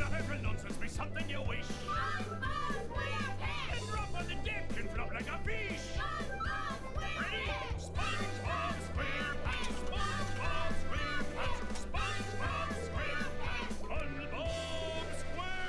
Every nonsense be something you wish. And drop on the deck and flop like a fish. Ready? SpongeBob SquarePants, SpongeBob SquarePants, SpongeBob SquarePants, SpongeBob SquarePants.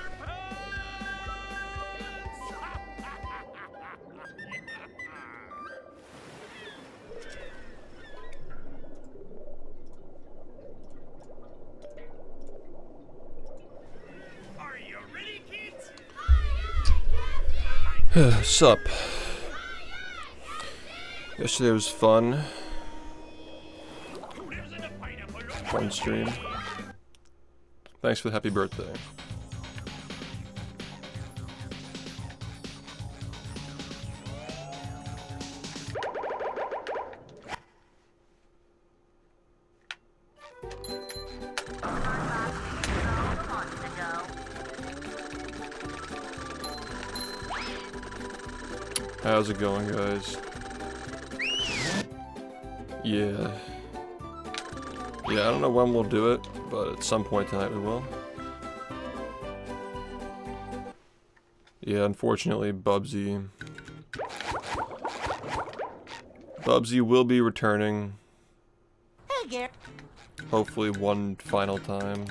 Are you ready, kids? Sup? Yesterday was fun. Fun stream. Thanks for the happy birthday. How's it going, guys? Yeah, I don't know when we'll do it, but at some point tonight we will. Yeah, unfortunately, Bubsy will be returning. Hey, Garrett. Hopefully one final time.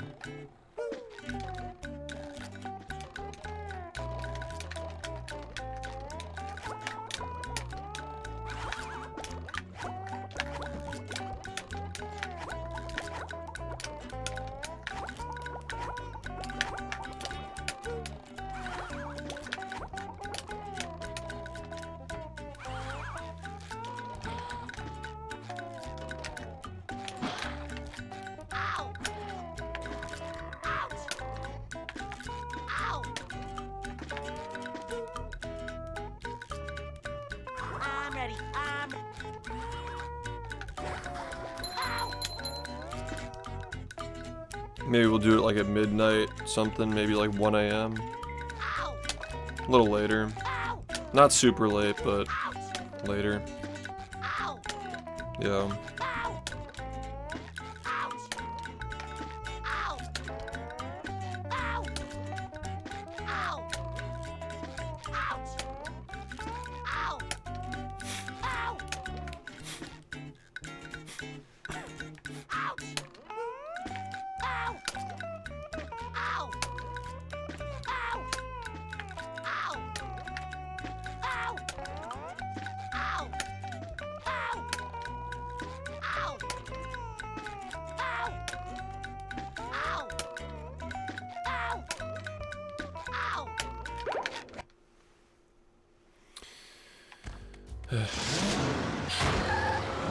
I'm ready. Maybe we'll do it like at midnight, something, maybe like 1 AM. A little later. Not super late, but later. Yeah.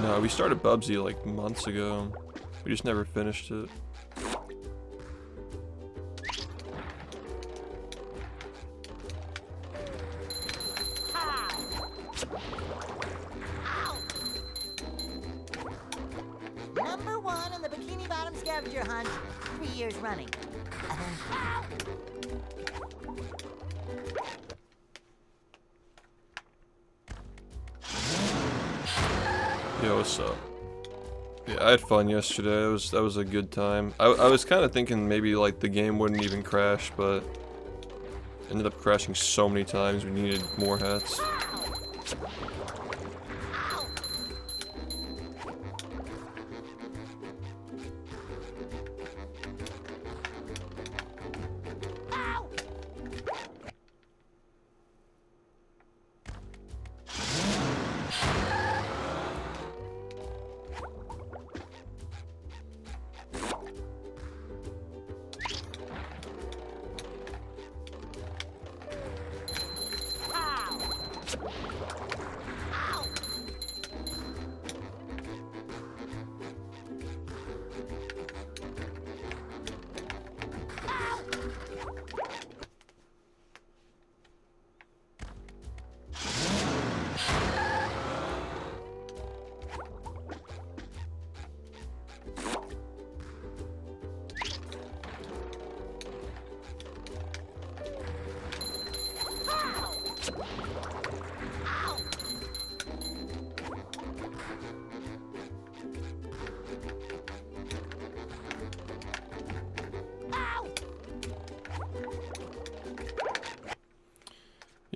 No, we started Bubsy like months ago. We just never finished it. Number 1 on the Bikini Bottom scavenger hunt, 3 years running. Yo, what's up? Yeah, I had fun yesterday. That was a good time. I was kind of thinking maybe like the game wouldn't even crash, but ended up crashing so many times. We needed more hats.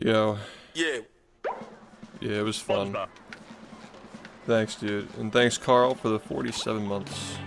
Yo. Yeah. Yeah, it was fun. SpongeBob. Thanks, dude. And thanks, Carl, for the 47 months.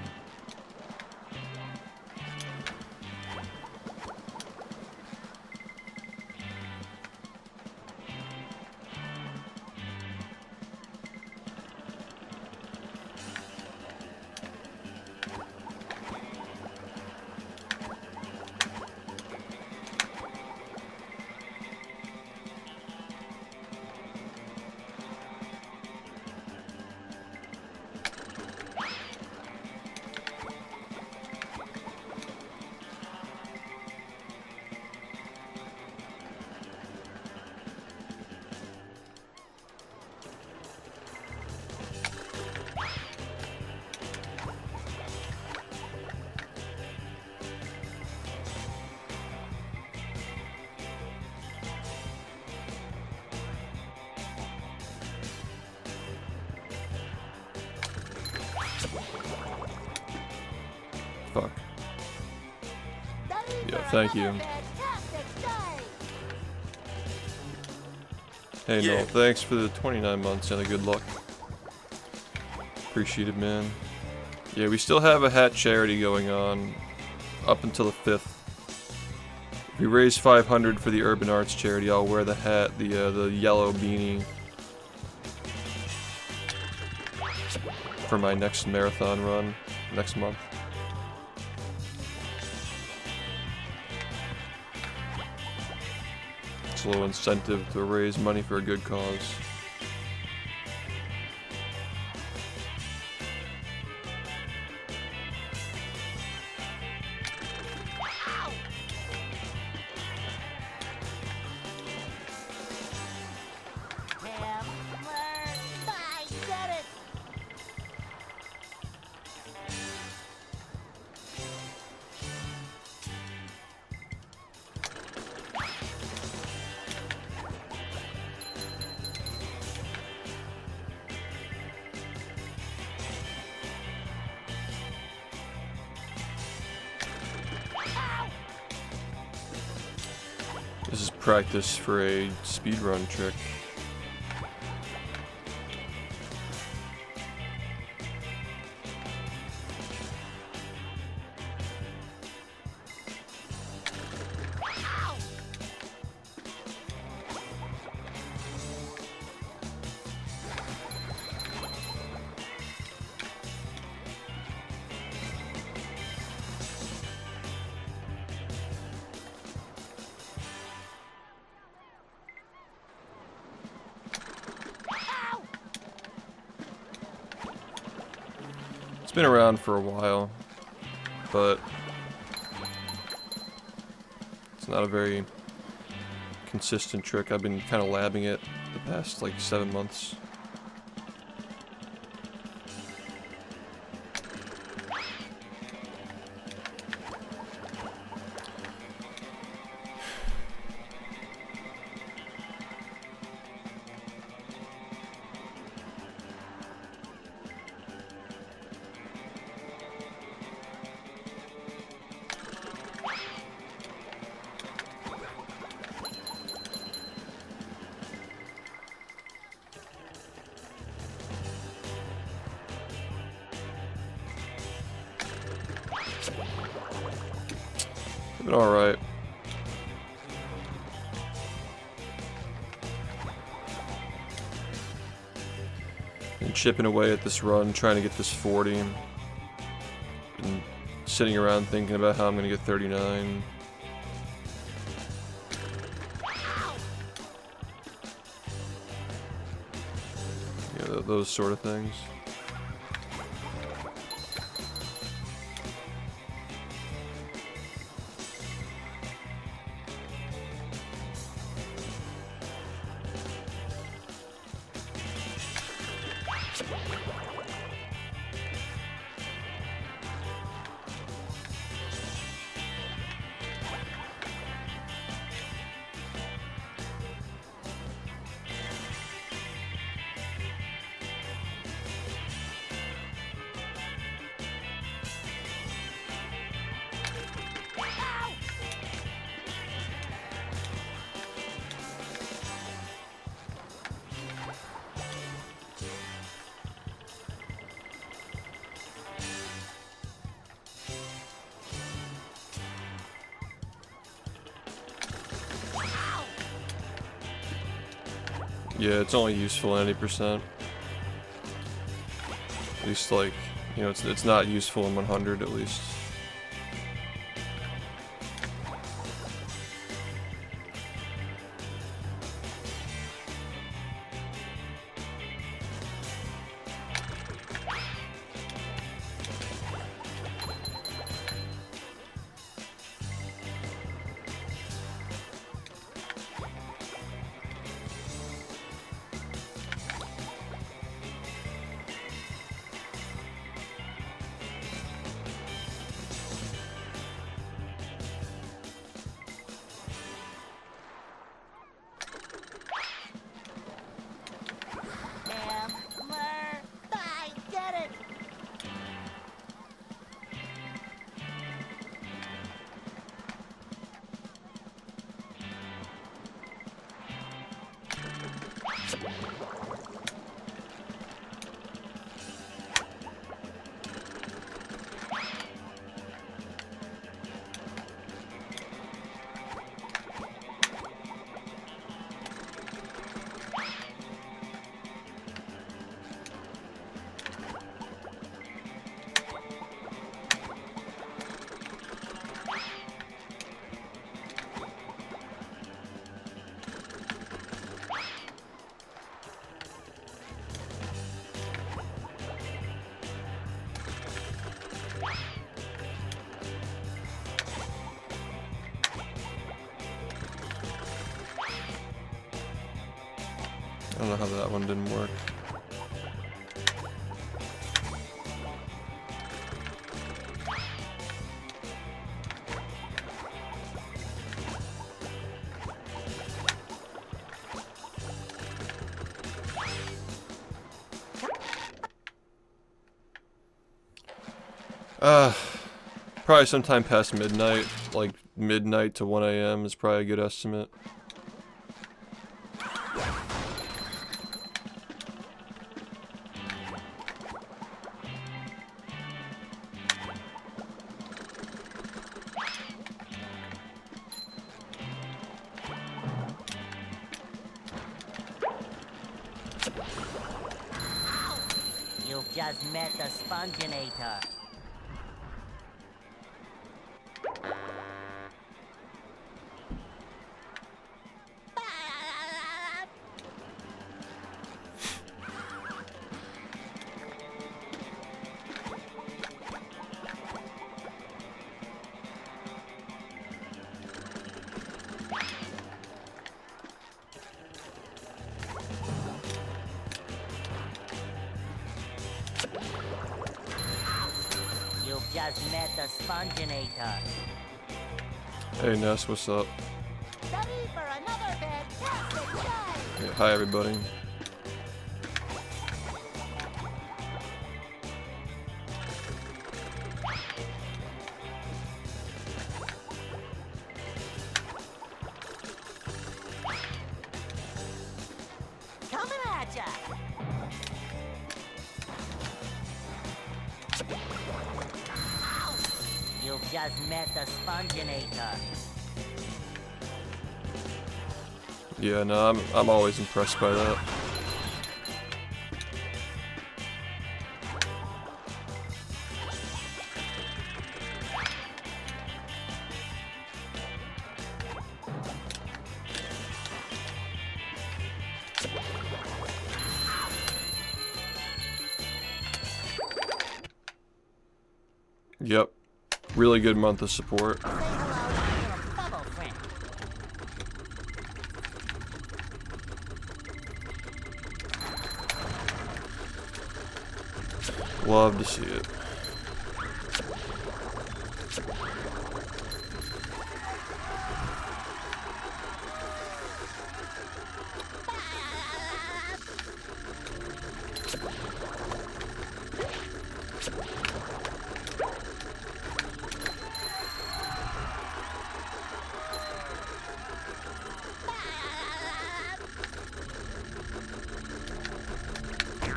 Fuck. Yeah, thank you. Hey, Yeah. Noel, thanks for the 29 months and a good luck. Appreciate it, man. Yeah, we still have a hat charity going on up until the 5th. If we raise 500 for the Urban Arts charity, I'll wear the hat, the yellow beanie, for my next marathon run next month. It's a little incentive to raise money for a good cause. I did it. This is practice for a speedrun trick. It's been around for a while, but it's not a very consistent trick. I've been kind of labbing it the past like 7 months. Been alright. Been chipping away at this run, trying to get this 40. Been sitting around thinking about how I'm gonna get 39. Yeah, those sort of things. Yeah, it's only useful 90%. At least, like, you know, it's not useful in 100 at least. Hammer! I get it! I don't know how that one didn't work. Probably sometime past midnight, like midnight to 1 AM is probably a good estimate. You've just met the Sponginator. You've just met the Sponginator. Hey Ness, what's up? Ready for another fantastic day! Yeah, hi everybody. Coming at ya! You've just met the Sponginator. Yeah, no, I'm always impressed by that. Yep. Really good month of support. Say hello to my little bubble friend. Love to see it.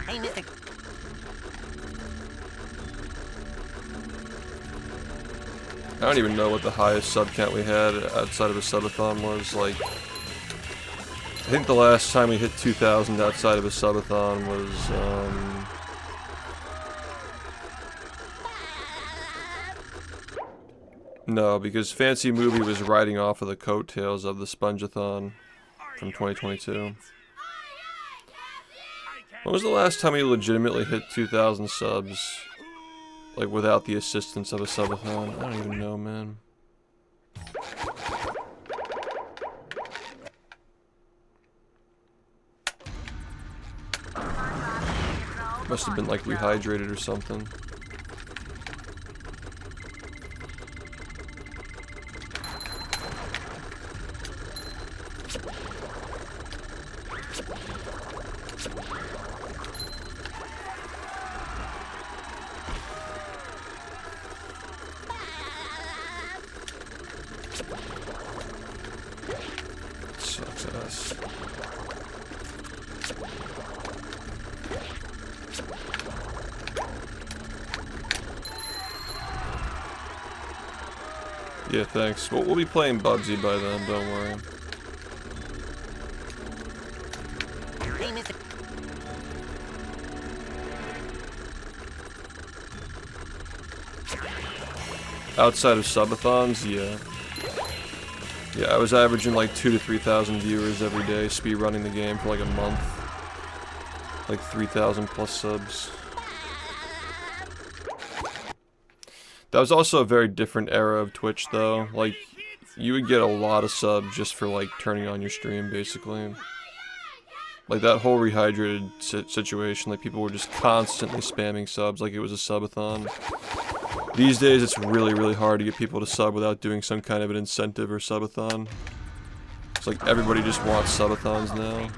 Hey, Mr. I don't even know what the highest sub count we had outside of a subathon was. Like, I think the last time we hit 2,000 outside of a subathon was, no, because Fancy Movie was riding off of the coattails of the Spongeathon from 2022. When was the last time we legitimately hit 2,000 subs, like, without the assistance of a subathon? I don't even know, man. Must have been like rehydrated or something. Sucks ass. Yeah, thanks. We'll be playing Bubsy by then, don't worry. Outside of subathons, yeah. Yeah, I was averaging like 2,000 to 3,000 viewers every day, speedrunning the game for like a month. Like 3,000 plus subs. That was also a very different era of Twitch though. Like, you would get a lot of subs just for like turning on your stream basically. Like that whole rehydrated situation, like people were just constantly spamming subs like it was a subathon. These days it's really, really hard to get people to sub without doing some kind of an incentive or subathon. It's like everybody just wants subathons now.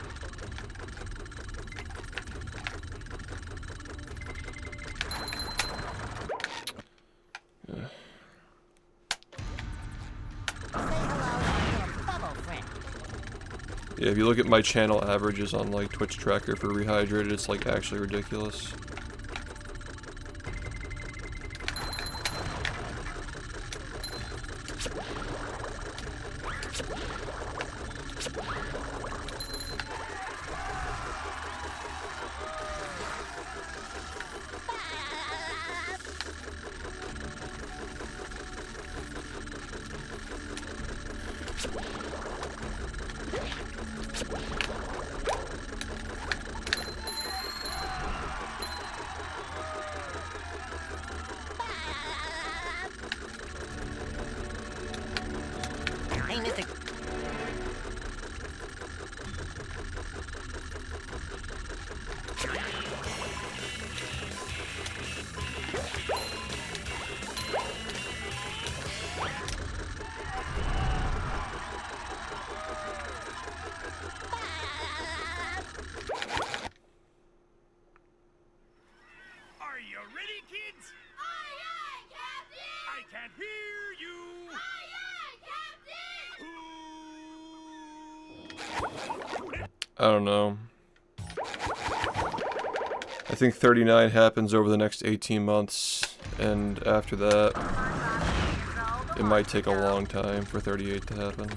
Yeah, if you look at my channel averages on like Twitch Tracker for rehydrated, it's like actually ridiculous. I don't know. I think 39 happens over the next 18 months, and after that, it might take a long time for 38 to happen.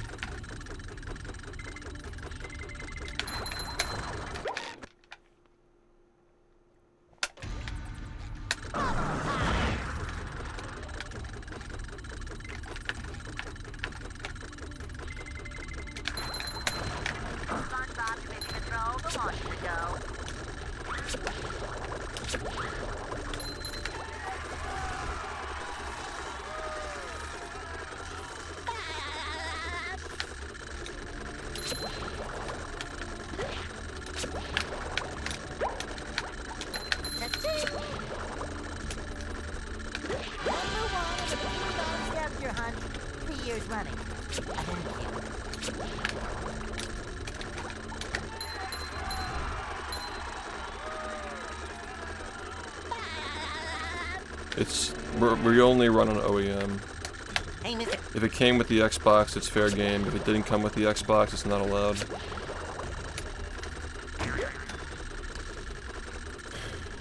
We only run on OEM. If it came with the Xbox, it's fair game. If it didn't come with the Xbox, it's not allowed.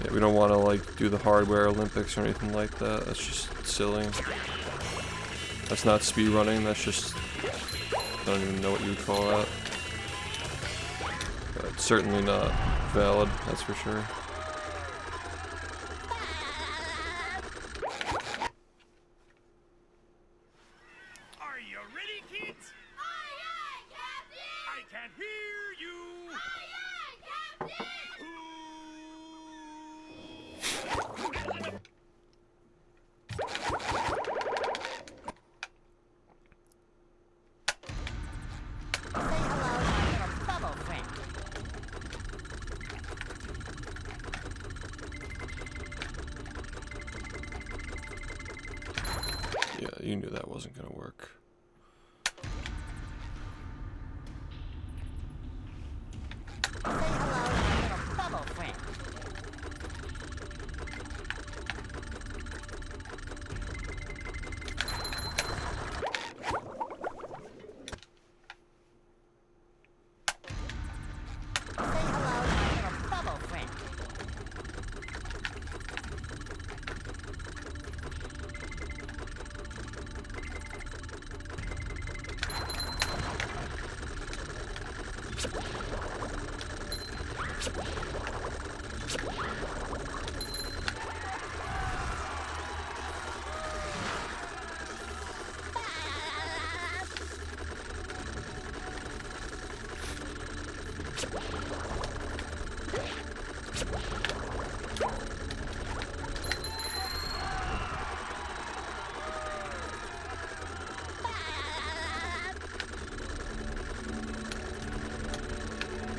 Yeah, we don't want to like do the hardware Olympics or anything like that. That's just silly. That's not speedrunning. That's just, I don't even know what you would call that. certainly not valid, that's for sure. Are you ready, kids? Aye, aye, Captain! I can't hear you! Aye, aye, Captain! Say hello to my little bubble friend. Yeah, you knew that wasn't gonna work. Say hello to my little bubble friend. Say hello to my little bubble friend.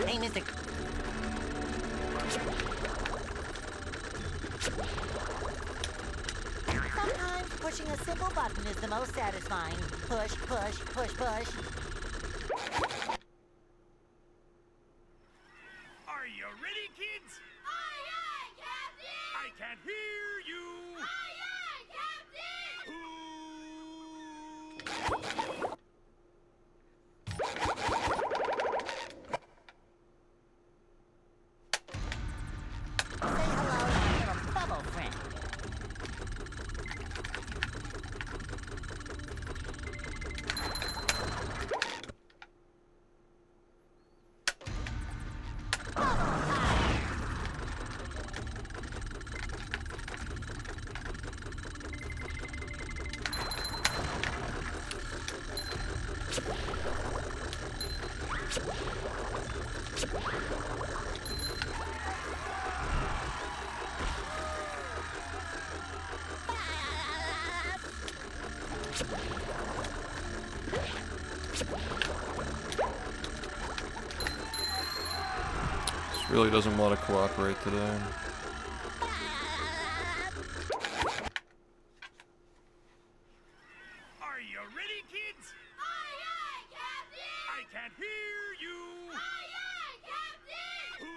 Hey, Mr. Sometimes pushing a simple button is the most satisfying. Push, push, push, push. Are you ready, kids? Aye, aye, Captain! I can't hear you! Aye, aye, Captain! Say hello to my little bubble friend. This really doesn't want to cooperate today. Are you ready, kids? Aye, aye, Captain! I can't hear you! Aye, aye, Captain!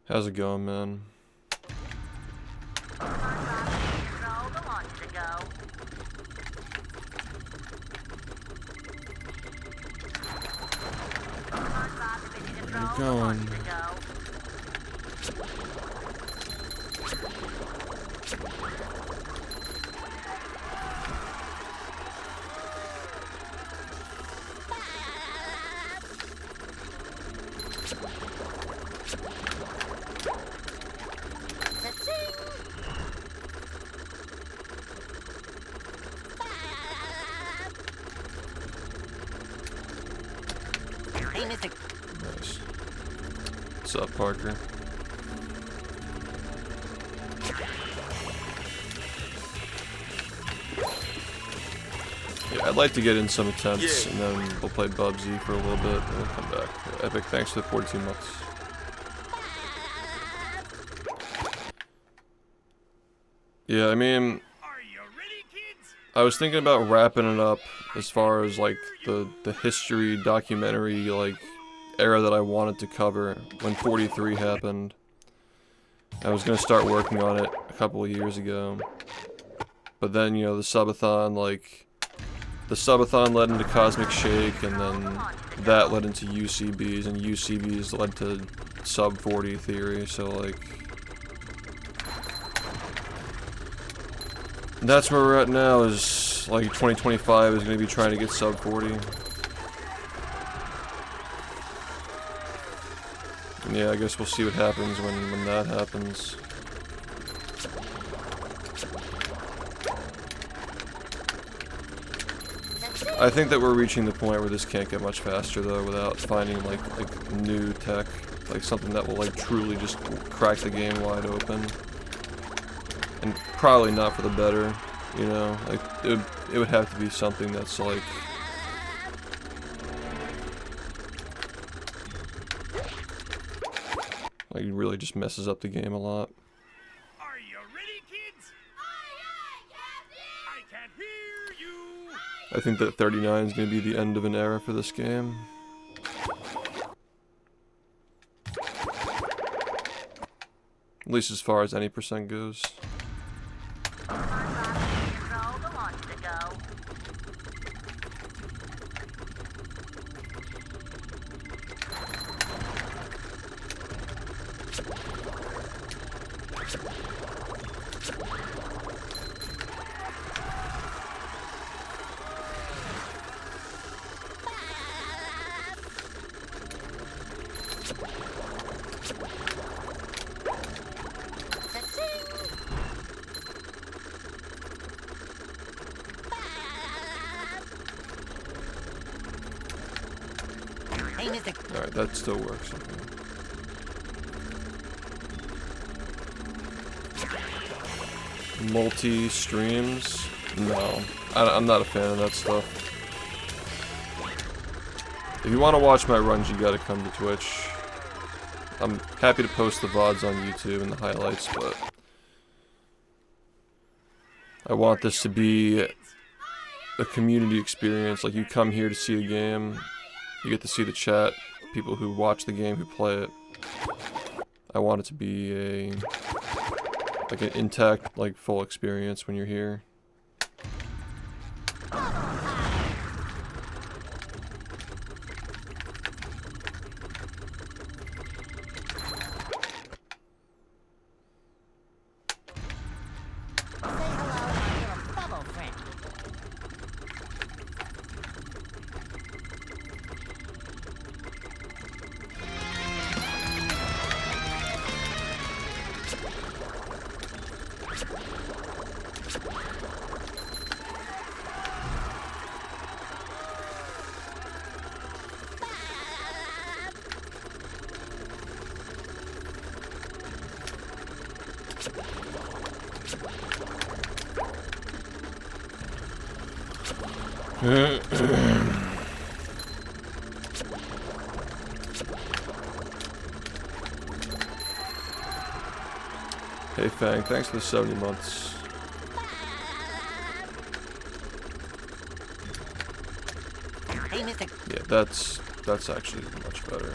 How's it going, man? Where you going? Hey, Mr. Nice. What's up, Parker? Yeah, I'd like to get in some attempts, and then we'll play Bubsy for a little bit, and we'll come back. Epic, thanks for the 14 months. Yeah, I mean, I was thinking about wrapping it up as far as like the history documentary like era that I wanted to cover when 43 happened. I was gonna start working on it a couple of years ago, but then you know the subathon led into Cosmic Shake, and then that led into UCBs, and UCBs led to sub 40 theory. So like that's where we're at now. Is like 2025 is gonna be trying to get sub 40. Yeah, I guess we'll see what happens when that happens. I think that we're reaching the point where this can't get much faster though without finding like new tech, like something that will like truly just crack the game wide open. And probably not for the better, you know? Like it would have to be something that's like really just messes up the game a lot. Are you ready, kids? Aye, aye, Captain! I can't hear you! I think that 39 is going to be the end of an era for this game. At least as far as any percent goes. Alright, that still works. Okay. Multi-streams? No. I'm not a fan of that stuff. If you want to watch my runs, you gotta come to Twitch. I'm happy to post the VODs on YouTube and the highlights, but I want this to be a community experience. Like, you come here to see a game, you get to see the chat, people who watch the game, who play it. I want it to be like an intact, like, full experience when you're here. Hey Fang, thanks for the 70 months. Yeah, that's actually much better.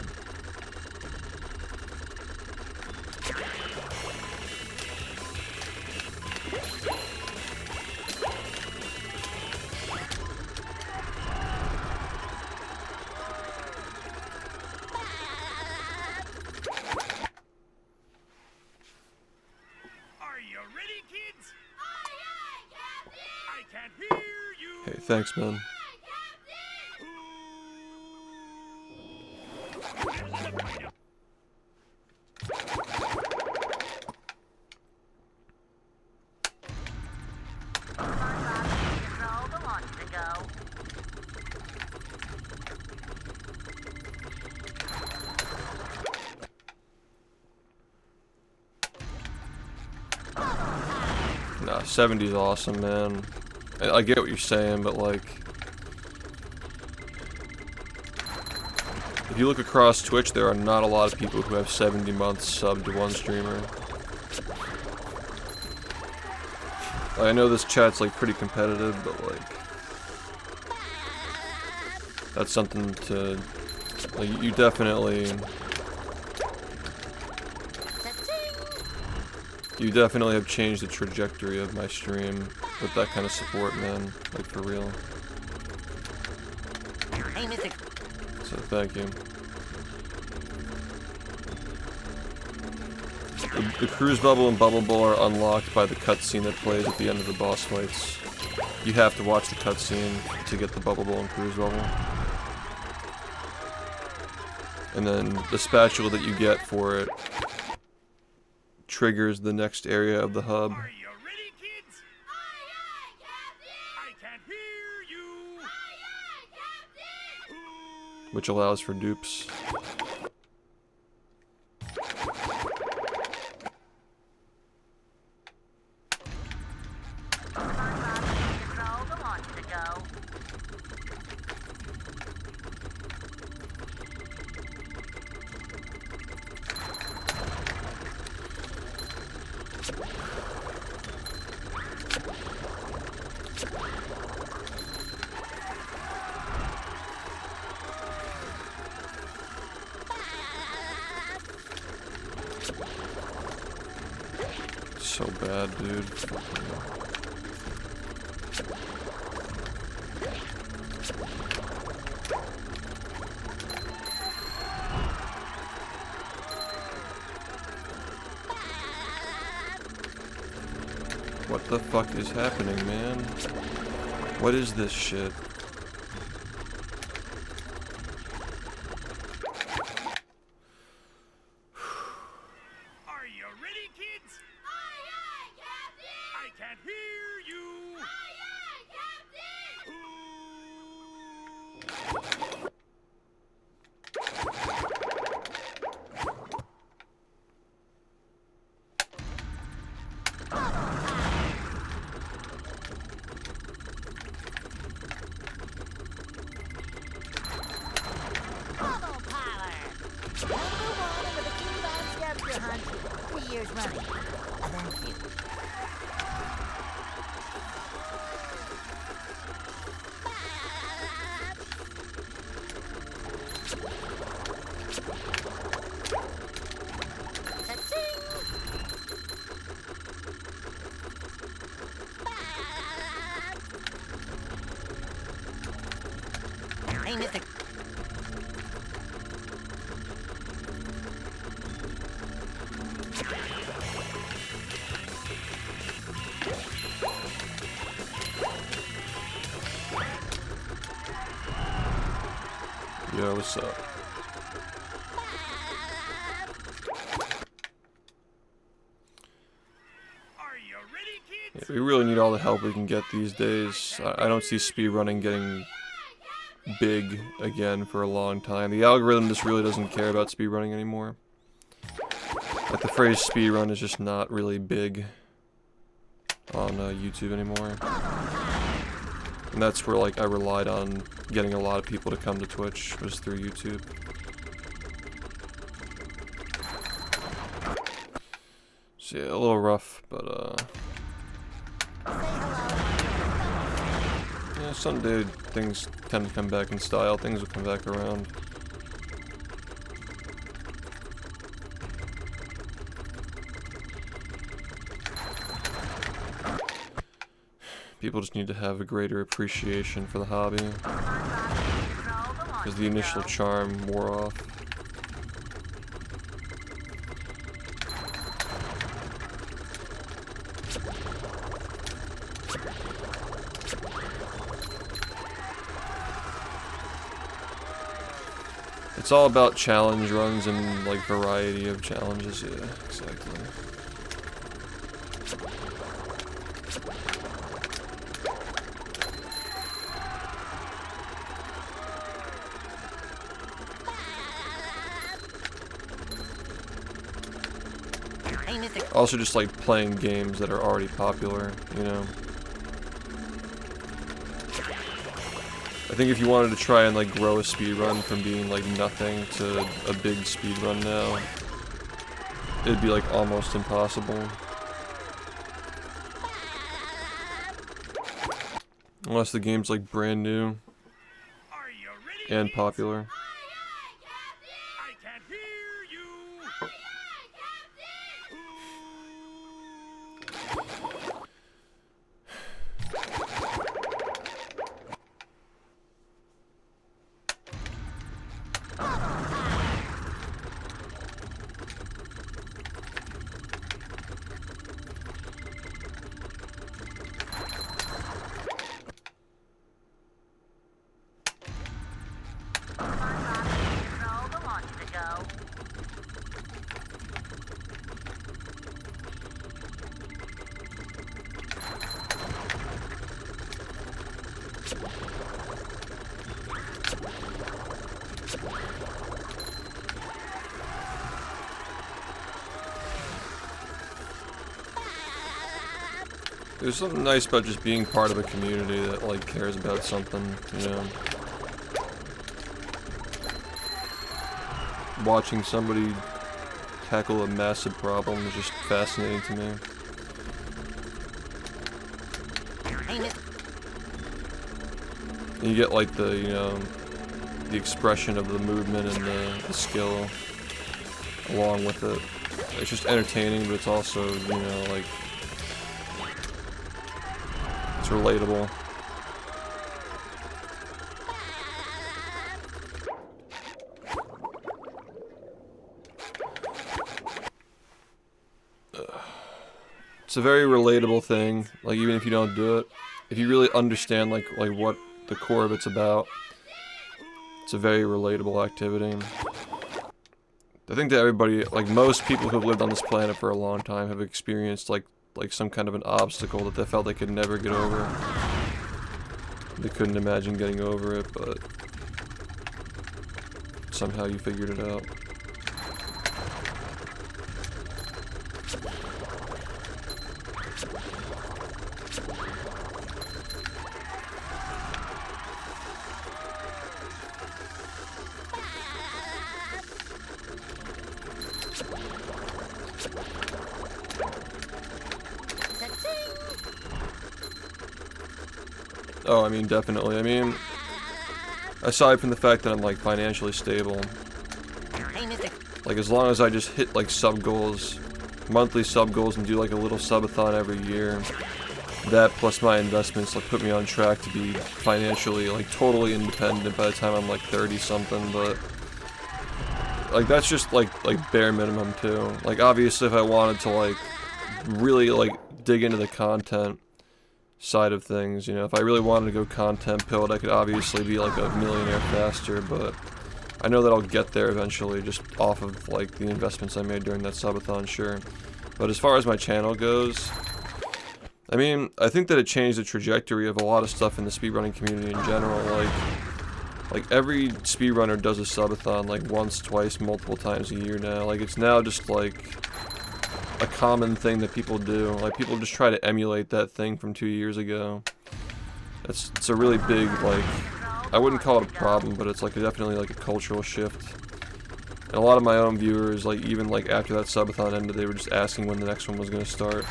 Hey, thanks, man. Nah, 70 is awesome, man. I get what you're saying, but like, if you look across Twitch, there are not a lot of people who have 70 months subbed to one streamer. I know this chat's like pretty competitive, but like that's something to like you definitely have changed the trajectory of my stream with that kind of support, man. Like for real. Hey, Mr. So thank you. The cruise bubble and bubble bowl are unlocked by the cutscene that plays at the end of the boss fights. You have to watch the cutscene to get the bubble bowl and cruise bubble. And then the spatula that you get for it triggers the next area of the hub, Are you ready, kids? Aye, aye, Captain! I can't hear you! Aye, aye, Captain! which allows for dupes. So bad, dude. What the fuck is happening, man? What is this shit? Are you ready, kids? Aye, aye, Captain! I can't hear you! Aye, aye, Captain! Bubble power! Number one in the Bikini Bottom scavenger hunt 3 years running. Thank you. Hey, Mr. Yo, what's up? Are you ready, kids? Yeah, we really need all the help we can get these days. I don't see speedrunning getting big again for a long time. The algorithm just really doesn't care about speedrunning anymore. Like the phrase speedrun is just not really big on YouTube anymore. And that's where like I relied on getting a lot of people to come to Twitch, was through YouTube. So yeah, a little rough, but yeah, someday things tend to come back in style, things will come back around. People just need to have a greater appreciation for the hobby, because the initial charm wore off. It's all about challenge runs and like variety of challenges, yeah, exactly. Hey, Mr. Also just like playing games that are already popular, you know. I think if you wanted to try and like grow a speedrun from being like nothing to a big speedrun now, it'd be like almost impossible. Unless the game's like brand new Are you ready? and popular. I can't hear you. There's something nice about just being part of a community that like cares about something, you know. Watching somebody tackle a massive problem is just fascinating to me. And you get like the, you know, the expression of the movement and the skill along with it. It's just entertaining, but it's also, you know, like, it's relatable. It's a very relatable thing, like even if you don't do it, if you really understand like what the core of it's about, it's a very relatable activity. I think that everybody, like most people who've lived on this planet for a long time have experienced like some kind of an obstacle that they felt they could never get over. They couldn't imagine getting over it, but somehow you figured it out. Oh, I mean, definitely. I mean, aside from the fact that I'm, like, financially stable, like, as long as I just hit, like, sub goals, monthly sub goals, and do, like, a little subathon every year, that plus my investments, like, put me on track to be financially, like, totally independent by the time I'm, like, 30-something, but, like, that's just, like, bare minimum, too. Like, obviously, if I wanted to, like, really, like, dig into the content side of things, you know, if I really wanted to go content pilled, I could obviously be like a millionaire faster, but I know that I'll get there eventually just off of like the investments I made during that subathon, sure. But as far as my channel goes, I mean, I think that it changed the trajectory of a lot of stuff in the speedrunning community in general. Like every speedrunner does a subathon like once, twice, multiple times a year now. Like it's now just like a common thing that people do. Like people just try to emulate that thing from 2 years ago. It's a really big, like, I wouldn't call it a problem, but it's like definitely like a cultural shift. And a lot of my own viewers, like even like after that subathon ended, they were just asking when the next one was gonna start.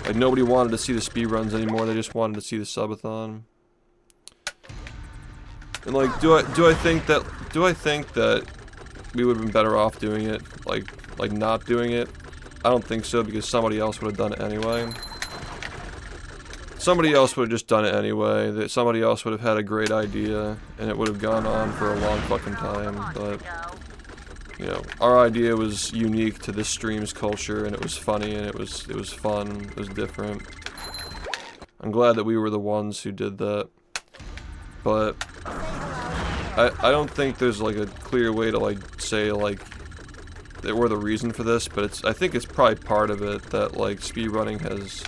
Like nobody wanted to see the speedruns anymore, they just wanted to see the subathon. And like, do I think that we would have been better off doing it, like not doing it? I don't think so, because somebody else would have done it anyway. Somebody else would have just done it anyway. That somebody else would have had a great idea, and it would have gone on for a long fucking time. But you know, our idea was unique to this stream's culture, and it was funny, and it was fun. It was different. I'm glad that we were the ones who did that. But I don't think there's like a clear way to like say like that we're the reason for this, but I think it's probably part of it that like speedrunning has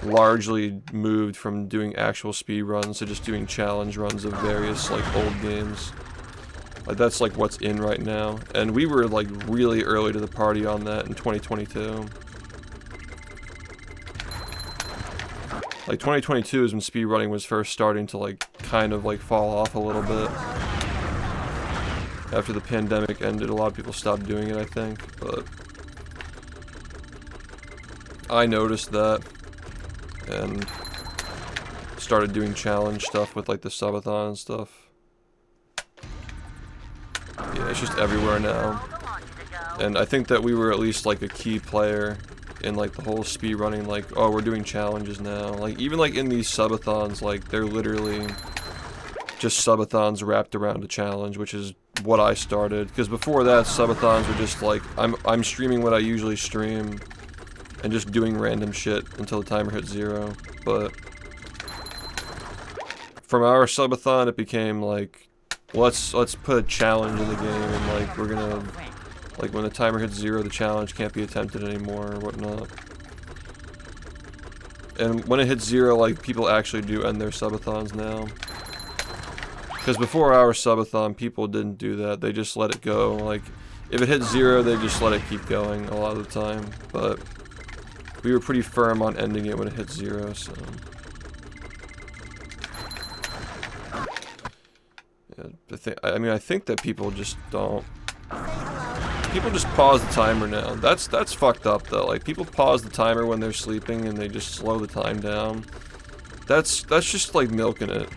largely moved from doing actual speedruns to just doing challenge runs of various like old games. Like that's like what's in right now, and we were like really early to the party on that in 2022. Like 2022 is when speedrunning was first starting to like kind of like fall off a little bit. After the pandemic ended, a lot of people stopped doing it, I think, but I noticed that, and started doing challenge stuff with like the subathon and stuff. Yeah, it's just everywhere now. And I think that we were at least like a key player in like the whole speedrunning, like, oh, we're doing challenges now. Like, even like in these subathons, like, they're literally just subathons wrapped around a challenge, which is what I started. Because before that, subathons were just like, I'm streaming what I usually stream and just doing random shit until the timer hits 0. But from our subathon, it became like, let's put a challenge in the game, and like, we're gonna, like, when the timer hits 0, the challenge can't be attempted anymore or whatnot. And when it hits 0, like, people actually do end their subathons now. Because before our subathon, people didn't do that. They just let it go. Like, if it hits 0, they just let it keep going a lot of the time. But we were pretty firm on ending it when it hits 0, so. Yeah, I think that people just don't. People just pause the timer now. That's fucked up though. Like, people pause the timer when they're sleeping and they just slow the time down. That's just like milking it.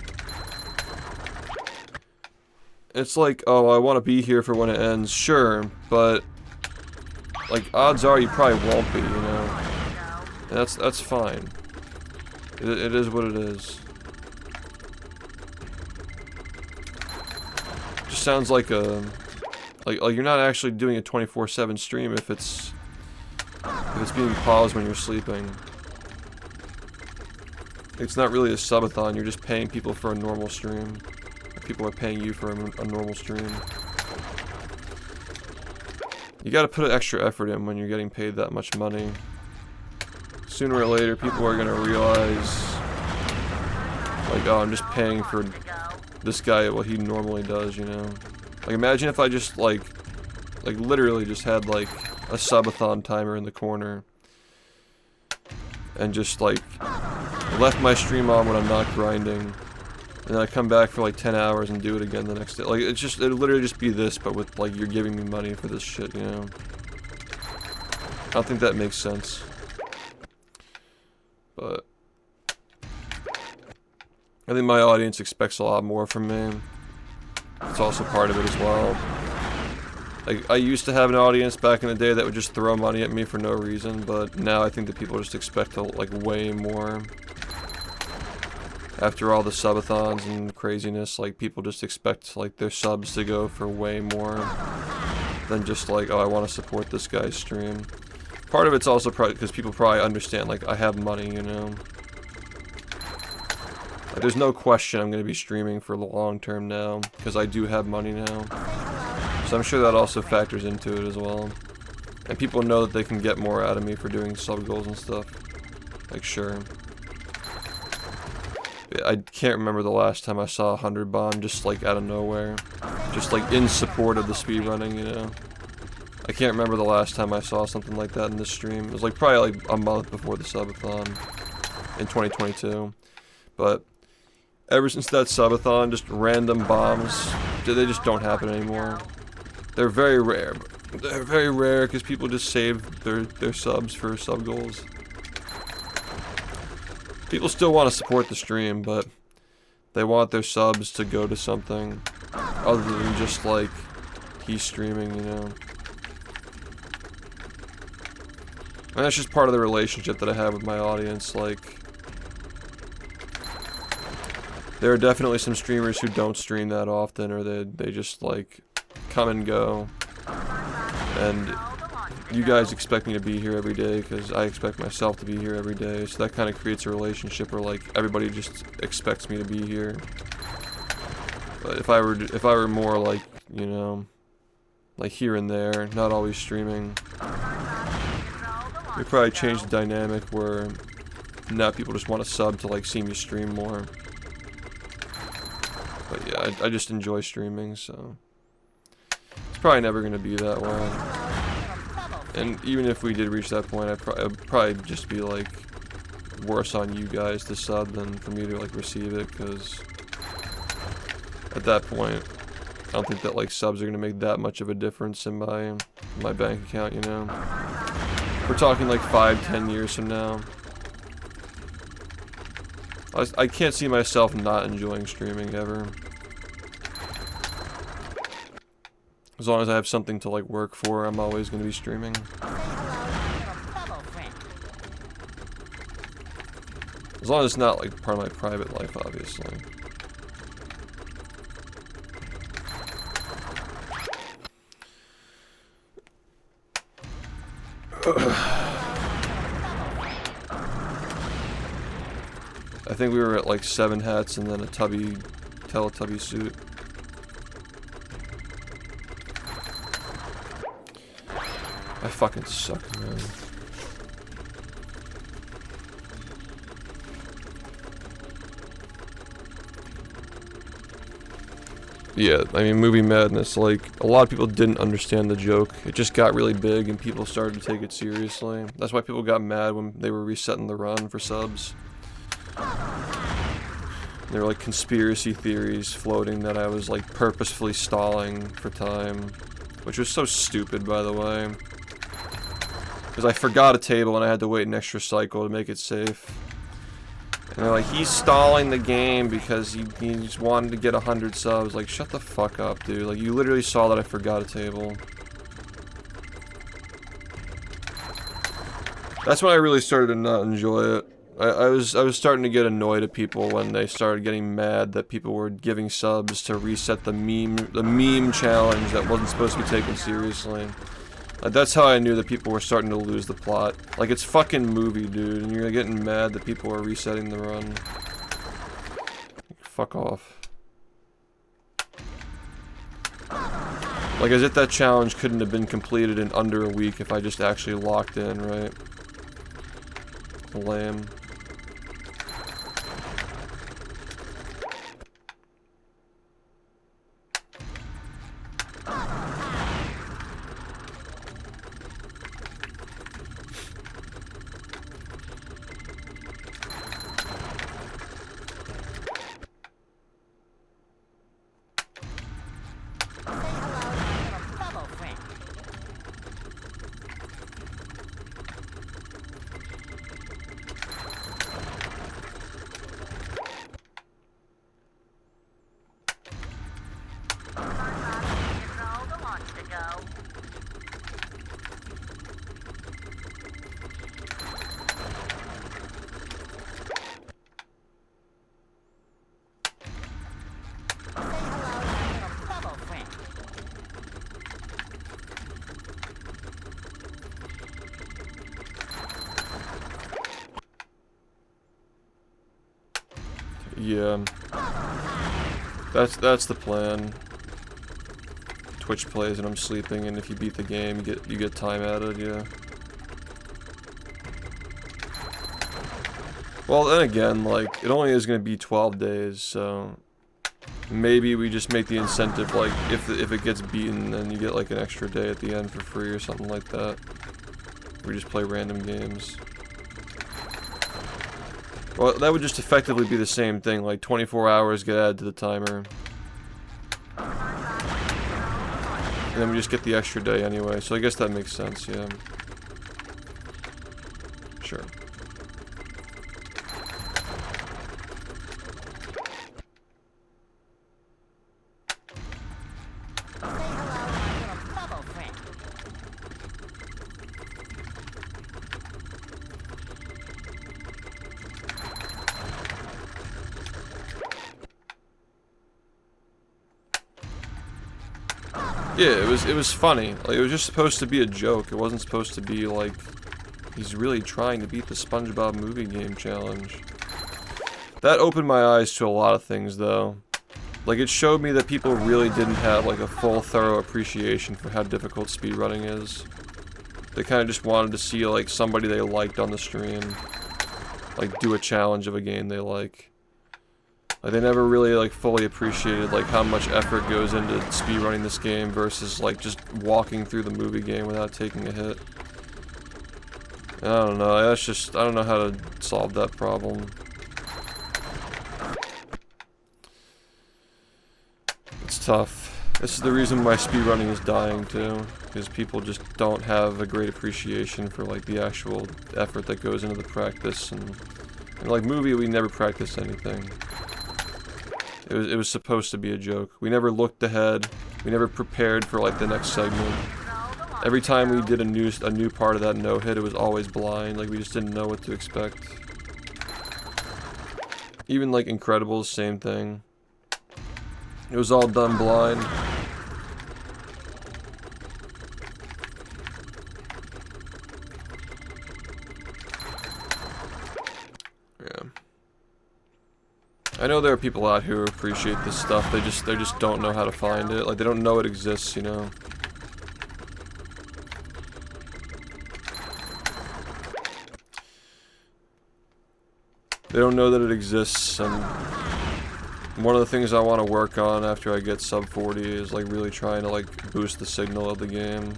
It's like, oh, I want to be here for when it ends. Sure, but like, odds are you probably won't be, you know. And that's fine. It is what it is. Just sounds like a like you're not actually doing a 24/7 stream if it's being paused when you're sleeping. It's not really a subathon. You're just paying people for a normal stream. People are paying you for a normal stream. You gotta put an extra effort in when you're getting paid that much money. Sooner or later, people are gonna realize, like, oh, I'm just paying for this guy what he normally does, you know? Like, imagine if I just, like literally just had, like, a subathon timer in the corner. And just, like, left my stream on when I'm not grinding. And then I come back for like 10 hours and do it again the next day. Like, it'd literally just be this, but with like, you're giving me money for this shit, you know? I don't think that makes sense. But I think my audience expects a lot more from me. It's also part of it as well. Like, I used to have an audience back in the day that would just throw money at me for no reason, but now I think that people just expect like way more. After all the subathons and craziness, like, people just expect, like, their subs to go for way more than just, like, oh, I want to support this guy's stream. Part of it's also probably because people probably understand, like, I have money, you know? Like, there's no question I'm going to be streaming for the long term now, because I do have money now. So I'm sure that also factors into it as well. And people know that they can get more out of me for doing sub goals and stuff. Like, sure. I can't remember the last time I saw 100 bomb just like out of nowhere. Just like in support of the speedrunning, you know. I can't remember the last time I saw something like that in this stream. It was like probably like a month before the subathon in 2022. But ever since that subathon, just random bombs, they just don't happen anymore. They're very rare. They're very rare because people just save their subs for sub goals. People still want to support the stream, but they want their subs to go to something other than just like, he's streaming, you know. And that's just part of the relationship that I have with my audience. Like, there are definitely some streamers who don't stream that often, or they just like come and go. And you guys expect me to be here every day because I expect myself to be here every day, so that kind of creates a relationship where like everybody just expects me to be here. But if I were more like, you know, like here and there, not always streaming, we'd probably change the dynamic where now people just want to sub to like see me stream more. But yeah, I just enjoy streaming, so it's probably never gonna be that way. And even if we did reach that point, I'd probably just be like worse on you guys to sub than for me to like receive it, because at that point I don't think that like subs are gonna make that much of a difference in my bank account, you know. We're talking like 5-10 years from now. I can't see myself not enjoying streaming ever. As long as I have something to like work for, I'm always going to be streaming. As long as it's not like part of my private life, obviously. I think we were at like 7 hats and then a Teletubby suit. I fucking suck, man. Yeah, I mean, Movie Madness, like, a lot of people didn't understand the joke. It just got really big and people started to take it seriously. That's why people got mad when they were resetting the run for subs. There were like conspiracy theories floating that I was like purposefully stalling for time, which was so stupid, by the way. Because I forgot a table and I had to wait an extra cycle to make it safe. And they're like, he's stalling the game because he just wanted to get 100 subs. Like, shut the fuck up, dude. Like, you literally saw that I forgot a table. That's when I really started to not enjoy it. I was starting to get annoyed at people when they started getting mad that people were giving subs to reset the meme challenge that wasn't supposed to be taken seriously. That's how I knew that people were starting to lose the plot. Like, it's fucking movie, dude, and you're getting mad that people are resetting the run. Fuck off. Like, as if that challenge couldn't have been completed in under a week if I just actually locked in, right? Lame. Yeah. That's the plan. Twitch plays and I'm sleeping, and if you beat the game, you get time added, yeah. Well, then again, like, it only is gonna be 12 days, so maybe we just make the incentive, like, if it gets beaten, then you get like an extra day at the end for free or something like that. We just play random games. Well, that would just effectively be the same thing, like 24 hours get added to the timer. And then we just get the extra day anyway, so I guess that makes sense, yeah. Sure. Yeah, it was funny. Like, it was just supposed to be a joke. It wasn't supposed to be like he's really trying to beat the SpongeBob movie game challenge. That opened my eyes to a lot of things, though. Like, it showed me that people really didn't have like a full, thorough appreciation for how difficult speedrunning is. They kind of just wanted to see like somebody they liked on the stream, like, do a challenge of a game they like. Like, they never really, like, fully appreciated, like, how much effort goes into speedrunning this game versus, like, just walking through the movie game without taking a hit. And I don't know, that's just, I don't know how to solve that problem. It's tough. This is the reason why speedrunning is dying, too. Because people just don't have a great appreciation for, like, the actual effort that goes into the practice and And like movie, we never practiced anything. It was supposed to be a joke. We never looked ahead. We never prepared for like the next segment. Every time we did a new part of that no-hit, it was always blind. Like we just didn't know what to expect. Even like Incredibles, same thing. It was all done blind. Yeah. I know there are people out here who appreciate this stuff. They just don't know how to find it. Like they don't know it exists, you know. They don't know that it exists, and one of the things I want to work on after I get sub 40 is like really trying to like boost the signal of the game.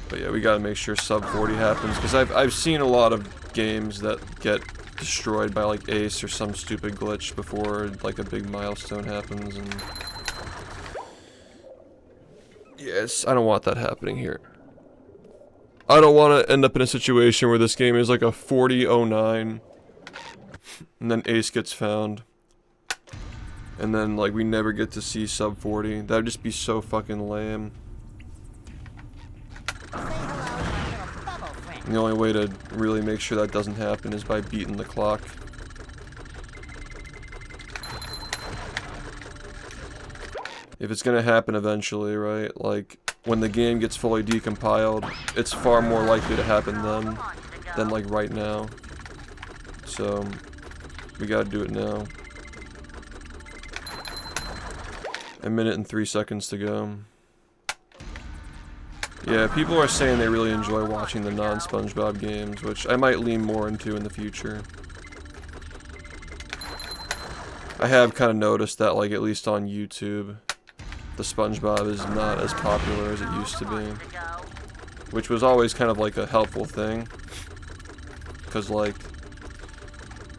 But yeah, we gotta make sure sub 40 happens, because I've seen a lot of games that get destroyed by like Ace or some stupid glitch before like a big milestone happens, and yes, I don't want that happening here. I don't want to end up in a situation where this game is like a 40-09 and then Ace gets found and then like we never get to see sub 40. That would just be so fucking lame. And the only way to really make sure that doesn't happen is by beating the clock. If it's gonna happen eventually, right? Like when the game gets fully decompiled, it's far more likely to happen then than like right now. So we gotta do it now. A minute and 3 seconds to go. Yeah, people are saying they really enjoy watching the non-SpongeBob games, which I might lean more into in the future. I have kind of noticed that, like, at least on YouTube, the SpongeBob is not as popular as it used to be. Which was always kind of like a helpful thing. Because, like,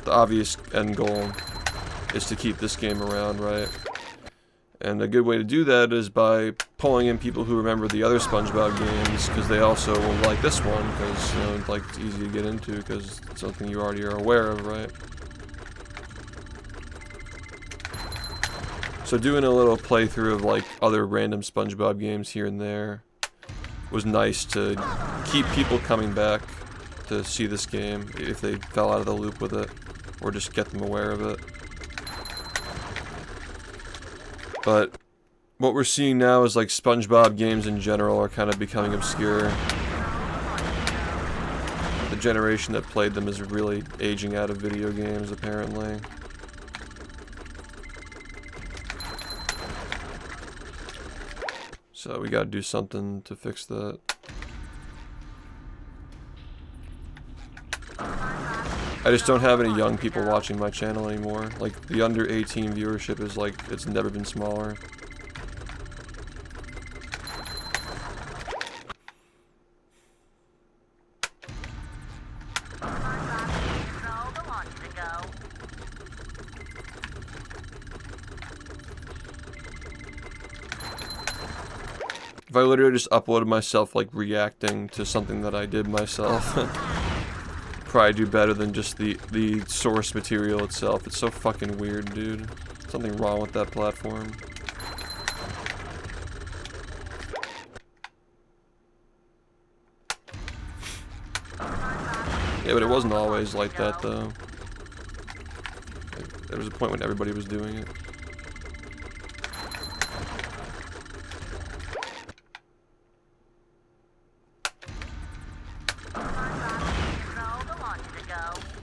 the obvious end goal is to keep this game around, right? And a good way to do that is by pulling in people who remember the other SpongeBob games, because they also will like this one, because, you know, like, it's easy to get into, because it's something you already are aware of, right? So doing a little playthrough of, like, other random SpongeBob games here and there was nice to keep people coming back to see this game, if they fell out of the loop with it, or just get them aware of it. But what we're seeing now is like SpongeBob games in general are kind of becoming obscure. The generation that played them is really aging out of video games, apparently. So we gotta do something to fix that. I just don't have any young people watching my channel anymore. Like, the under 18 viewership is like, it's never been smaller. If I literally just uploaded myself, like, reacting to something that I did myself, probably do better than just the source material itself. It's so fucking weird, dude. Something wrong with that platform. Yeah, but it wasn't always like that, though. There was a point when everybody was doing it.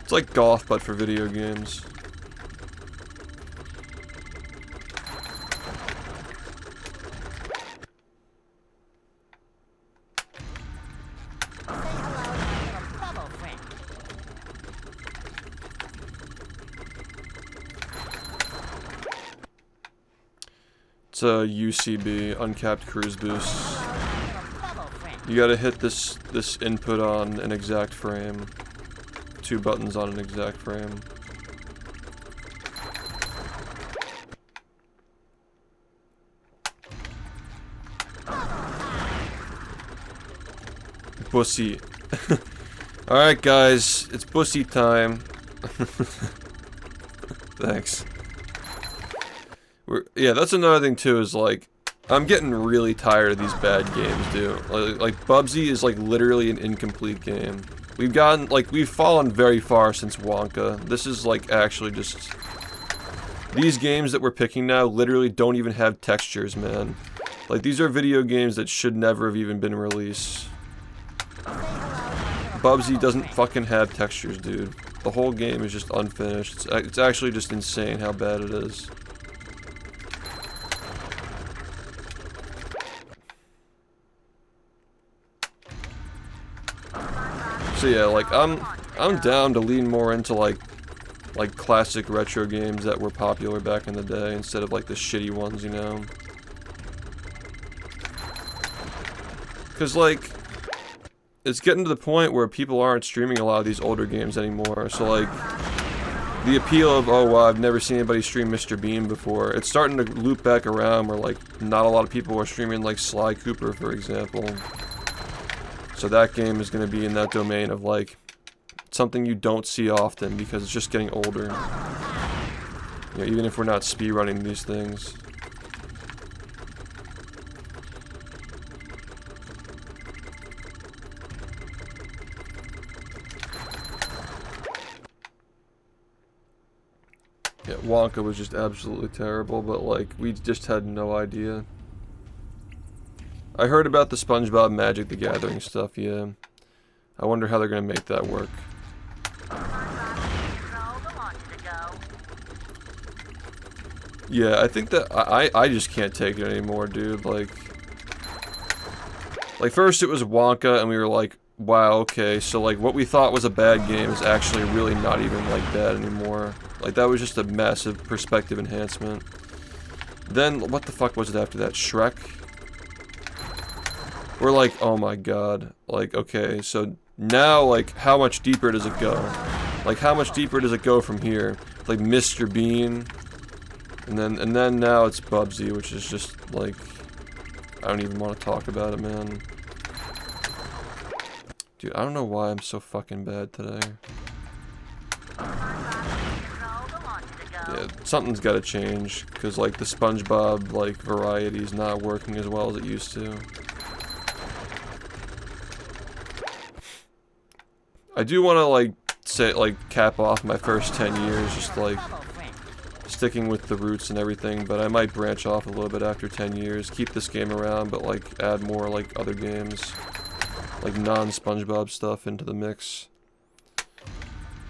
It's like golf, but for video games. It's a UCB, uncapped cruise boost. You gotta hit this input on an exact frame. 2 buttons on an exact frame. Bussy. Alright guys, it's bussy time. Thanks. Yeah, that's another thing too, is like, I'm getting really tired of these bad games, dude. Like Bubsy is like literally an incomplete game. We've fallen very far since Wonka. This is like actually just... These games that we're picking now literally don't even have textures, man. Like, these are video games that should never have even been released. Bubsy doesn't fucking have textures, dude. The whole game is just unfinished. It's actually just insane how bad it is. So yeah, like, I'm down to lean more into like classic retro games that were popular back in the day instead of like the shitty ones, you know? Cause like, it's getting to the point where people aren't streaming a lot of these older games anymore, so like, the appeal of, oh wow, I've never seen anybody stream Mr. Bean before, it's starting to loop back around where like, not a lot of people are streaming like Sly Cooper, for example. So that game is gonna be in that domain of like, something you don't see often because it's just getting older. You know, even if we're not speedrunning these things. Yeah, Wonka was just absolutely terrible, but like, we just had no idea. I heard about the SpongeBob Magic the Gathering stuff, yeah. I wonder how they're gonna make that work. Yeah, I think that I just can't take it anymore, dude. Like first it was Wonka, and we were like, wow, okay, so like what we thought was a bad game is actually really not even like bad anymore. Like that was just a massive perspective enhancement. Then what the fuck was it after that? Shrek? We're like, oh my god. Like, okay, so now like how much deeper does it go? Like how much deeper does it go from here? Like Mr. Bean. And then now it's Bubsy, which is just like, I don't even want to talk about it, man. Dude, I don't know why I'm so fucking bad today. Yeah, something's gotta change, because like the SpongeBob like variety is not working as well as it used to. I do want to like say, like, cap off my first 10 years, just like sticking with the roots and everything, but I might branch off a little bit after 10 years, keep this game around, but like add more like other games, like non-SpongeBob stuff into the mix.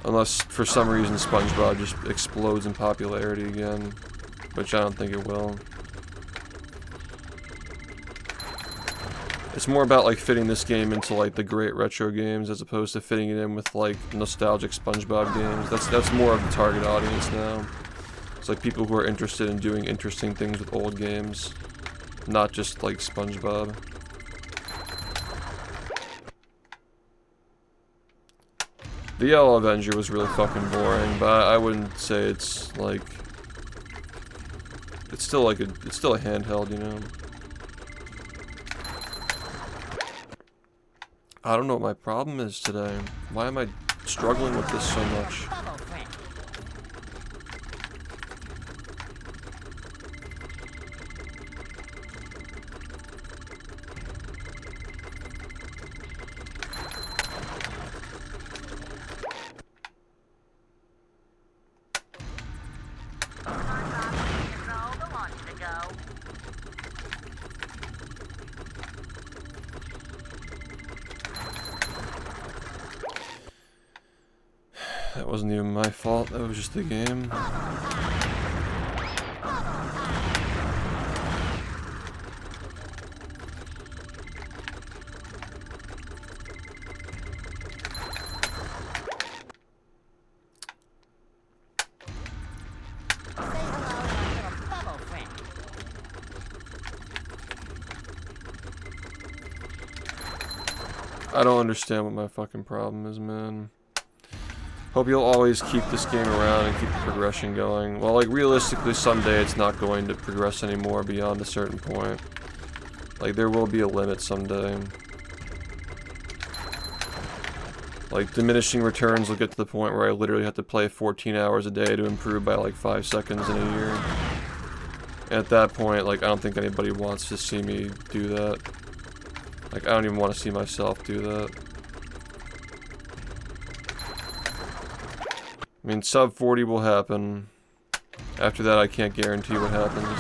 Unless for some reason SpongeBob just explodes in popularity again, which I don't think it will. It's more about like fitting this game into like the great retro games as opposed to fitting it in with like nostalgic SpongeBob games. That's more of the target audience now. It's like people who are interested in doing interesting things with old games, not just like SpongeBob. The Yellow Avenger was really fucking boring, but I wouldn't say it's like, it's still like it's still a handheld, you know. I don't know what my problem is today. Why am I struggling with this so much? That wasn't even my fault, that was just the game. I don't understand what my fucking problem is, man. Hope you'll always keep this game around and keep the progression going. Well, like, realistically, someday it's not going to progress anymore beyond a certain point. Like, there will be a limit someday. Like, diminishing returns will get to the point where I literally have to play 14 hours a day to improve by like 5 seconds in a year. And at that point, like, I don't think anybody wants to see me do that. Like, I don't even want to see myself do that. I mean, sub 40 will happen. After that, I can't guarantee what happens.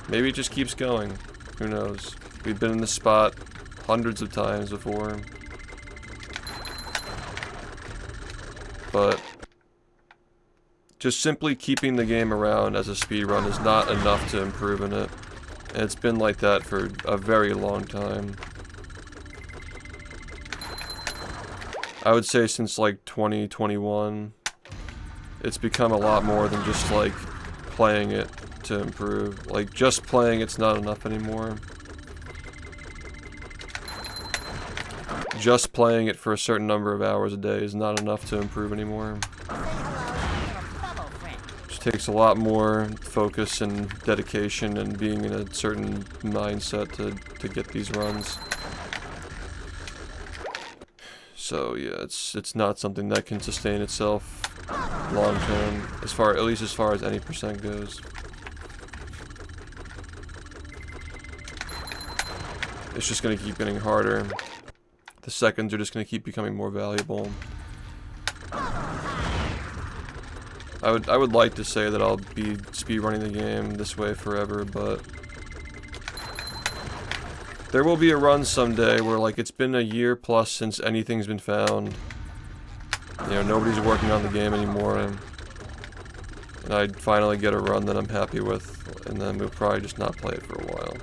Maybe it just keeps going. Who knows? We've been in this spot hundreds of times before. But just simply keeping the game around as a speedrun is not enough to improve in it. And it's been like that for a very long time. I would say since like 2021, it's become a lot more than just like playing it to improve. Like, just playing it's not enough anymore. Just playing it for a certain number of hours a day is not enough to improve anymore. It takes a lot more focus and dedication and being in a certain mindset to get these runs. So yeah, it's not something that can sustain itself long term, at least as far as any percent goes. It's just gonna keep getting harder. The seconds are just gonna keep becoming more valuable. I would like to say that I'll be speedrunning the game this way forever, but there will be a run someday where, like, it's been a year plus since anything's been found. You know, nobody's working on the game anymore, and I'd finally get a run that I'm happy with, and then we'll probably just not play it for a while.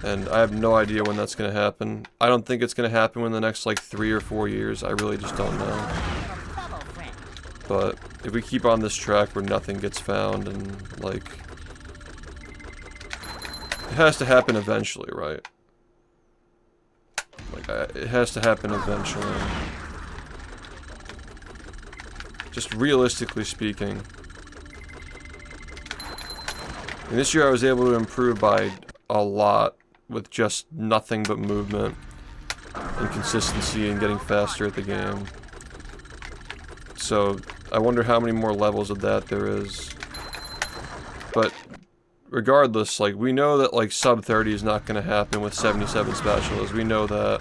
And I have no idea when that's gonna happen. I don't think it's gonna happen in the next, like, 3 or 4 years. I really just don't know. But if we keep on this track where nothing gets found, and, like, it has to happen eventually, right? Like, it has to happen eventually. Just realistically speaking. And this year I was able to improve by a lot with just nothing but movement and consistency and getting faster at the game. So I wonder how many more levels of that there is. But regardless, like, we know that, like, sub 30 is not going to happen with 77 spatulas. We know that.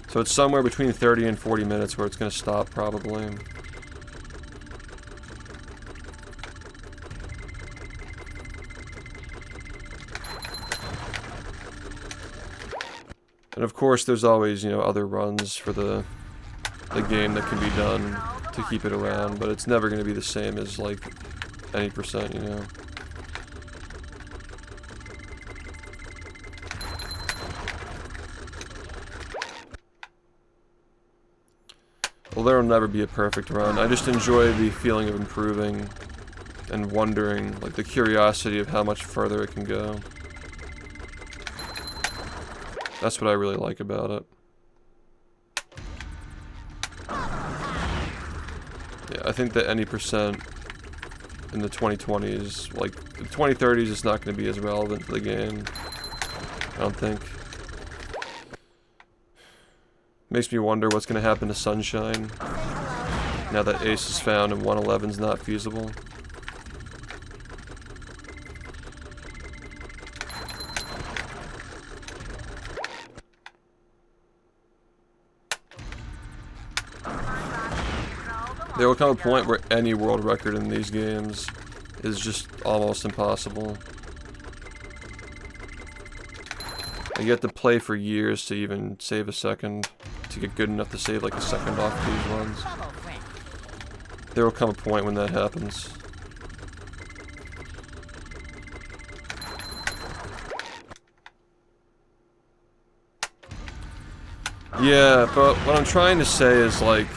So it's somewhere between 30 and 40 minutes where it's going to stop, probably. And of course, there's always, you know, other runs for the game that can be done to keep it around, but it's never going to be the same as, like, any percent, you know. Well, there will never be a perfect run. I just enjoy the feeling of improving and wondering, like, the curiosity of how much further it can go. That's what I really like about it. Yeah, I think that any percent in the 2020s, like, the 2030s is not going to be as relevant to the game. I don't think. Makes me wonder what's going to happen to Sunshine now that Ace is found and 111's not feasible. There will come a point where any world record in these games is just almost impossible. You have to play for years to even save a second, to get good enough to save like a second off these runs. There will come a point when that happens. Yeah, but what I'm trying to say is, like,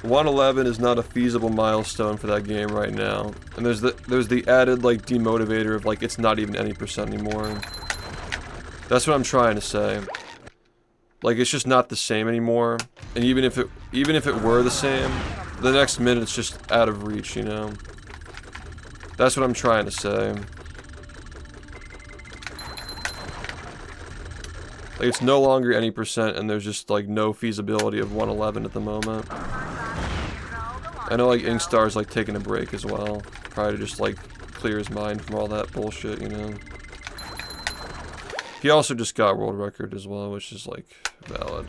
111 is not a feasible milestone for that game right now. And there's the added, like, demotivator of, like, it's not even any percent anymore. That's what I'm trying to say. Like, it's just not the same anymore. And even if it were the same, the next minute's just out of reach, you know? That's what I'm trying to say. Like, it's no longer any percent, and there's just, like, no feasibility of 111 at the moment. I know, like, Inkstar's, like, taking a break as well. Probably to just, like, clear his mind from all that bullshit, you know? He also just got world record as well, which is, like, valid.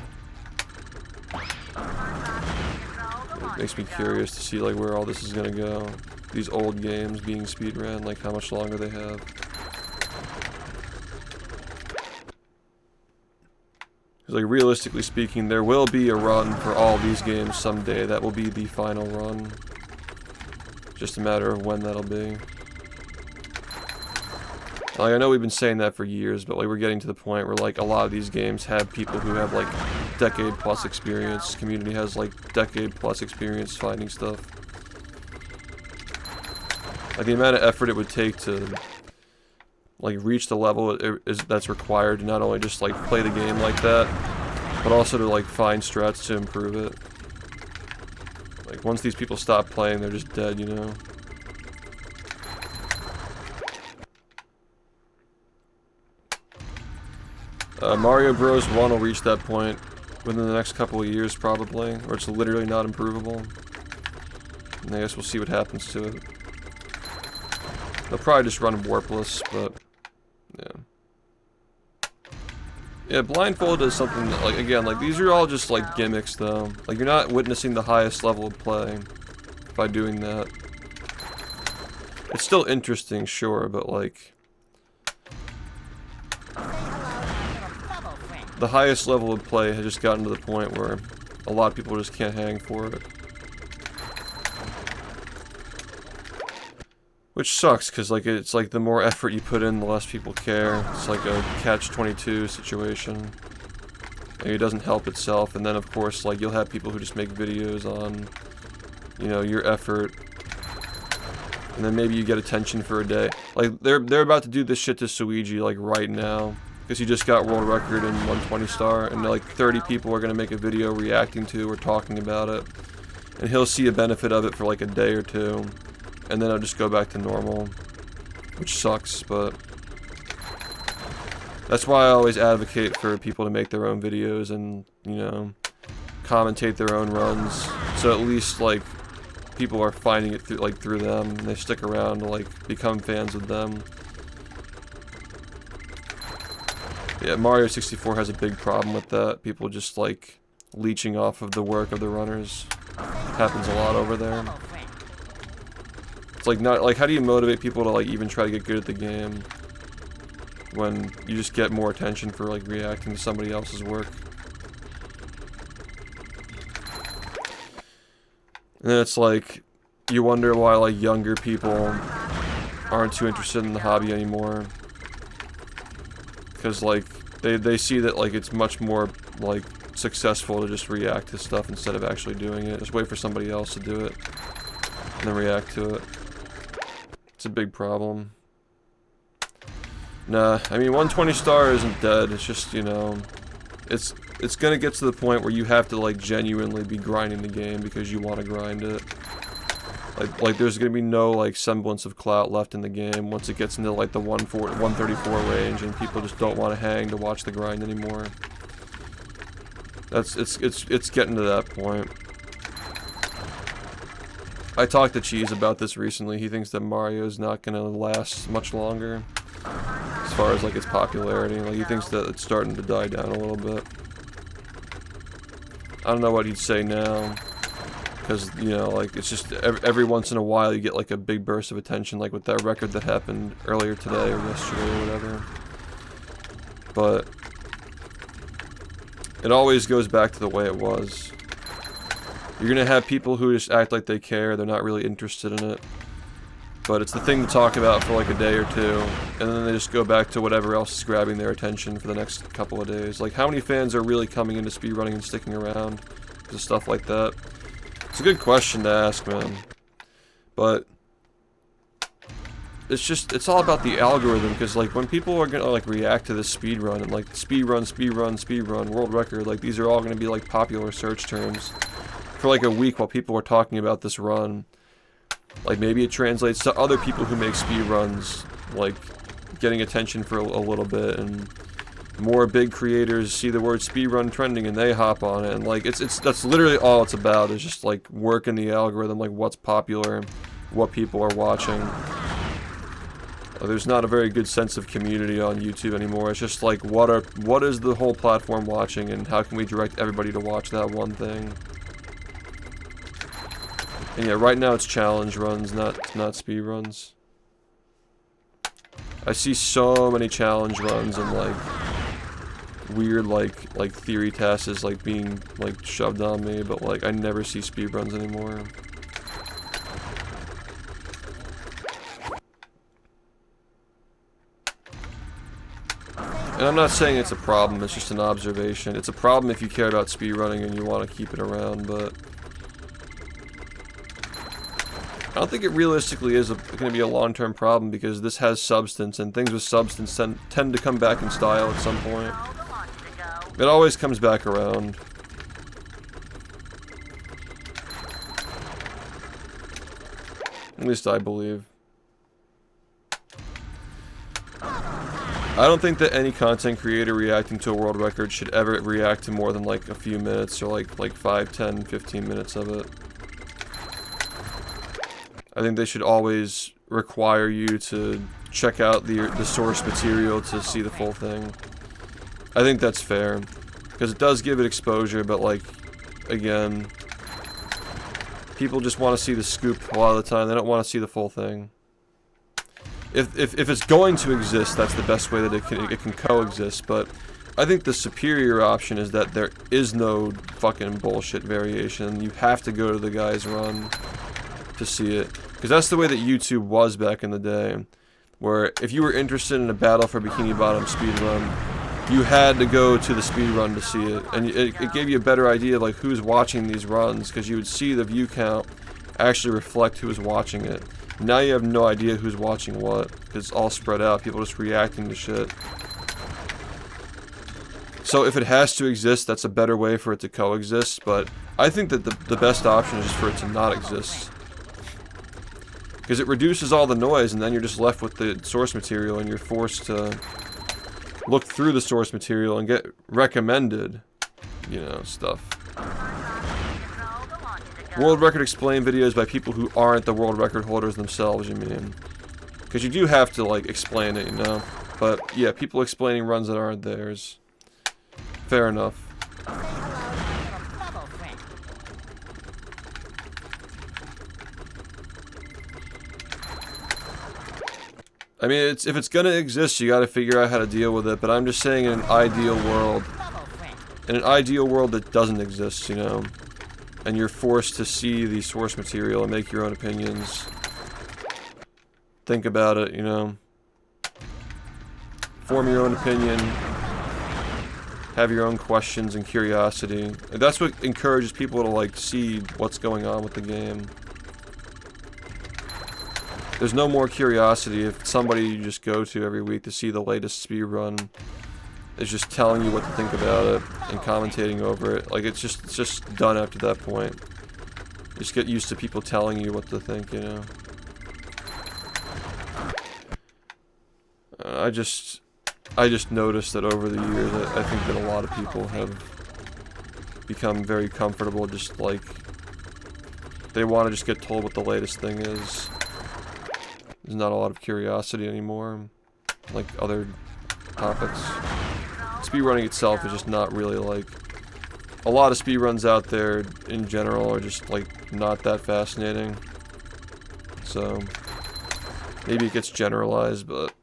It makes me curious to see, like, where all this is gonna go. These old games being speedrun, like, how much longer they have. Because, like, realistically speaking, there will be a run for all these games someday. That will be the final run. Just a matter of when that'll be. Like, I know we've been saying that for years, but, like, we're getting to the point where, like, a lot of these games have people who have, like, decade-plus experience. Community has, like, decade-plus experience finding stuff. Like, the amount of effort it would take to, like, reach the level that's required to not only just, like, play the game like that, but also to, like, find strats to improve it. Like, once these people stop playing, they're just dead, you know? Mario Bros. 1 will reach that point within the next couple of years, probably, where it's literally not improvable. And I guess we'll see what happens to it. They'll probably just run warpless, but yeah. Yeah, blindfold is something that, like, again, like, these are all just, like, gimmicks, though. Like, you're not witnessing the highest level of play by doing that. It's still interesting, sure, but, like, the highest level of play has just gotten to the point where a lot of people just can't hang for it. Which sucks, because, like, it's like the more effort you put in, the less people care. It's like a catch-22 situation. Like, it doesn't help itself, and then, of course, like, you'll have people who just make videos on, you know, your effort. And then maybe you get attention for a day. Like, they're about to do this shit to Suiji, like, right now. Because he just got world record in 120 star, and like 30 people are going to make a video reacting to or talking about it. And he'll see a benefit of it for like a day or two, and then it'll just go back to normal. Which sucks, but that's why I always advocate for people to make their own videos and, you know, commentate their own runs. So at least, like, people are finding it through them, and they stick around to, like, become fans of them. Yeah, Mario 64 has a big problem with that. People just, like, leeching off of the work of the runners. Happens a lot over there. It's like, not, like, how do you motivate people to, like, even try to get good at the game when you just get more attention for, like, reacting to somebody else's work? And then it's like, you wonder why, like, younger people aren't too interested in the hobby anymore. Because, like, they see that, like, it's much more, like, successful to just react to stuff instead of actually doing it. Just wait for somebody else to do it, and then react to it. It's a big problem. Nah, I mean, 120 star isn't dead. It's just, you know, it's gonna get to the point where you have to, like, genuinely be grinding the game because you want to grind it. Like there's gonna be no, like, semblance of clout left in the game once it gets into, like, the 134 range, and people just don't want to hang to watch the grind anymore. It's getting to that point. I talked to Cheese about this recently. He thinks that Mario's not gonna last much longer as far as, like, its popularity. Like, he thinks that it's starting to die down a little bit. I don't know what he'd say now. Because, you know, like, it's just every once in a while you get, like, a big burst of attention, like with that record that happened earlier today or yesterday or whatever. But it always goes back to the way it was. You're gonna have people who just act like they care, they're not really interested in it. But it's the thing to talk about for, like, a day or two, and then they just go back to whatever else is grabbing their attention for the next couple of days. Like, how many fans are really coming into speedrunning and sticking around to stuff like that? It's a good question to ask, man. But it's all about the algorithm, because, like, when people are gonna, like, react to this speedrun and, like, speedrun, world record, like, these are all gonna be, like, popular search terms for, like, a week while people are talking about this run. Like, maybe it translates to other people who make speedruns, like, getting attention for a little bit, and more big creators see the word speedrun trending and they hop on it, and like that's literally all it's about, is just like working the algorithm, like what's popular, what people are watching. There's not a very good sense of community on YouTube anymore. It's just like what is the whole platform watching, and how can we direct everybody to watch that one thing. And yeah, right now it's challenge runs, not speed runs. I see so many challenge runs and like weird like theory tasks like being like shoved on me, but like I never see speed runs anymore. And I'm not saying it's a problem, it's just an observation. It's a problem if you care about speedrunning and you want to keep it around, but I don't think it realistically is going to be a long-term problem, because this has substance, and things with substance tend to come back in style at some point. It always comes back around. At least I believe. I don't think that any content creator reacting to a world record should ever react to more than like a few minutes, or like 5, 10, 15 minutes of it. I think they should always require you to check out the source material to see the full thing. I think that's fair, because it does give it exposure, but like, again, people just want to see the scoop a lot of the time. They don't want to see the full thing. If it's going to exist, that's the best way that it can coexist, but I think the superior option is that there is no fucking bullshit variation. You have to go to the guy's run to see it, because that's the way that YouTube was back in the day, where if you were interested in a battle for Bikini Bottom speedrun, you had to go to the speedrun to see it, and it gave you a better idea of like who's watching these runs, because you would see the view count actually reflect who was watching it. Now you have no idea who's watching what, because it's all spread out, people just reacting to shit. So if it has to exist, that's a better way for it to coexist, but I think that the best option is just for it to not exist. Because it reduces all the noise, and then you're just left with the source material, and you're forced to look through the source material and get recommended, you know, stuff. World record explain videos by people who aren't the world record holders themselves, you mean? Because you do have to, like, explain it, you know? But, yeah, people explaining runs that aren't theirs. Fair enough. I mean, if it's gonna exist, you gotta figure out how to deal with it, but I'm just saying in an ideal world, that doesn't exist, you know, and you're forced to see the source material and make your own opinions. Think about it, you know. Form your own opinion. Have your own questions and curiosity. And that's what encourages people to, like, see what's going on with the game. There's no more curiosity if somebody you just go to every week to see the latest speedrun is just telling you what to think about it and commentating over it. Like, it's just done after that point. You just get used to people telling you what to think, you know. I just noticed that over the years, I think that a lot of people have become very comfortable, just like, they want to just get told what the latest thing is. There's not a lot of curiosity anymore, like other topics. Speedrunning itself is just not really, like, a lot of speedruns out there in general are just, like, not that fascinating. So, maybe it gets generalized, but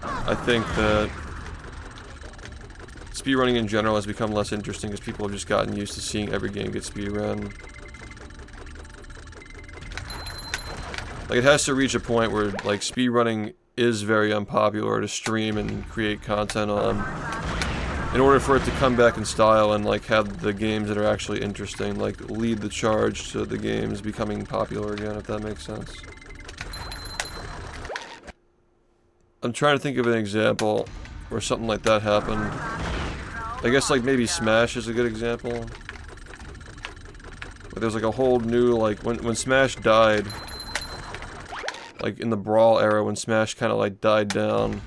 I think that speedrunning in general has become less interesting because people have just gotten used to seeing every game get speedrun. Like, it has to reach a point where, like, speedrunning is very unpopular to stream and create content on, in order for it to come back in style and, like, have the games that are actually interesting, like, lead the charge to the games becoming popular again, if that makes sense. I'm trying to think of an example where something like that happened. I guess, like, maybe Smash is a good example. But there's, like, a whole new, like, when Smash died, like in the Brawl era, when Smash kind of like died down,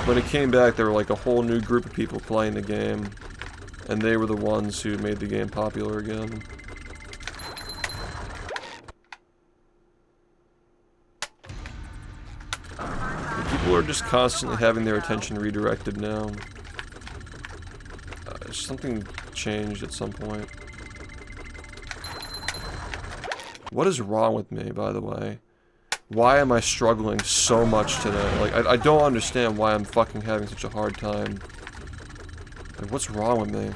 when it came back, there were like a whole new group of people playing the game, and they were the ones who made the game popular again. People are just constantly having their attention redirected now. Something changed at some point. What is wrong with me, by the way? Why am I struggling so much today? Like, I don't understand why I'm fucking having such a hard time. Like, what's wrong with me?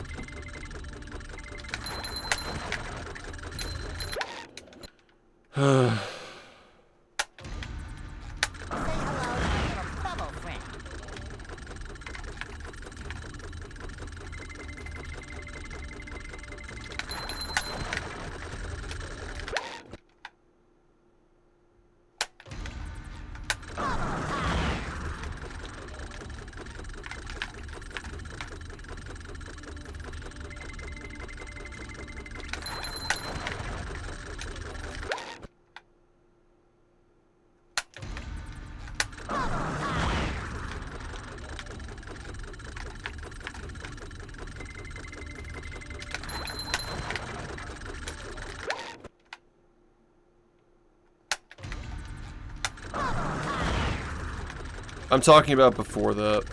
I'm talking about before that.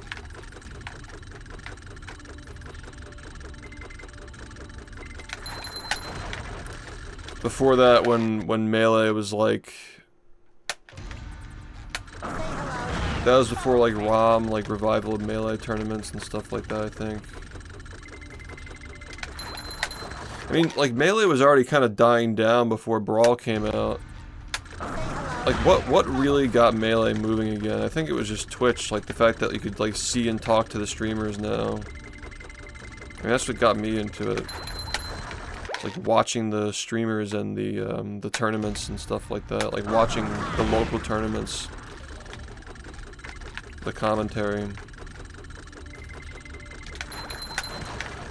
Before that, when Melee was like... That was before like ROM, like revival of Melee tournaments and stuff like that, I think. I mean, like Melee was already kind of dying down before Brawl came out. Like, what really got Melee moving again? I think it was just Twitch, like the fact that you could like see and talk to the streamers now. I mean, that's what got me into it. It's like watching the streamers and the tournaments and stuff like that. Like watching the local tournaments, the commentary.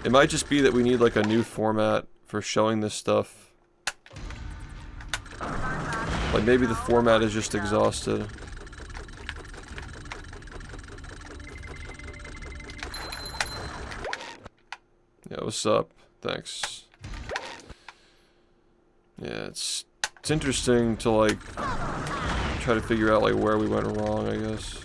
It might just be that we need like a new format for showing this stuff. Like, maybe the format is just exhausted. Yeah, what's up? Thanks. Yeah, it's interesting to, like, try to figure out, like, where we went wrong, I guess.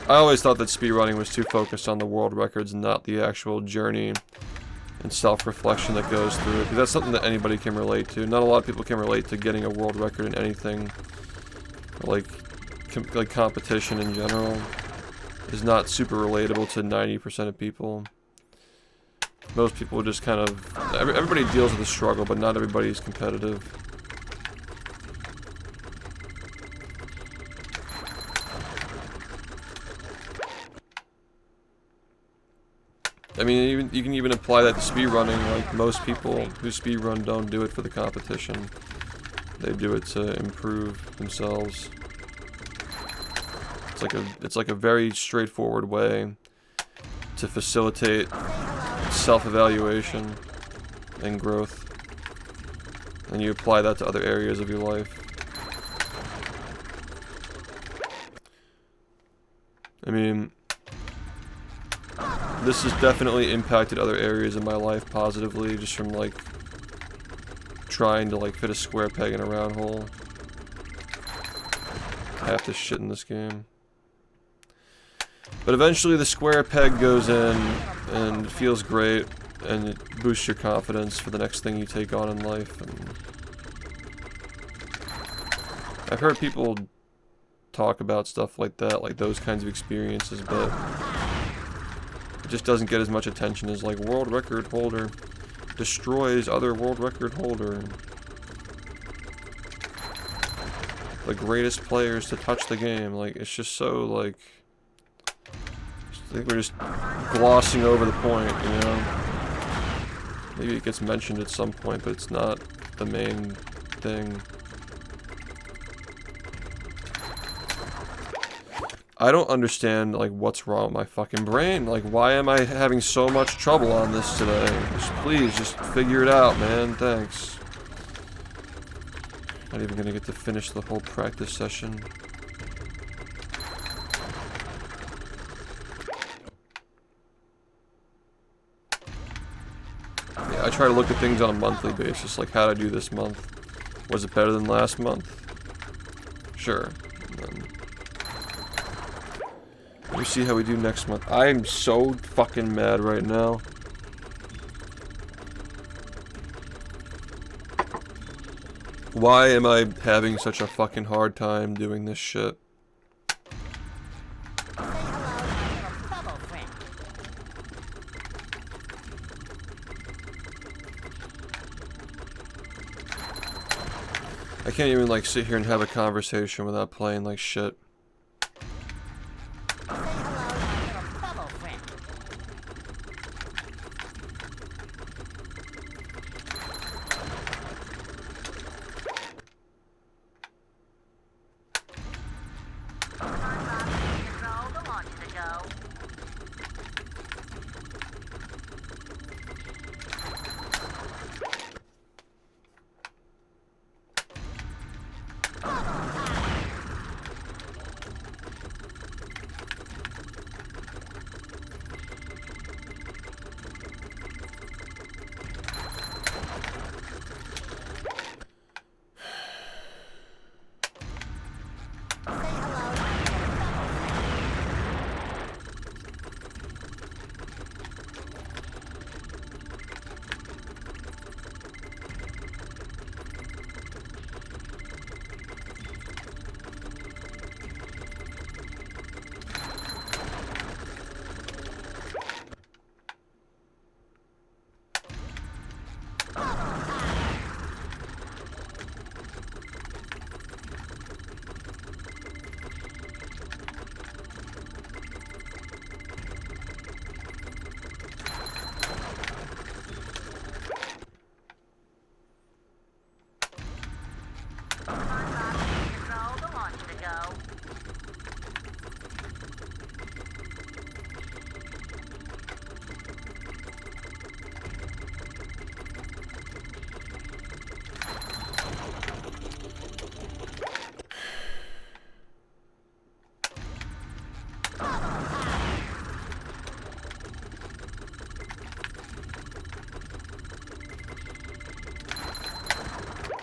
I always thought that speedrunning was too focused on the world records and not the actual journey and self-reflection that goes through it, because that's something that anybody can relate to. Not a lot of people can relate to getting a world record in anything. Like competition in general is not super relatable to 90% of people. Most people just kind of... Everybody deals with a struggle, but not everybody is competitive. I mean, you can even apply that to speedrunning. Like, most people who speedrun don't do it for the competition. They do it to improve themselves. It's like a very straightforward way to facilitate self-evaluation and growth. And you apply that to other areas of your life. I mean, this has definitely impacted other areas of my life positively, just from like trying to like fit a square peg in a round hole. Half this shit in this game. But eventually the square peg goes in and it feels great and it boosts your confidence for the next thing you take on in life. And I've heard people talk about stuff like that, like those kinds of experiences, but just doesn't get as much attention as like world record holder destroys other world record holder, the greatest players to touch the game. Like, it's just so like, I think we're just glossing over the point, you know. Maybe it gets mentioned at some point, but it's not the main thing. I don't understand, like, what's wrong with my fucking brain. Like, why am I having so much trouble on this today? Please, just figure it out, man. Thanks. Not even gonna get to finish the whole practice session. Yeah, I try to look at things on a monthly basis, like how to do this month. Was it better than last month? Sure. Let me see how we do next month. I'm so fucking mad right now. Why am I having such a fucking hard time doing this shit? I can't even like sit here and have a conversation without playing like shit.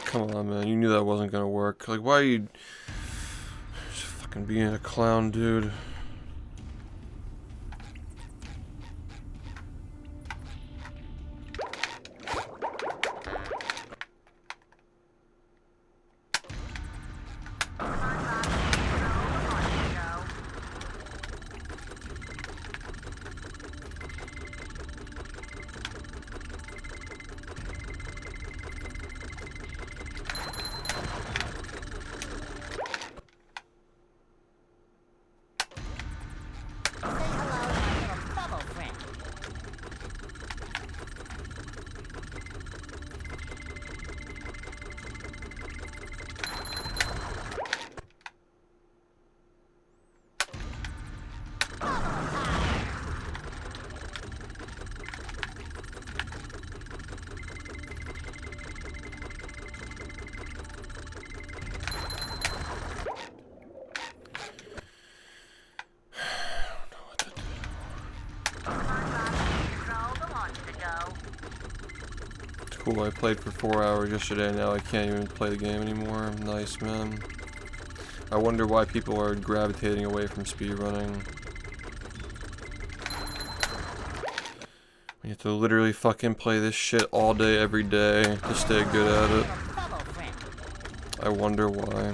Come on, man. You knew that wasn't gonna work. Like, why are you just fucking being a clown, dude? Cool, I played for 4 hours yesterday, now I can't even play the game anymore. Nice, man. I wonder why people are gravitating away from speedrunning. You have to literally fucking play this shit all day, every day, to stay good at it. I wonder why.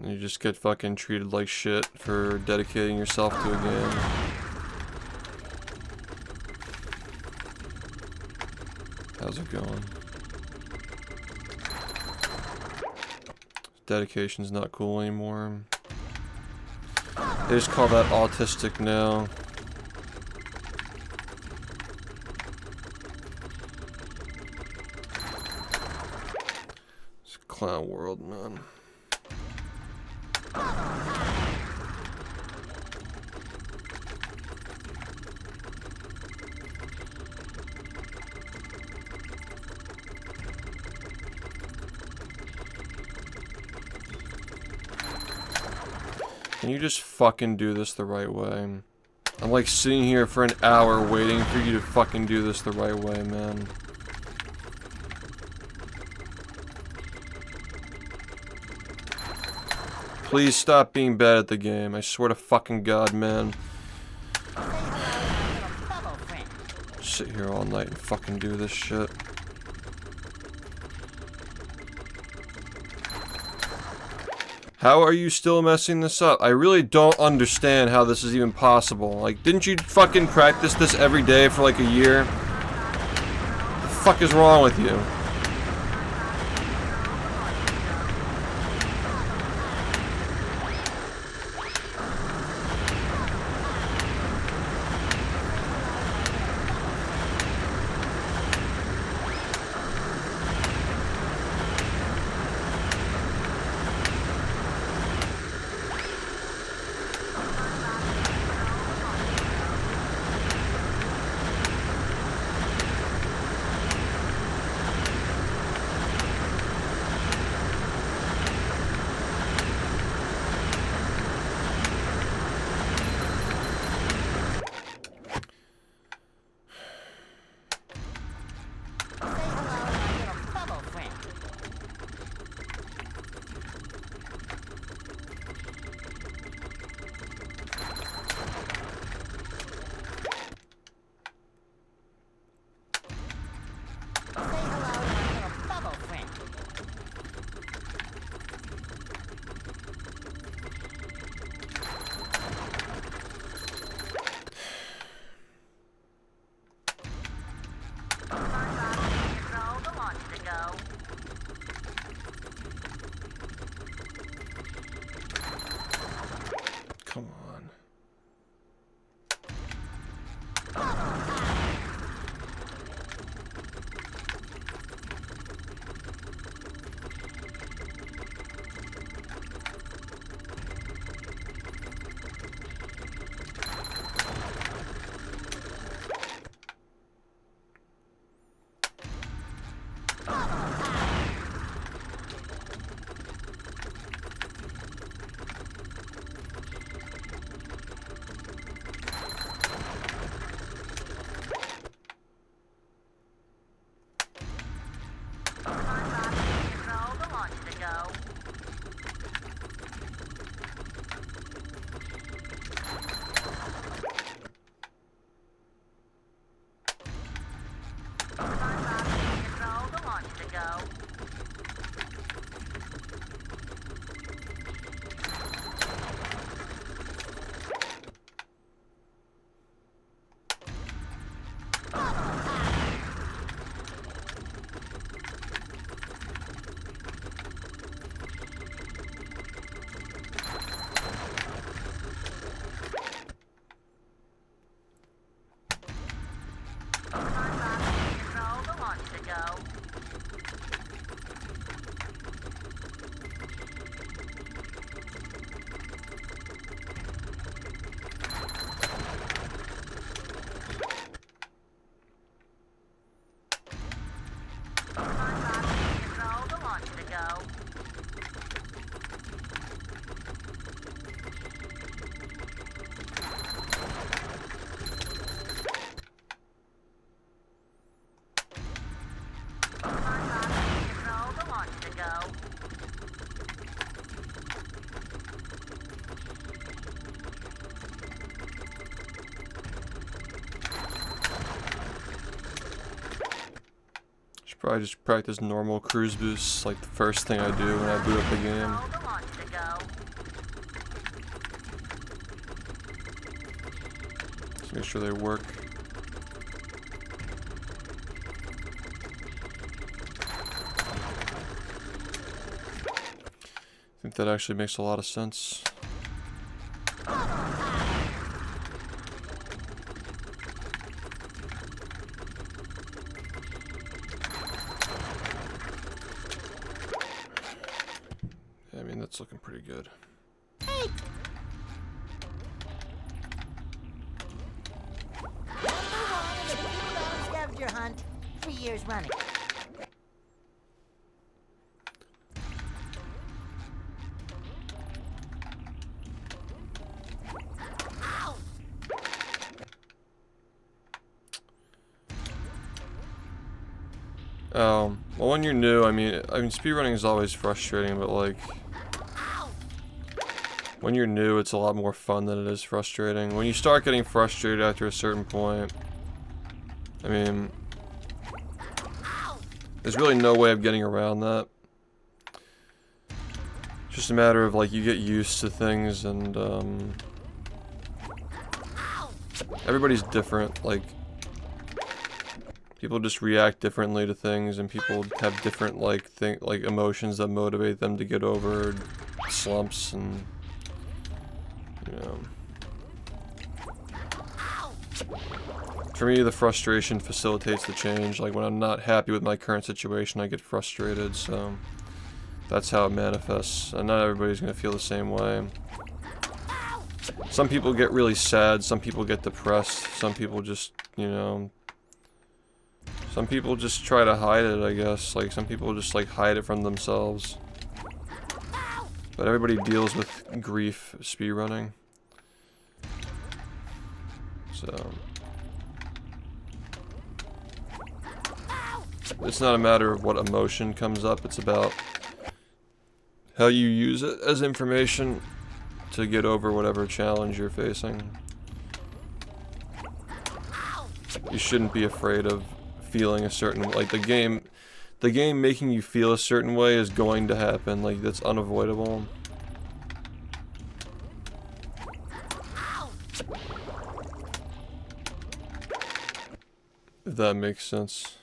You just get fucking treated like shit for dedicating yourself to a game. How's it going? Dedication's not cool anymore. They just call that autistic now. It's a clown world, man. Can you just fucking do this the right way? I'm like sitting here for an hour waiting for you to fucking do this the right way, man. Please stop being bad at the game. I swear to fucking God, man. Sit here all night and fucking do this shit. How are you still messing this up? I really don't understand how this is even possible. Like, didn't you fucking practice this every day for like a year? What the fuck is wrong with you? Come on. Probably just practice normal cruise boosts like the first thing I do when I boot up the game. Just make sure they work. I think that actually makes a lot of sense. It's looking pretty good. Hey. Scavenger hunt 3 years running. Well, when you're new, I mean, speedrunning is always frustrating, but like, when you're new, it's a lot more fun than it is frustrating. When you start getting frustrated after a certain point, I mean, there's really no way of getting around that. It's just a matter of like, you get used to things, and everybody's different. Like, people just react differently to things, and people have different like emotions that motivate them to get over slumps, and you know. For me, the frustration facilitates the change. Like, when I'm not happy with my current situation, I get frustrated, so that's how it manifests. And not everybody's gonna feel the same way. Some people get really sad, some people get depressed, some people just, you know, some people just try to hide it, I guess. Like, some people just like hide it from themselves. But everybody deals with grief speedrunning. So it's not a matter of what emotion comes up, it's about how you use it as information to get over whatever challenge you're facing. You shouldn't be afraid of feeling a certain, like, the game making you feel a certain way is going to happen. Like, that's unavoidable. If that makes sense.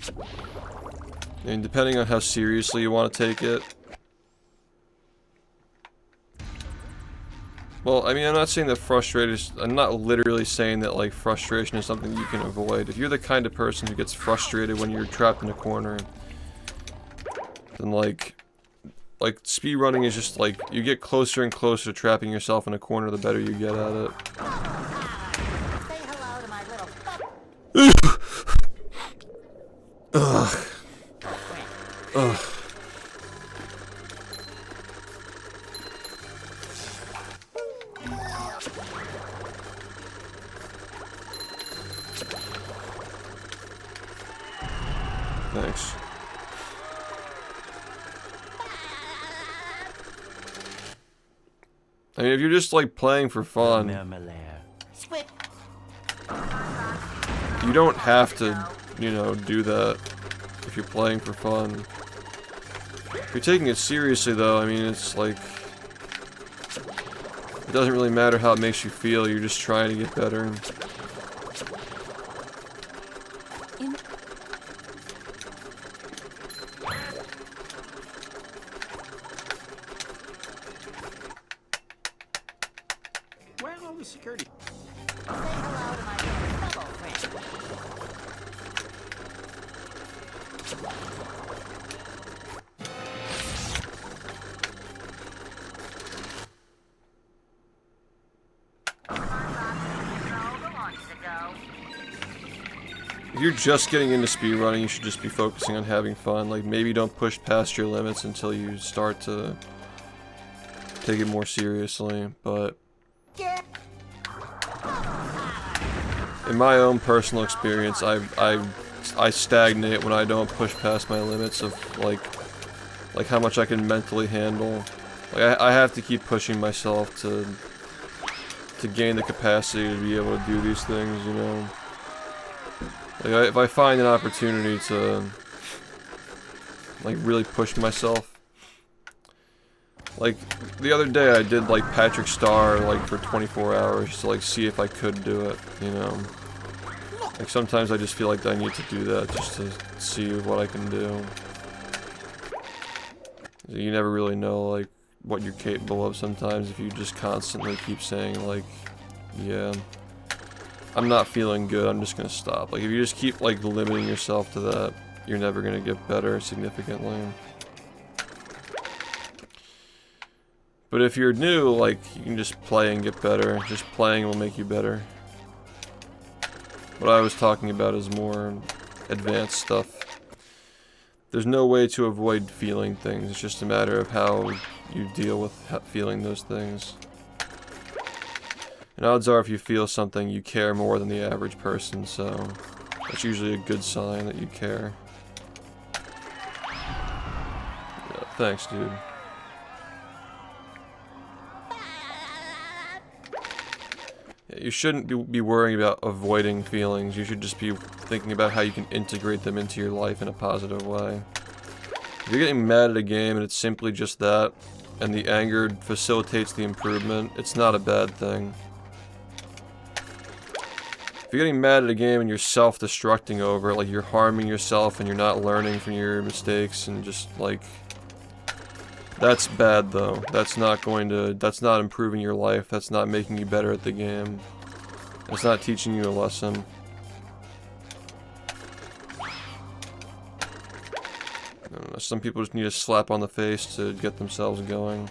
I mean, depending on how seriously you want to take it. Well, I mean, I'm not saying that I'm not literally saying that, like, frustration is something you can avoid. If you're the kind of person who gets frustrated when you're trapped in a corner, then, like, speedrunning is just, like, you get closer and closer to trapping yourself in a corner the better you get at it. Say hello to my little Ugh. Ugh. Thanks. I mean, if you're just like playing for fun, you don't have to, you know, do that if you're playing for fun. If you're taking it seriously, though, I mean, it's like, it doesn't really matter how it makes you feel, you're just trying to get better. Where are all the security? Say hello to my little fellow friend. If you're just getting into speedrunning, you should just be focusing on having fun. Like, maybe don't push past your limits until you start to take it more seriously, but in my own personal experience, I stagnate when I don't push past my limits of like how much I can mentally handle. Like, I have to keep pushing myself to gain the capacity to be able to do these things, you know. Like, if I find an opportunity to like really push myself, like the other day I did like Patrick Star like for 24 hours to like see if I could do it, you know. Like, sometimes I just feel like I need to do that just to see what I can do. You never really know like what you're capable of sometimes if you just constantly keep saying like, yeah, I'm not feeling good, I'm just gonna stop. Like, if you just keep like limiting yourself to that, you're never gonna get better significantly. But if you're new, like, you can just play and get better. Just playing will make you better. What I was talking about is more advanced stuff. There's no way to avoid feeling things, it's just a matter of how you deal with feeling those things. And odds are if you feel something, you care more than the average person, so that's usually a good sign that you care. Yeah, thanks, dude. Yeah, you shouldn't be worrying about avoiding feelings. You should just be thinking about how you can integrate them into your life in a positive way. If you're getting mad at a game and it's simply just that, and the anger facilitates the improvement, it's not a bad thing. If you're getting mad at a game and you're self-destructing over it, like you're harming yourself and you're not learning from your mistakes and just like... That's bad though. That's not improving your life. That's not making you better at the game. It's not teaching you a lesson. I don't know, some people just need a slap on the face to get themselves going.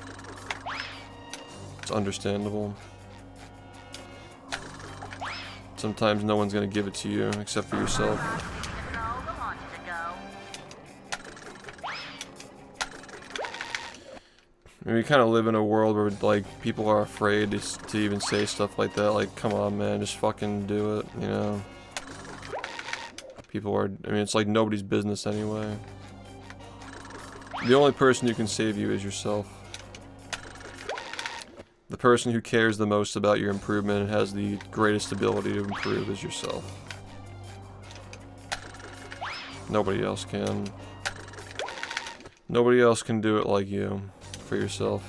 It's understandable. Sometimes no one's gonna give it to you except for yourself. I mean, we kind of live in a world where like people are afraid to even say stuff like that. Like, come on, man, just fucking do it, you know? People are, I mean, it's like nobody's business anyway. The only person who can save you is yourself. The person who cares the most about your improvement and has the greatest ability to improve is yourself. Nobody else can. Nobody else can do it like you, for yourself.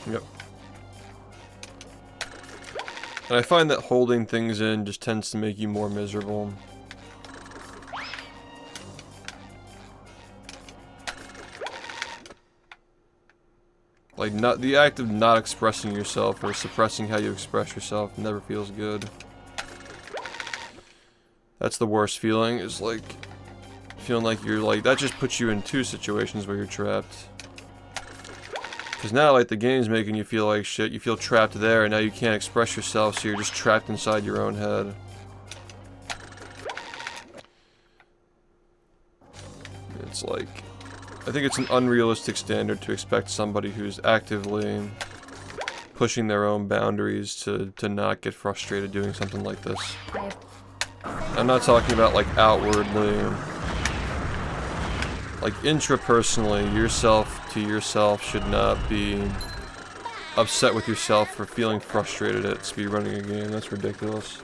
Yep. And I find that holding things in just tends to make you more miserable. Like, the act of not expressing yourself or suppressing how you express yourself never feels good. That's the worst feeling, is like feeling like you're like, that just puts you in two situations where you're trapped. Because now, like, the game's making you feel like shit, you feel trapped there, and now you can't express yourself, so you're just trapped inside your own head. It's like, I think it's an unrealistic standard to expect somebody who's actively pushing their own boundaries to not get frustrated doing something like this. I'm not talking about, like, outwardly. Like, intrapersonally, yourself to yourself should not be upset with yourself for feeling frustrated at speedrunning a game. That's ridiculous.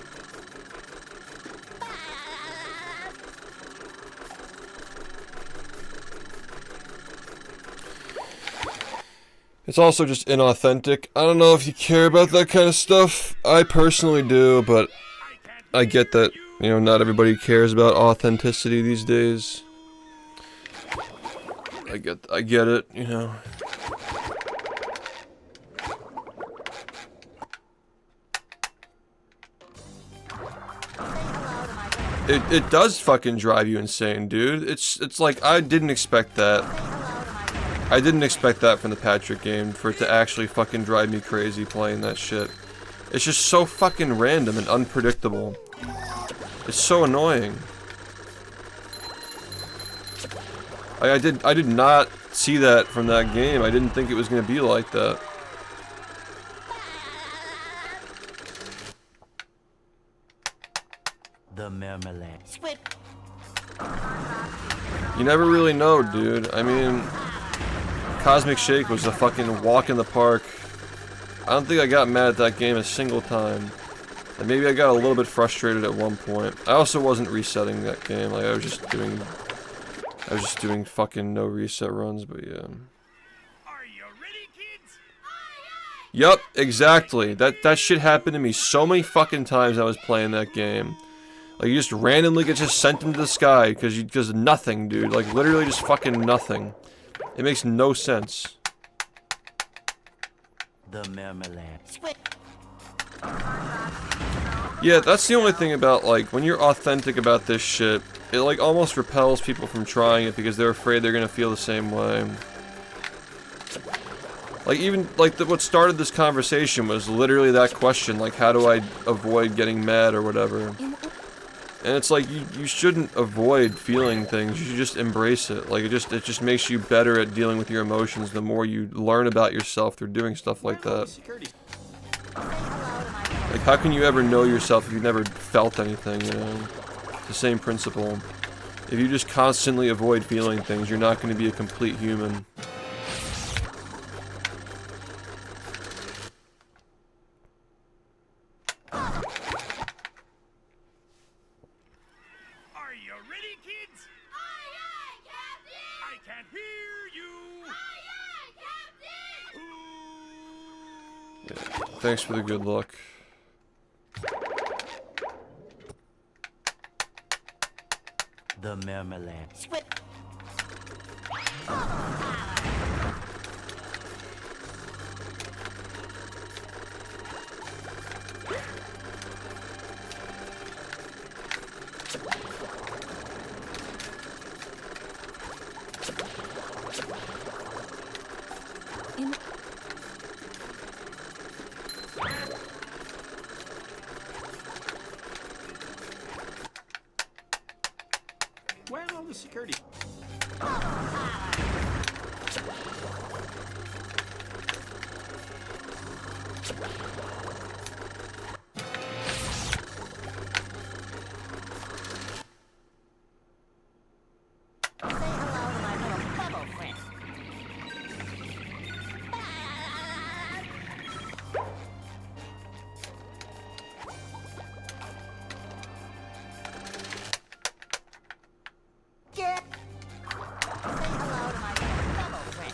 It's also just inauthentic. I don't know if you care about that kind of stuff. I personally do, but I get that, you know, not everybody cares about authenticity these days. I get it, you know. It does fucking drive you insane, dude. It's like, I didn't expect that. I didn't expect that from the Patrick game, for it to actually fucking drive me crazy playing that shit. It's just so fucking random and unpredictable. It's so annoying. I did not see that from that game. I didn't think it was gonna be like that. The marmalade. Squid. You never really know, dude. I mean, Cosmic Shake was a fucking walk in the park. I don't think I got mad at that game a single time. And maybe I got a little bit frustrated at one point. I also wasn't resetting that game. Like, I was just doing fucking no reset runs, but yeah. Are you ready, kids? Yup, exactly. That shit happened to me so many fucking times I was playing that game. Like, you just randomly get just sent into the sky because nothing, dude. Like, literally just fucking nothing. It makes no sense. The marmalade. Yeah, that's the only thing about, like, when you're authentic about this shit, it, like, almost repels people from trying it because they're afraid they're gonna feel the same way. Like, even, like, what started this conversation was literally that question, like, how do I avoid getting mad or whatever? And it's like, you shouldn't avoid feeling things, you should just embrace it. Like, it just makes you better at dealing with your emotions the more you learn about yourself through doing stuff like that. Like, how can you ever know yourself if you've never felt anything, you know? It's the same principle. If you just constantly avoid feeling things, you're not going to be a complete human. Are you ready, kids? Aye, aye, Captain! I can't hear you! Aye, aye, Captain! Yeah, thanks for the good luck. The marmalade. Where are all the security? Say hello to my little bubble friend. Get. Say hello to my little bubble friend.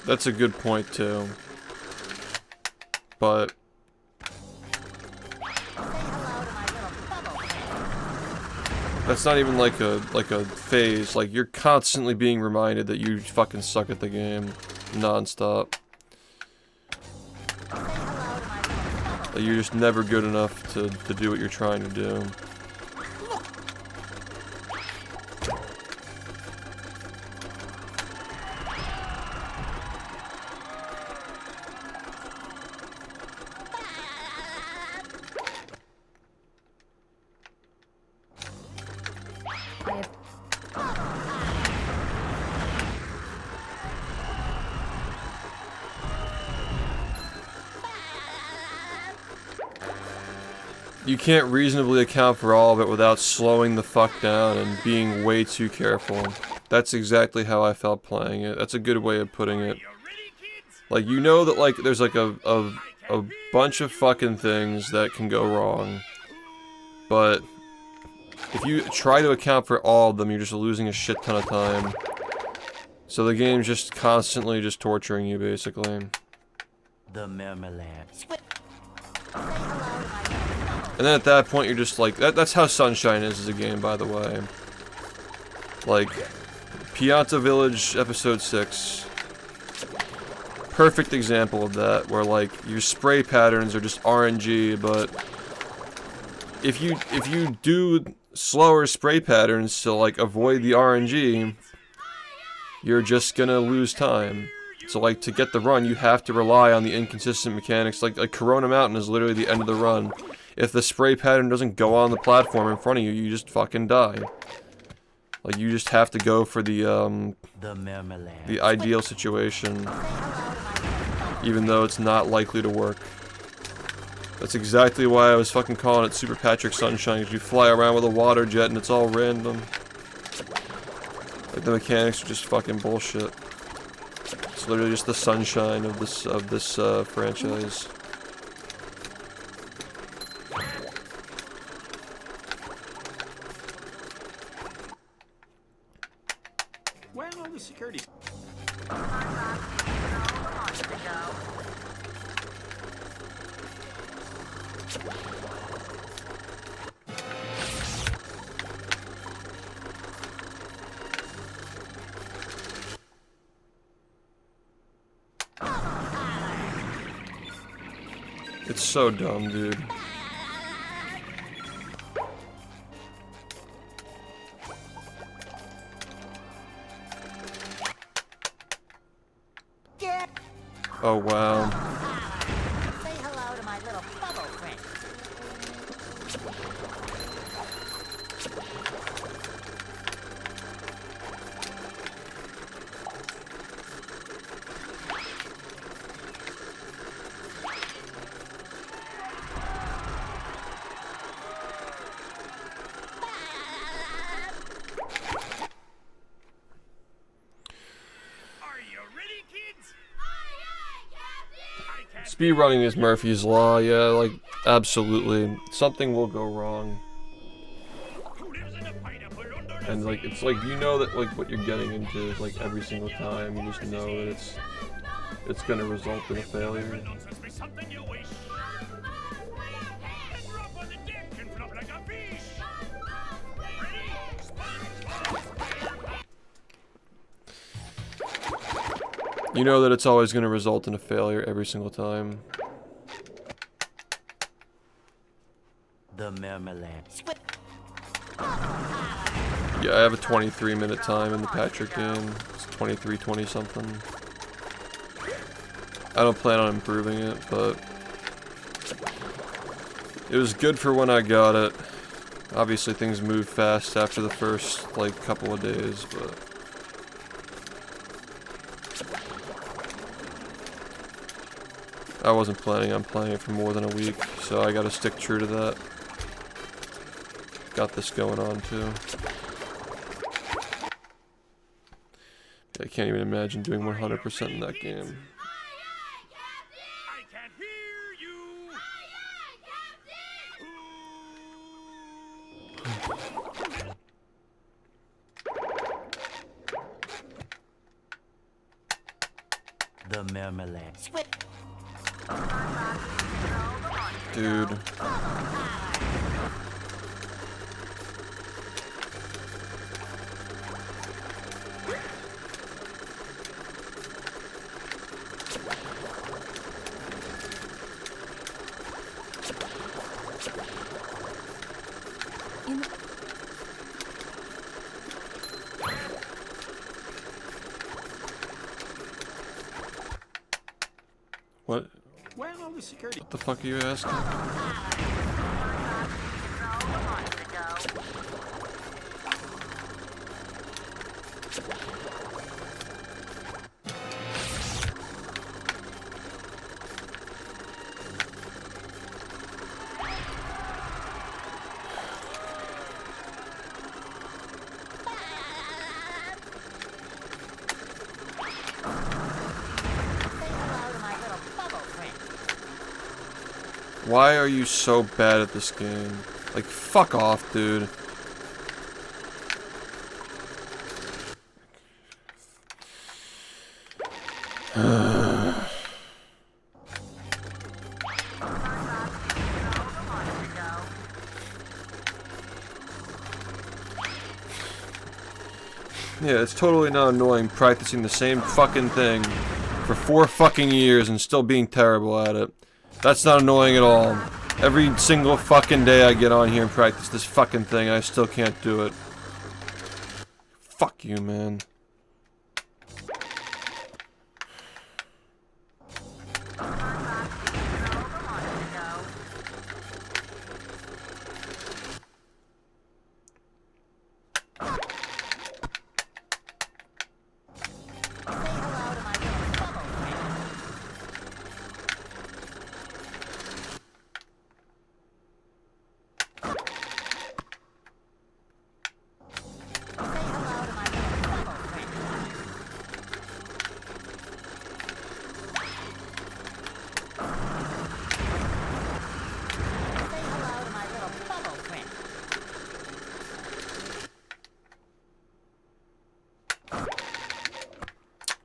That's a good point too. But that's not even like a phase. Like, you're constantly being reminded that you fucking suck at the game, non-stop. Like, you're just never good enough to do what you're trying to do. You can't reasonably account for all of it without slowing the fuck down and being way too careful. That's exactly how I felt playing it. That's a good way of putting it. Like, you know that, like, there's like a bunch of fucking things that can go wrong. But if you try to account for all of them, you're just losing a shit ton of time. So the game's just constantly just torturing you, basically. The marmalade. And then at that point, you're just like, that's how Sunshine is as a game, by the way. Like, Pianta Village Episode 6. Perfect example of that, where, like, your spray patterns are just RNG, but if you do slower spray patterns to, like, avoid the RNG, you're just gonna lose time. So, like, to get the run, you have to rely on the inconsistent mechanics. Like Corona Mountain is literally the end of the run. If the spray pattern doesn't go on the platform in front of you, you just fucking die. Like, you just have to go for the ideal situation, even though it's not likely to work. That's exactly why I was fucking calling it Super Patrick Sunshine, because you fly around with a water jet and it's all random. Like, the mechanics are just fucking bullshit. It's literally just the sunshine of this franchise. Where are all the security? It's so dumb, dude. Oh wow. Say hello to my little bubble friend. Are you ready, kids? I can't. Speedrunning is Murphy's Law, yeah, like, absolutely. Something will go wrong. Who lives in a pineapple under the And, like, sea? it's like, you know that, like, what you're getting into, like, every single time. You just know that it's gonna result in a failure. Nonsense be something you wish. Drop on the deck and flop like a fish. Ready? SpongeBob SquarePants. You know that it's always gonna result in a failure every single time. The marmalade. Yeah, I have a 23-minute time in the Patrick game. It's 23:20 something. I don't plan on improving it, but it was good for when I got it. Obviously things move fast after the first, like, couple of days, but I wasn't planning on playing it for more than a week, so I gotta stick true to that. Got this going on too. I can't even imagine doing 100% in that game. I can't hear you. The marmalade. Dude. What? Where are all the security? What the fuck are you asking? Why are you so bad at this game? Like, fuck off, dude. Yeah, it's totally not annoying practicing the same fucking thing for 4 fucking years and still being terrible at it. That's not annoying at all. Every single fucking day I get on here and practice this fucking thing and I still can't do it. Fuck you, man.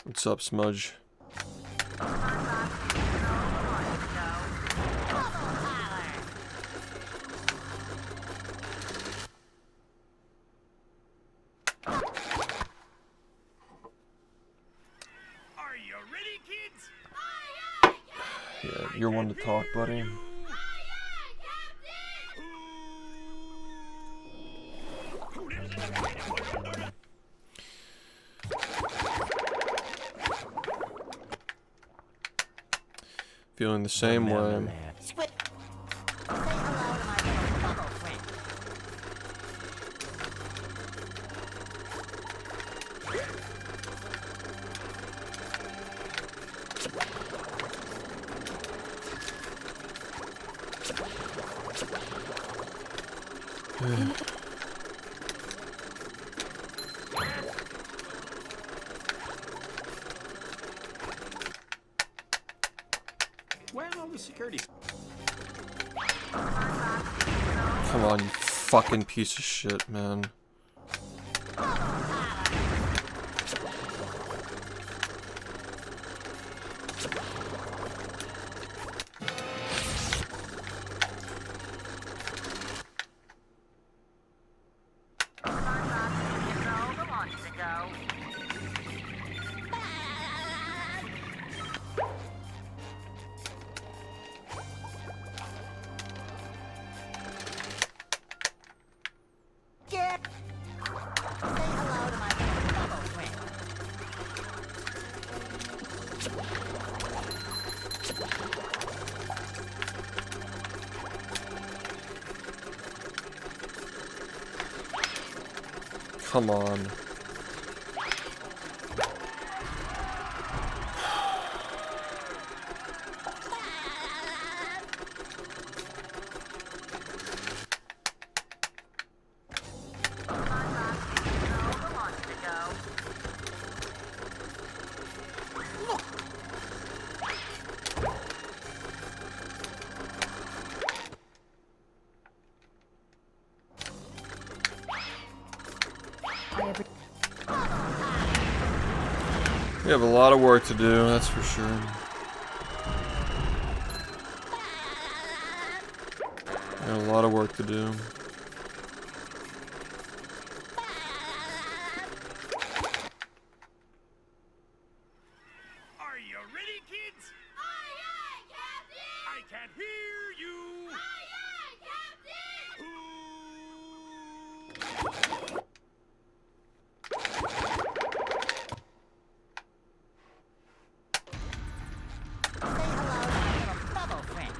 What's up, Smudge? Are you ready, kids? Yeah, you're one to talk, buddy. Who lives in the Feeling the same way. Mermaland. Squid. Say hello to my little bubble friend. Where are all the security? Come on, you fucking piece of shit, man. Get. Say hello to my little bubble friend. Come on. We have a lot of work to do, that's for sure. We have a lot of work to do. Are you ready, kids? Aye, aye, Captain! I can't hear you! Aye, aye, Captain! Say hello to my little bubble friend.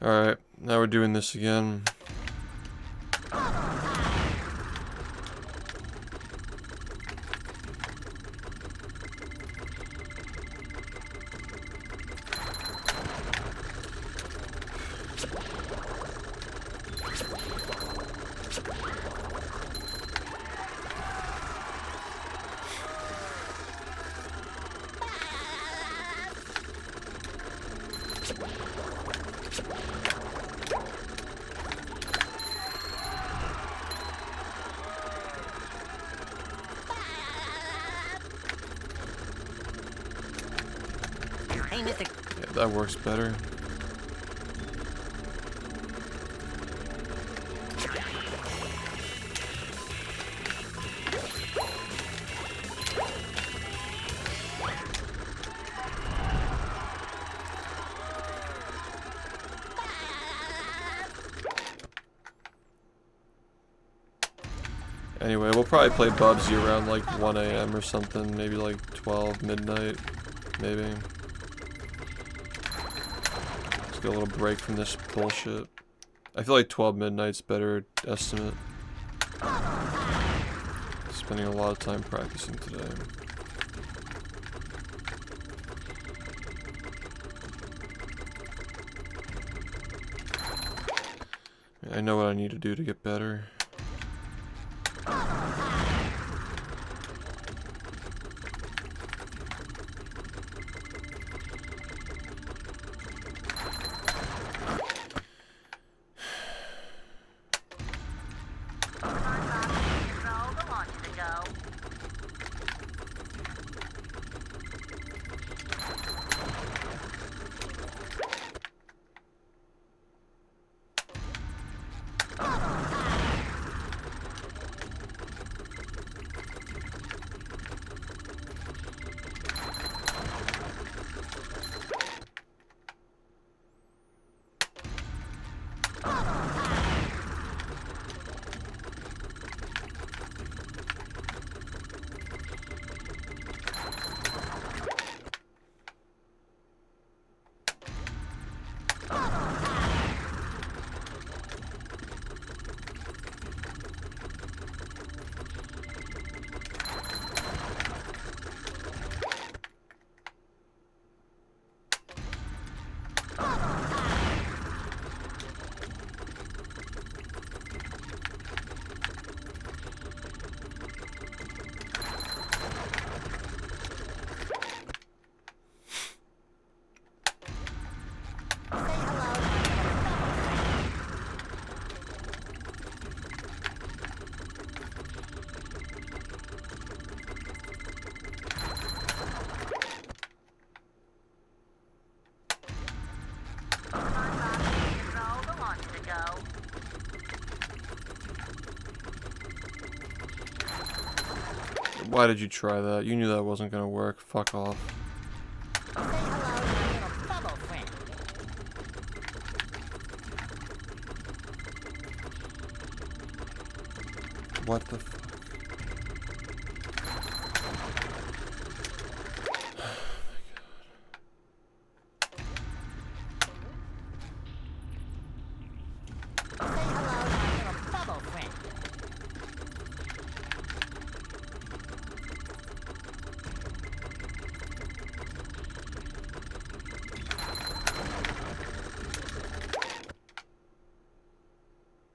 Alright, now we're doing this again. Hey, Mr. Yeah, that works better. Anyway, we'll probably play Bubsy around like 1 AM or something, maybe like 12 midnight, maybe. Let's get a little break from this bullshit. I feel like 12 midnight's better estimate. Spending a lot of time practicing today. I know what I need to do to get better. Why did you try that? You knew that wasn't gonna work. Fuck off. Say hello to my little bubble friend. What the fuck? Say hello to my little bubble friend. Say hello to my little bubble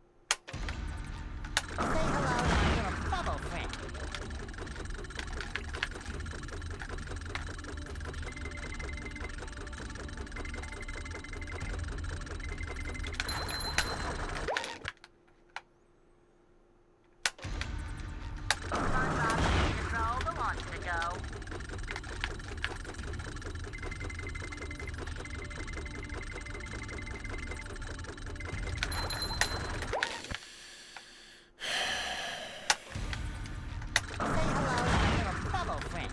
friend. Control the launch to go. Say hello to my little bubble friend. Say hello to my little bubble friend.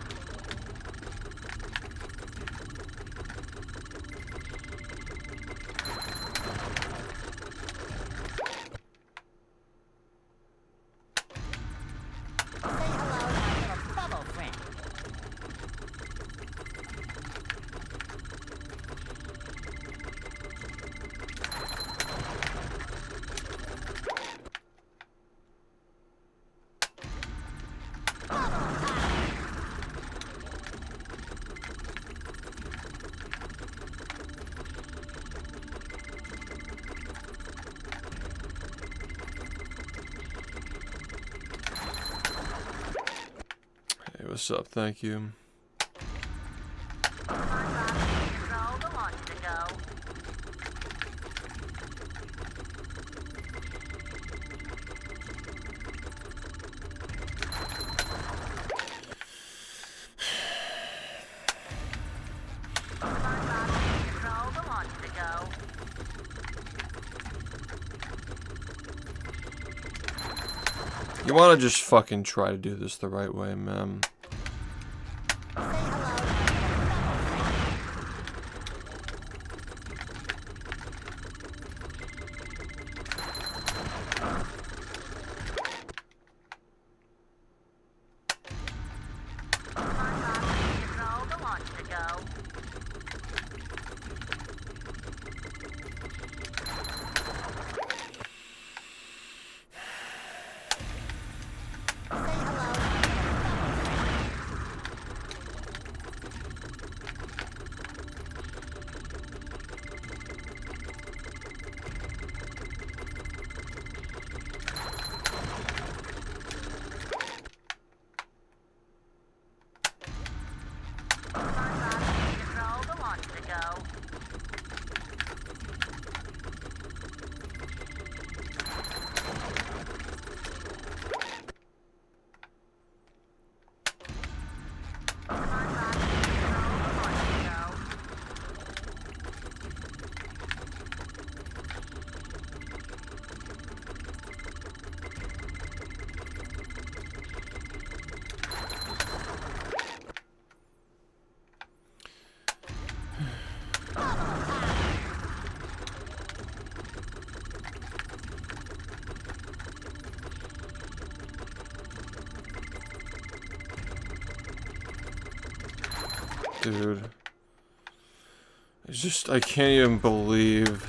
Hey, what's up? Thank you. Control the launch to go. Control the launch to go. You wanna just fucking try to do this the right way, man. Say hello to my little bubble friend. Control the launch to go. Say hello to my little bubble friend. Control the launch to go. Control the launch to go. Dude. It's just, I can't even believe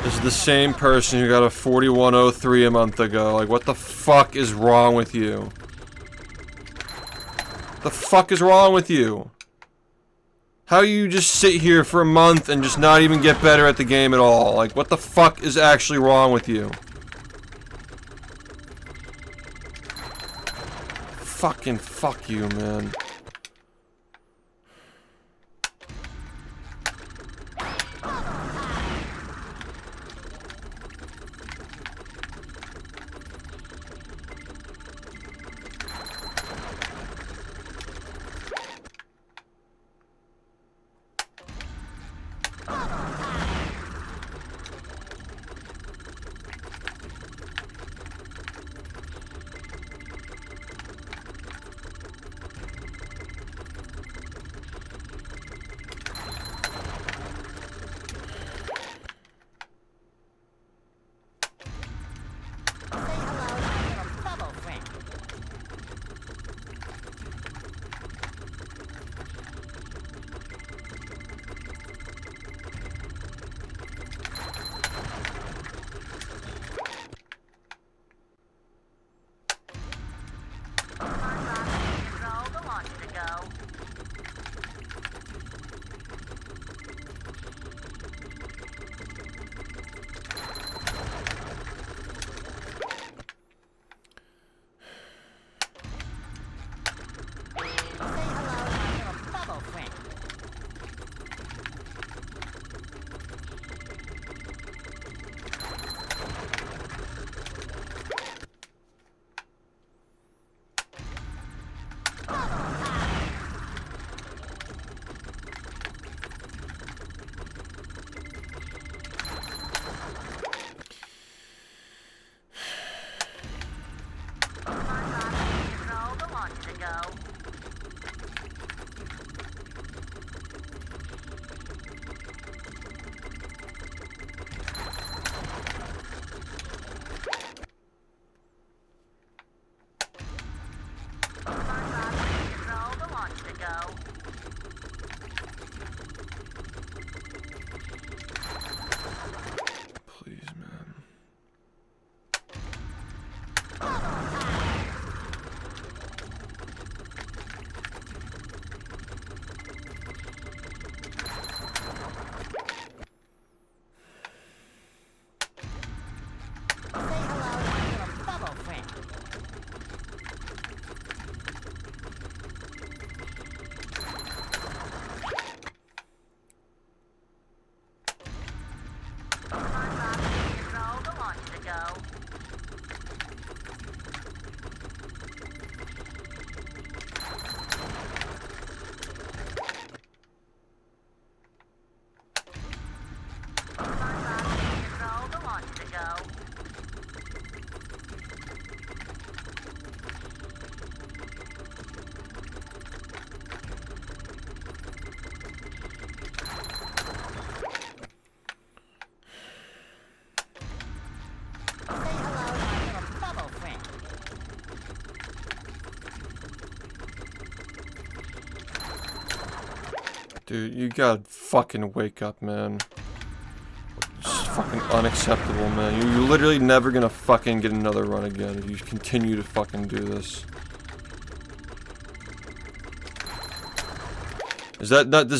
this is the same person who got a 4103 a month ago. Like, what the fuck is wrong with you? The fuck is wrong with you? How you just sit here for a month and just not even get better at the game at all? Like, what the fuck is actually wrong with you? Fucking fuck you, man. Dude, you gotta fucking wake up, man. It's fucking unacceptable, man. You're literally never gonna fucking get another run again if you continue to fucking do this. Does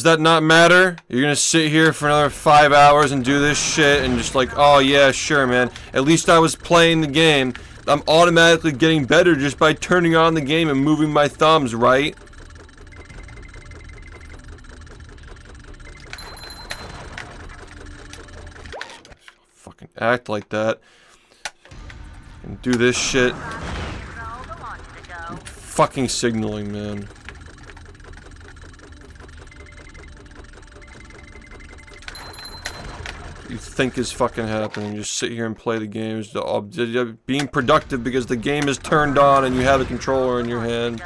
that not matter? You're gonna sit here for another 5 hours and do this shit and just like, oh yeah, sure, man. At least I was playing the game. I'm automatically getting better just by turning on the game and moving my thumbs, right? Fucking act like that. And do this shit. Fucking signaling, man. You think is fucking happening. Just sit here and play the games. Being productive because the game is turned on and you have a controller in your hand.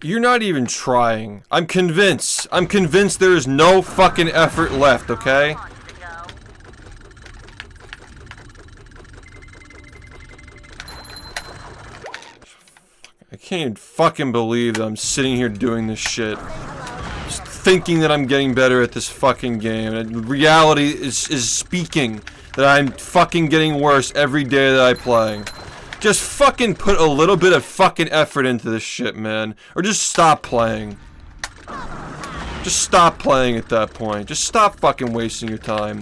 You're not even trying. I'm convinced. I'm convinced there is no fucking effort left, okay? I can't even fucking believe that I'm sitting here doing this shit. Just thinking that I'm getting better at this fucking game. And reality is speaking that I'm fucking getting worse every day that I play. Just fucking put a little bit of fucking effort into this shit, man. Or just stop playing. Just stop playing at that point. Just stop fucking wasting your time.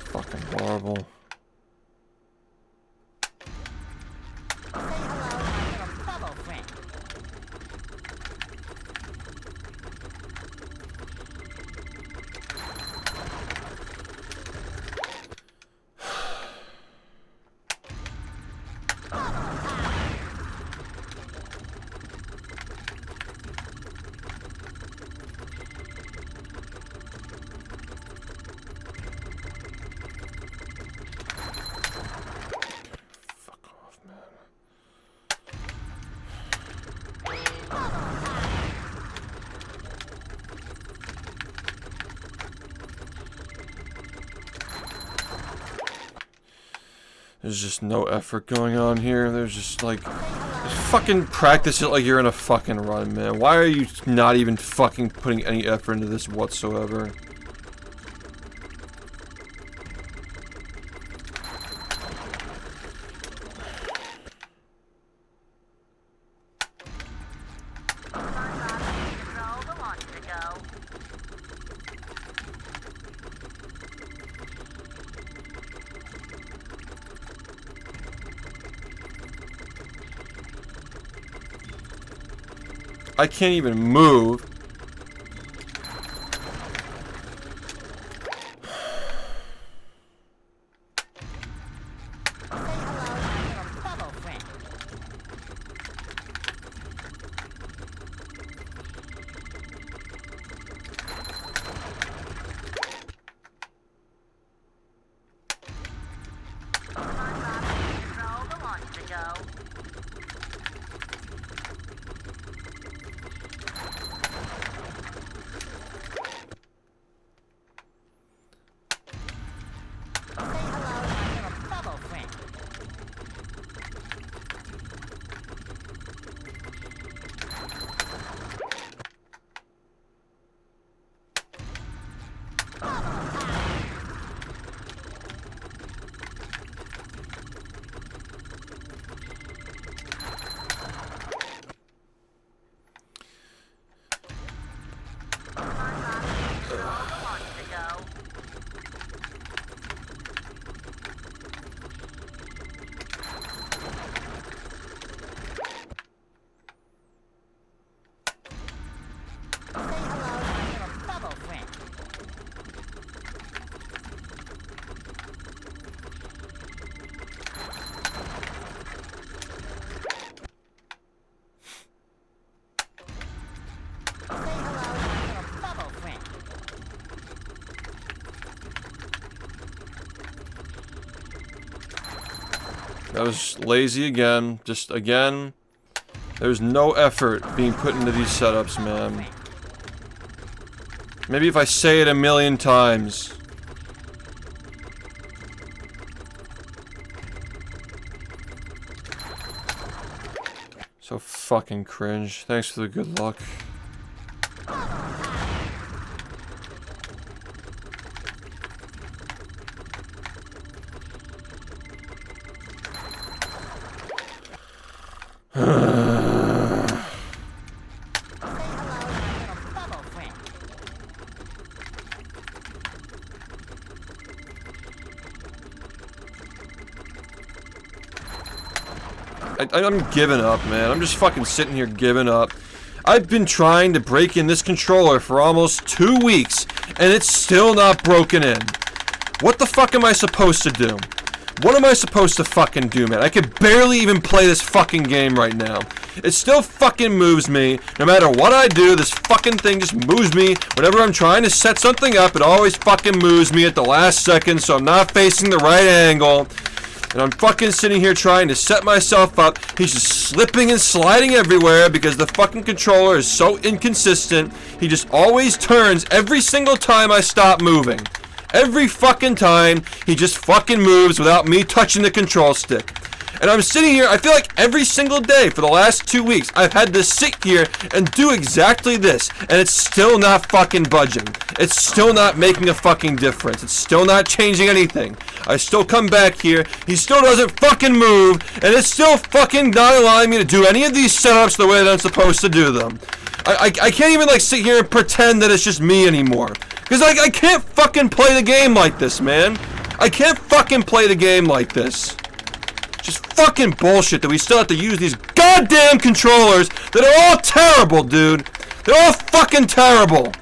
Fucking horrible. There's just no effort going on here. There's just like, just fucking practice it like you're in a fucking run, man. Why are you not even fucking putting any effort into this whatsoever? I can't even move. That was lazy again. Just again, there's no effort being put into these setups, man. Maybe if I say it a million times. So fucking cringe. Thanks for the good luck. I'm giving up, man. I'm just fucking sitting here giving up. I've been trying to break in this controller for almost 2 weeks, and it's still not broken in. What the fuck am I supposed to do? What am I supposed to fucking do, man? I could barely even play this fucking game right now. It still fucking moves me. No matter what I do, this fucking thing just moves me. Whenever I'm trying to set something up, it always fucking moves me at the last second, so I'm not facing the right angle. And I'm fucking sitting here trying to set myself up. He's just slipping and sliding everywhere because the fucking controller is so inconsistent. He just always turns every single time I stop moving. Every fucking time, he just fucking moves without me touching the control stick. And I'm sitting here, I feel like every single day for the last 2 weeks, I've had to sit here and do exactly this, and it's still not fucking budging. It's still not making a fucking difference. It's still not changing anything. I still come back here, he still doesn't fucking move, and it's still fucking not allowing me to do any of these setups the way that I'm supposed to do them. I can't even like sit here and pretend that it's just me anymore. Because I can't fucking play the game like this, man. I can't fucking play the game like this. Just fucking bullshit that we still have to use these goddamn controllers that are all terrible, dude. They're all fucking terrible.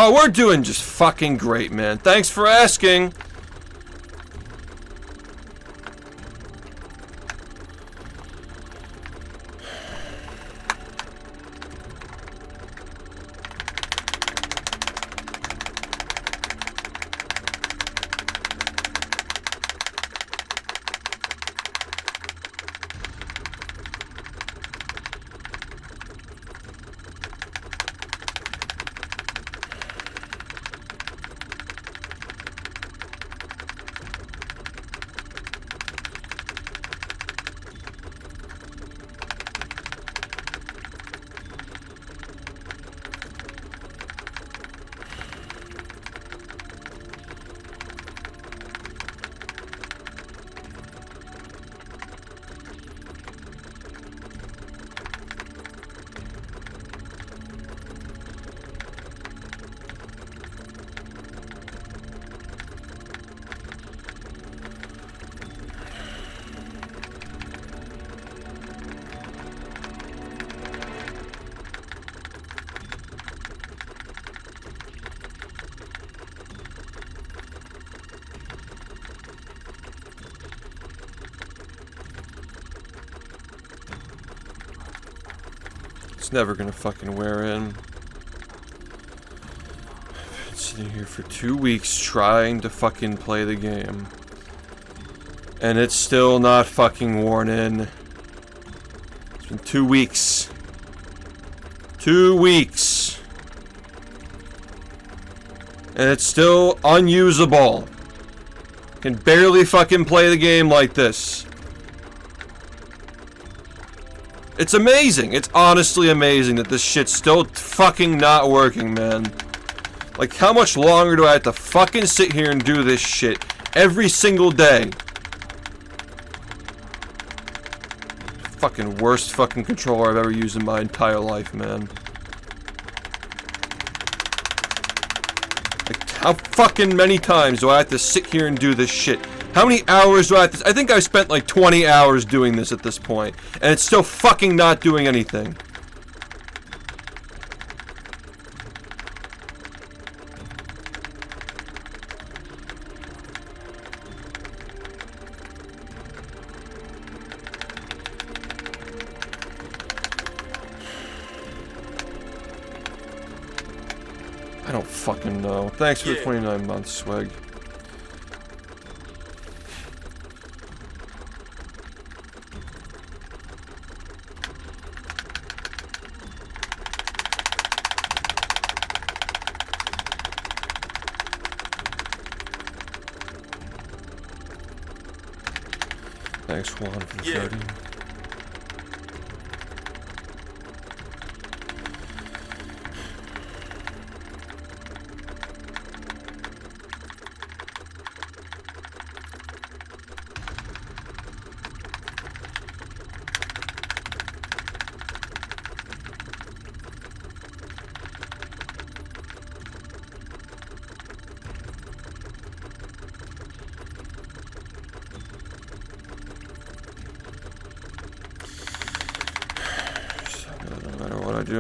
Oh, we're doing just fucking great, man. Thanks for asking. It's never gonna fucking wear in. I've been sitting here for 2 weeks trying to fucking play the game. And it's still not fucking worn in. It's been 2 weeks. 2 weeks. And it's still unusable. Can barely fucking play the game like this. It's amazing. It's honestly amazing that this shit's still fucking not working, man. Like, how much longer do I have to fucking sit here and do this shit every single day? Fucking worst fucking controller I've ever used in my entire life, man. Like, how fucking many times do I have to sit here and do this shit? How many hours do I have to... I think I've spent like 20 hours doing this at this point, and it's still fucking not doing anything. I don't fucking know. Thanks for the 29 months, Swag. Thanks, Juan, for the 30.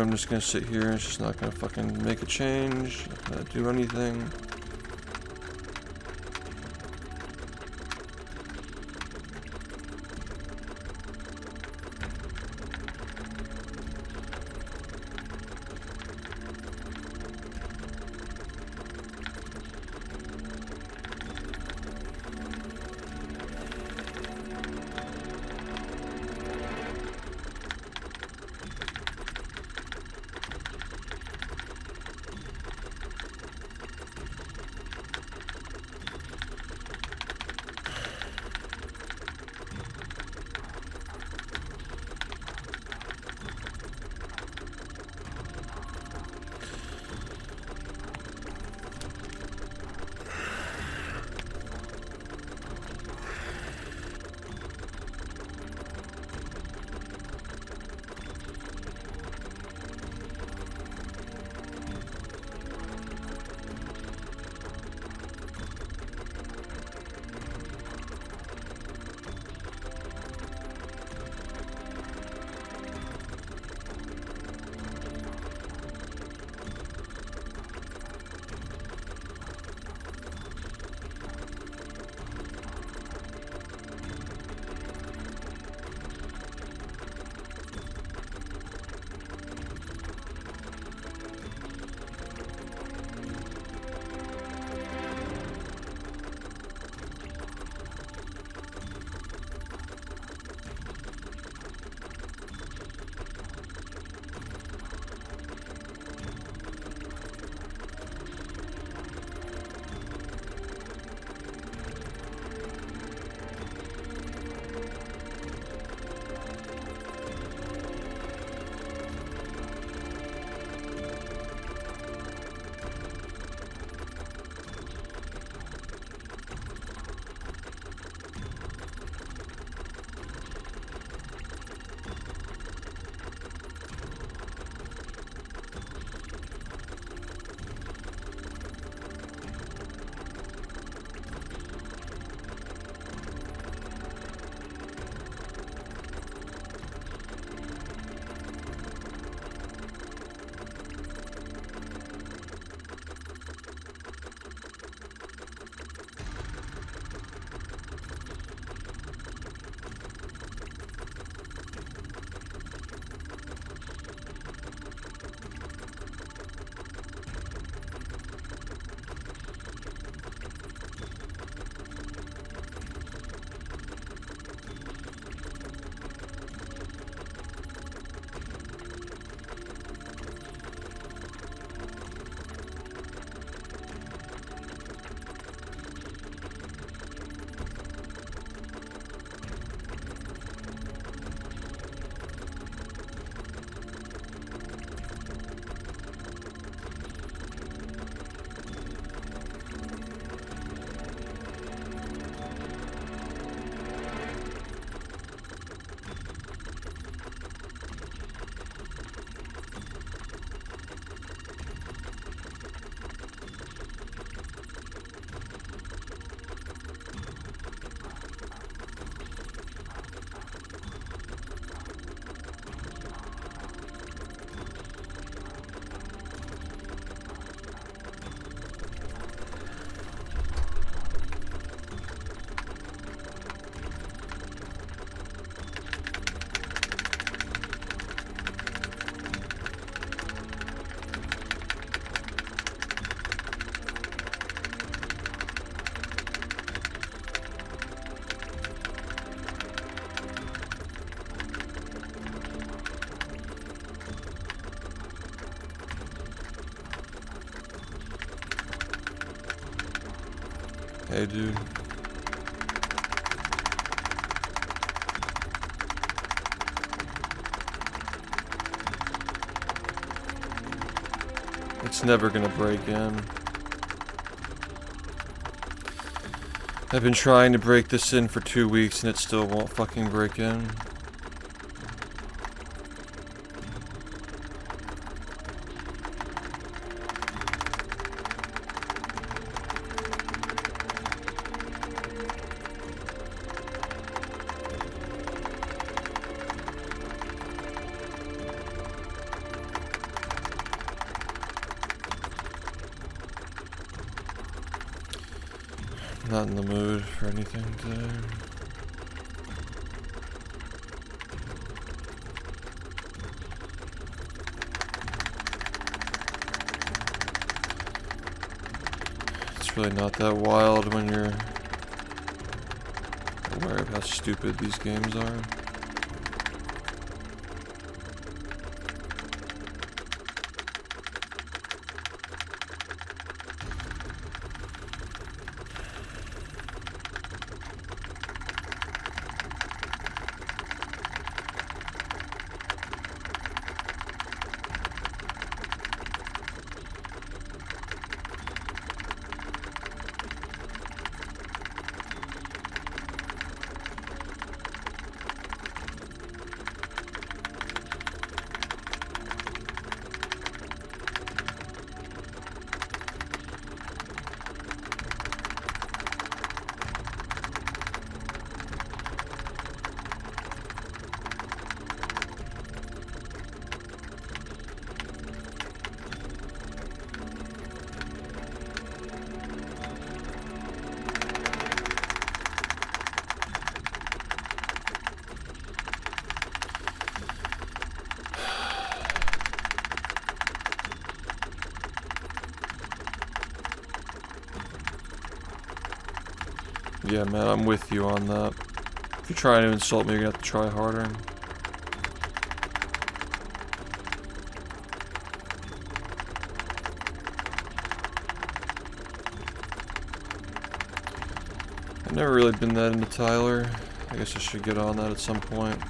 I'm just gonna sit here and it's just not gonna fucking make a change, not gonna do anything. Hey, dude. It's never gonna break in. I've been trying to break this in for 2 weeks and it still won't fucking break in. Not in the mood for anything today. It's really not that wild when you're aware of how stupid these games are. Yeah, man, I'm with you on that. If you're trying to insult me, you're gonna have to try harder. I've never really been that into Tyler. I guess I should get on that at some point.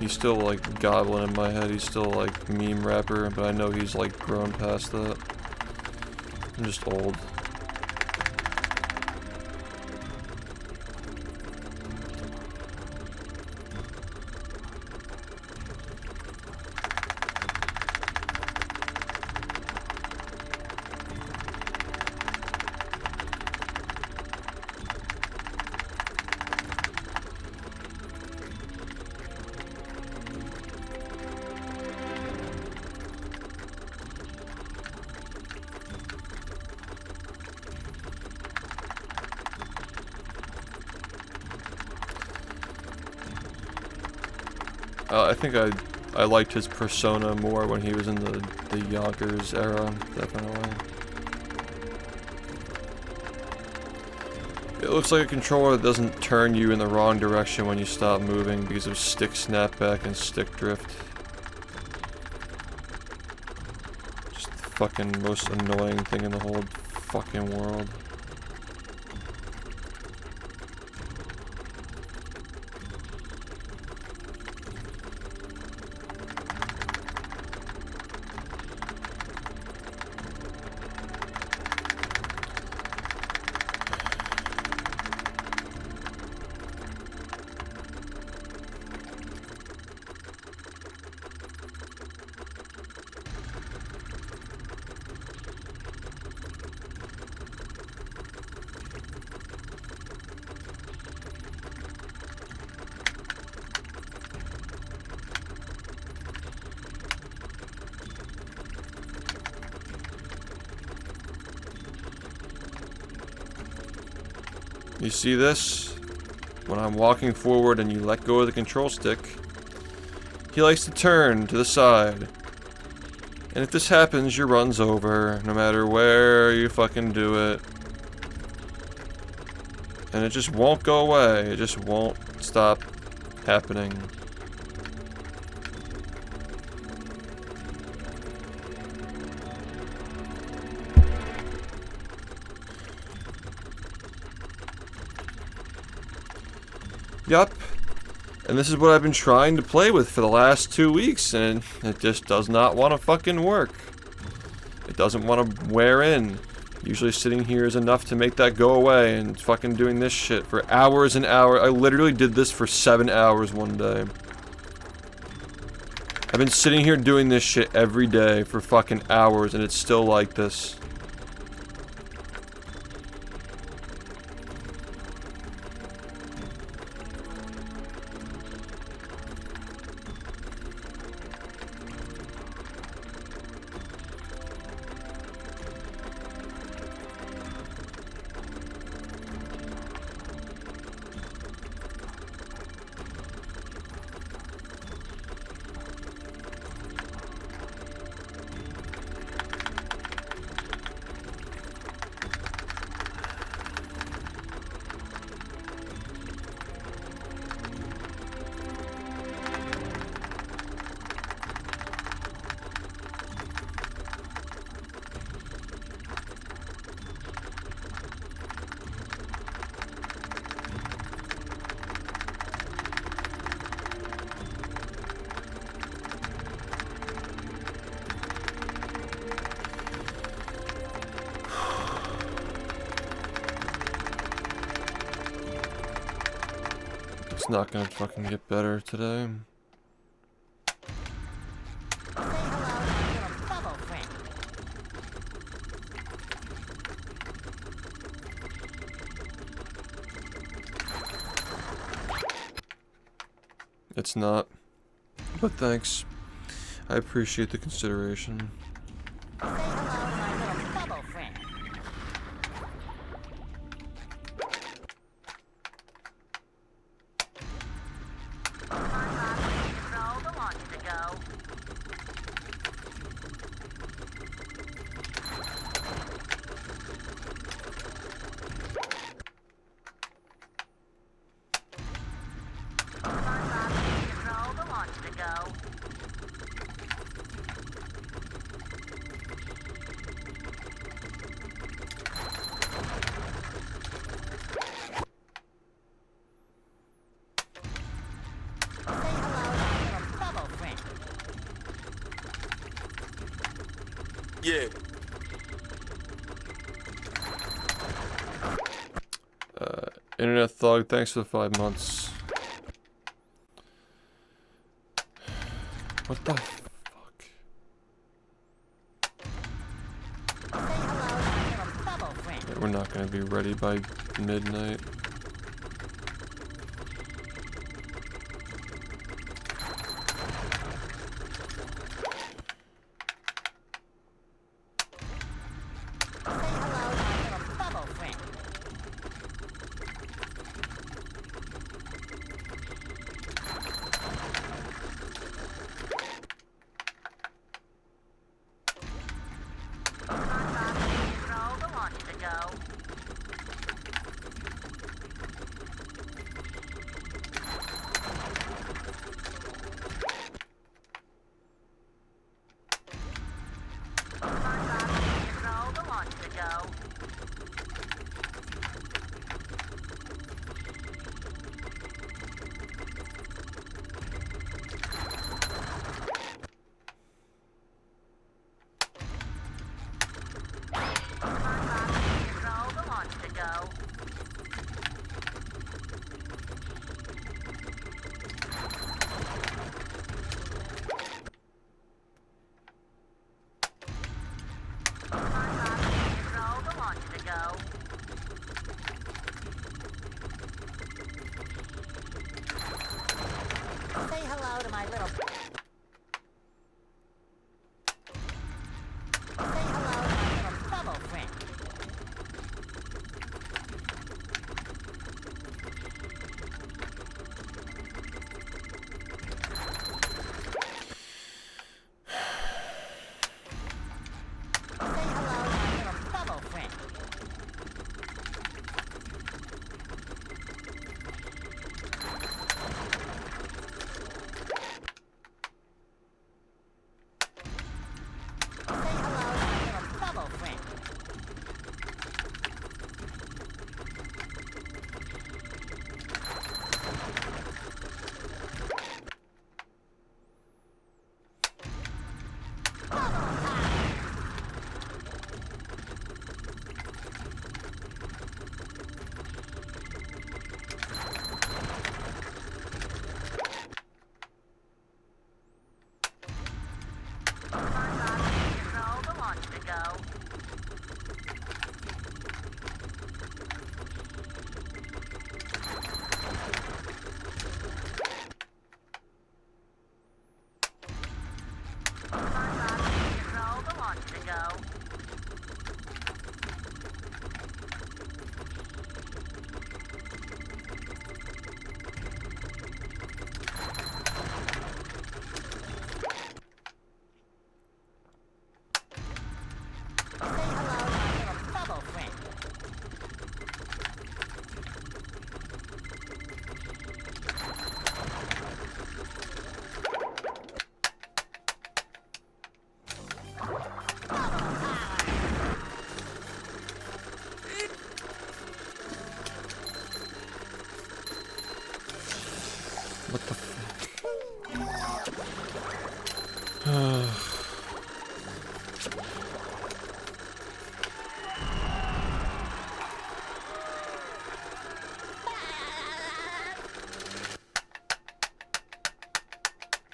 He's still like goblin in my head. He's still like meme rapper, but I know he's like grown past that. I'm just old. I think I liked his persona more when he was in the Yonkers era, definitely. It looks like a controller that doesn't turn you in the wrong direction when you stop moving because of stick snapback and stick drift. Just the fucking most annoying thing in the whole fucking world. You see this? When I'm walking forward and you let go of the control stick, he likes to turn to the side. And if this happens, your run's over, no matter where you fucking do it. And it just won't go away. It just won't stop happening. Yup. And this is what I've been trying to play with for the last 2 weeks, and it just does not want to fucking work. It doesn't want to wear in. Usually sitting here is enough to make that go away, and fucking doing this shit for hours and hours. I literally did this for 7 hours one day. I've been sitting here doing this shit every day for fucking hours, and it's still like this. It's not gonna fucking get better today. Say hello to my little bubble friend. It's not. But thanks. I appreciate the consideration. Say hello to my little bubble friend. Yeah. Internet Thug, thanks for the 5 months. What the fuck? Say hello to my little bubble friend. Yeah, we're not gonna be ready by midnight.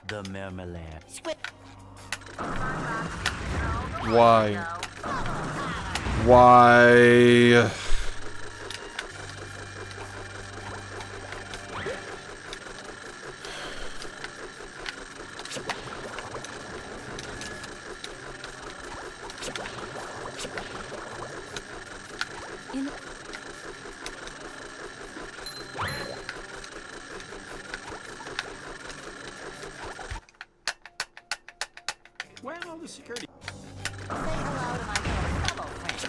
The marmalade. Why? Why? Well, the security. Say hello to my little fellow friend.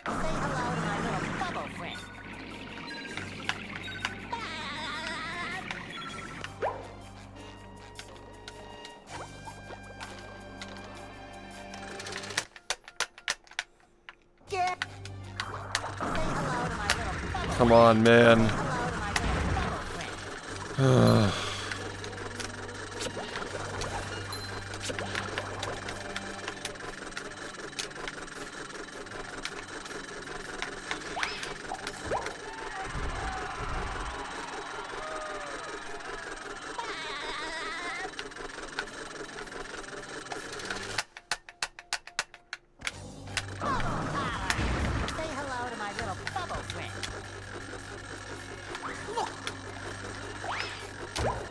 Say hello to my little bubble friend. Get. Say hello to my little bubble. Come on, man. Hello to my little bubble friend. Say hello to my little bubble friend. Look.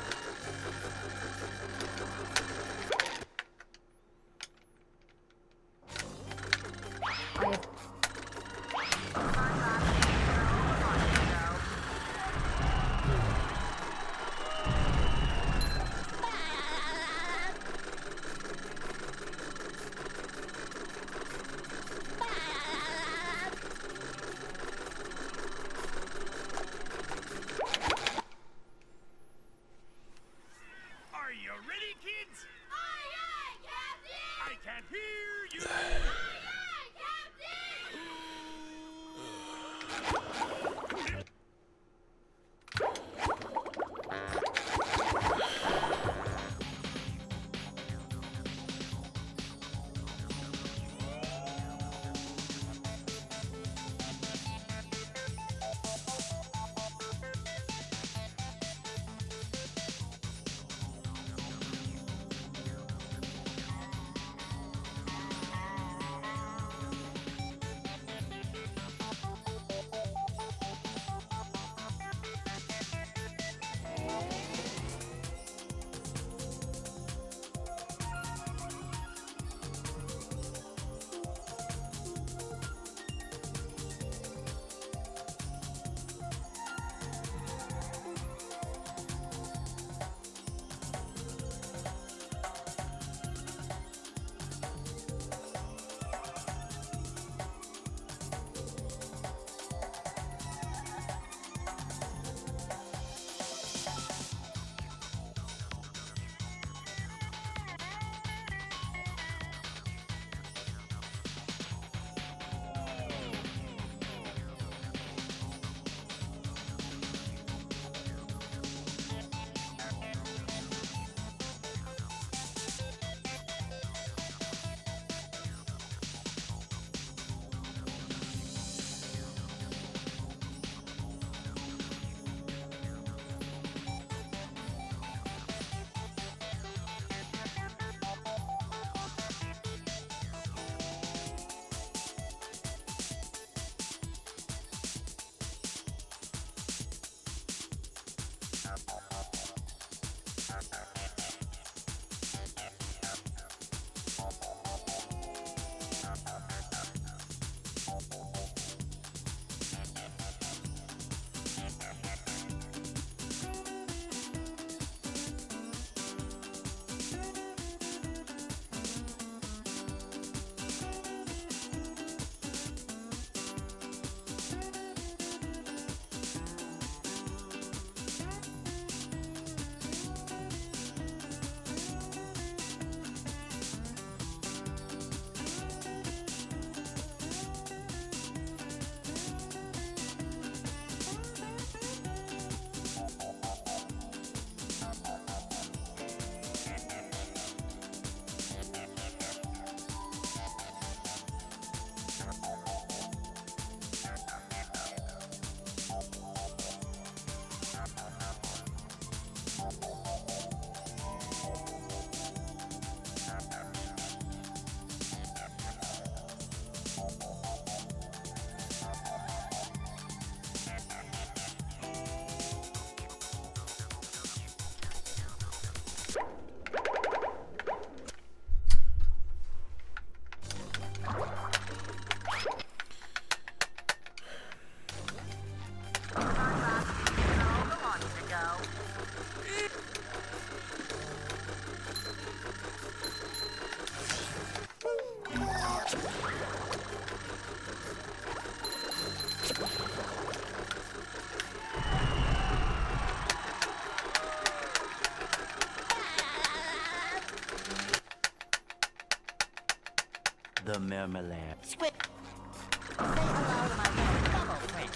marmalade. Squid. Say hello to my little bubble friend.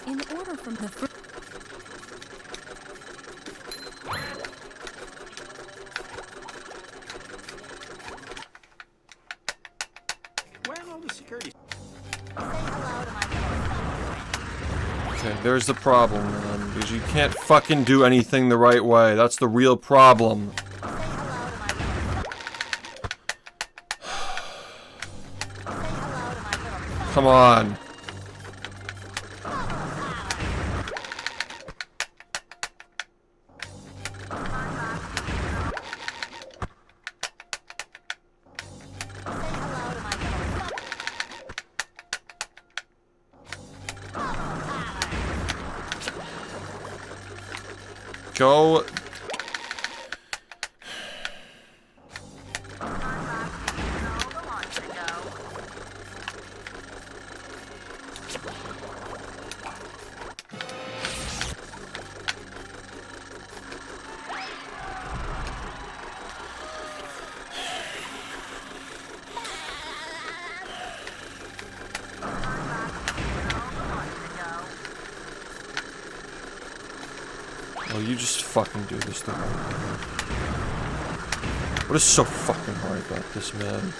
In order from the first. Well, all the security. Okay, there's the problem, man. Because you can't fucking do anything the right way. That's the real problem. Come on. Go. Oh, you just fucking do this thing. What is so fucking hard about this, man?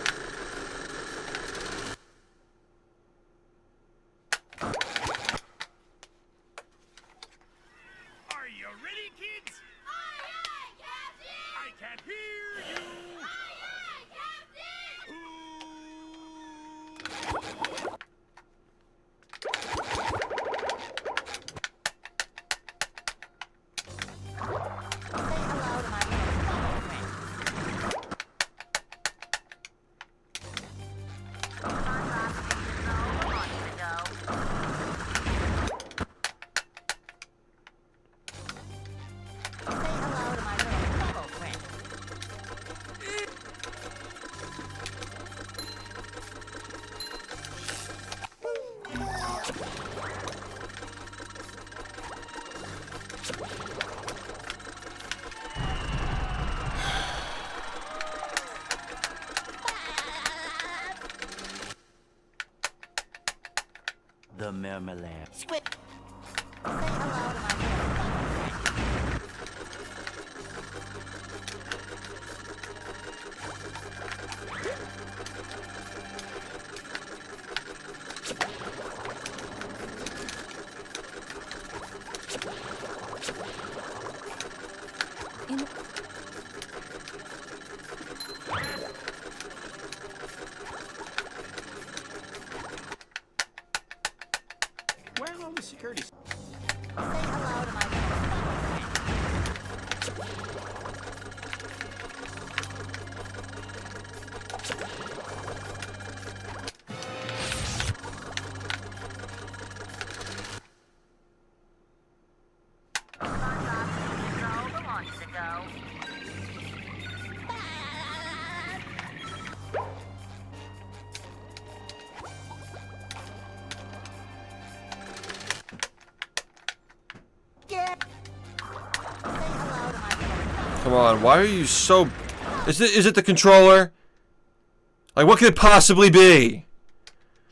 Are you ready, kids? Aye, aye, Captain! I can't hear you! Aye, aye, Captain! The marmalade. Squid. In Well, all the security. Come on, why are you so... Is it the controller? Like, what could it possibly be?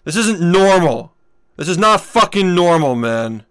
This isn't normal. This is not fucking normal, man.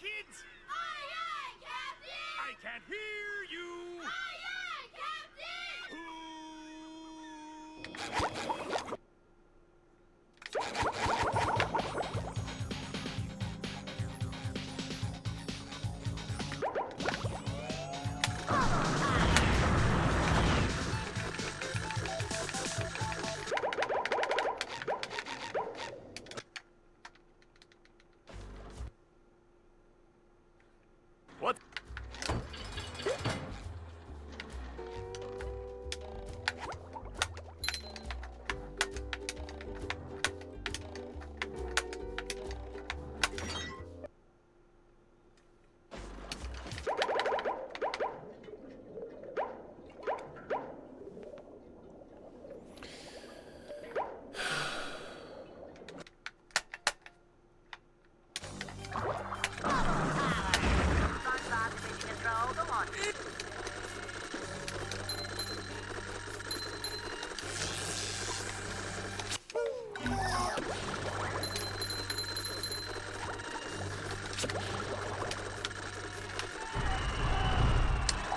kids? Aye, aye, Captain! I can't hear you. Aye, aye, Captain! What?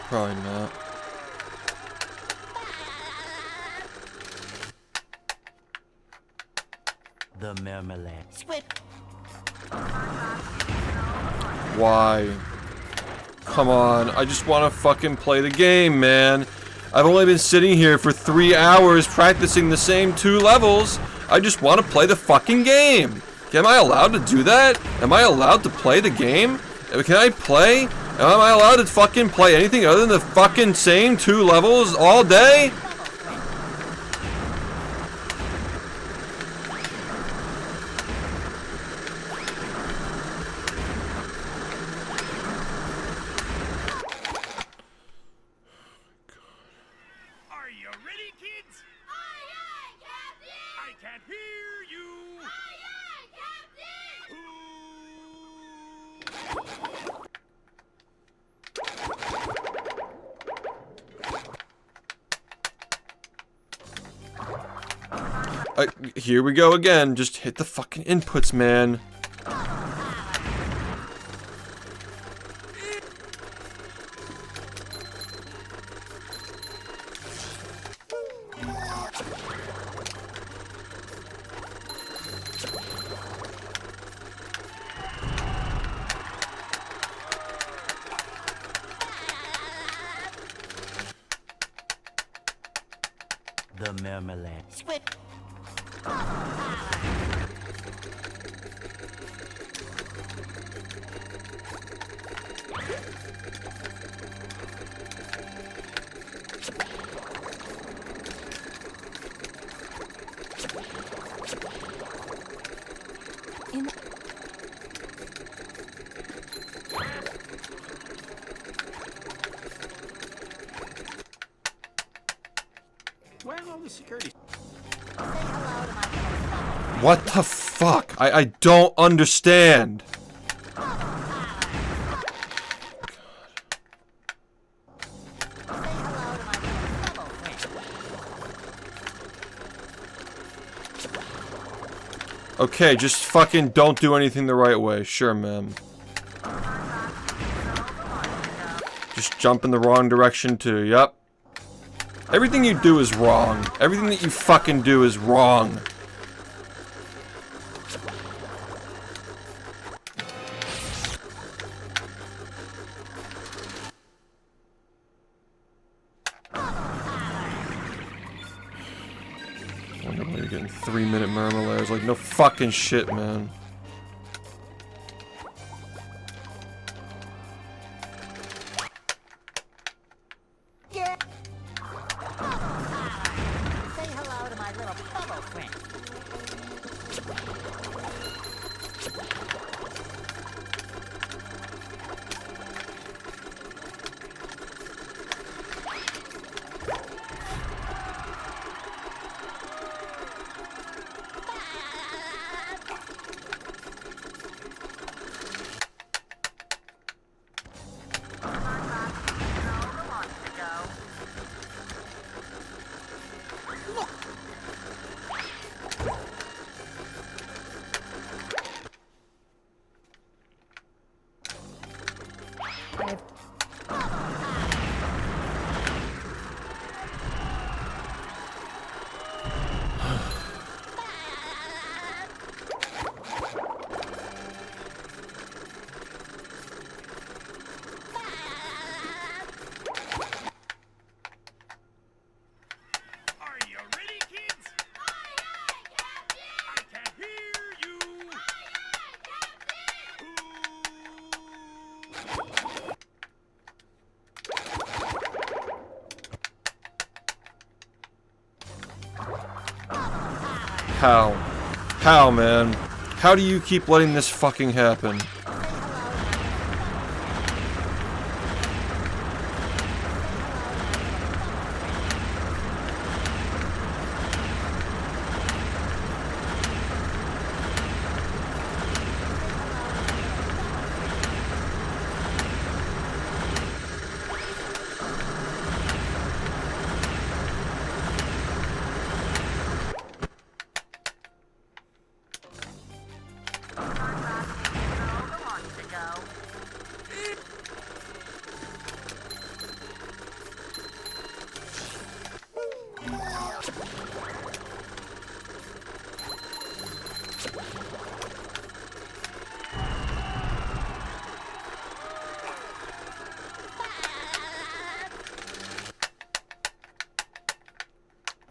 Probably not. The marmalade. Swift. Why? Come on, I just want to fucking play the game, man. I've only been sitting here for 3 hours practicing the same 2 levels. I just want to play the fucking game. Am I allowed to do that? Am I allowed to play the game? Can I play? Am I allowed to fucking play anything other than the fucking same 2 levels all day? Are you ready, kids? Aye, aye, Captain! I can't hear you. Aye, aye, Captain! Here we go again. Just hit the fucking inputs, man. The marmalade. Swift. In Where are all the security? What the fuck? I don't understand. Okay, just fucking don't do anything the right way. Sure, ma'am. Just jump in the wrong direction too. Yep. Everything you do is wrong. Everything that you fucking do is wrong. I wonder why you're getting 3-minute murmulaires. Like, no fucking shit, man. Yeah. Say hello to my little bubble friend. How? How, man? How do you keep letting this fucking happen?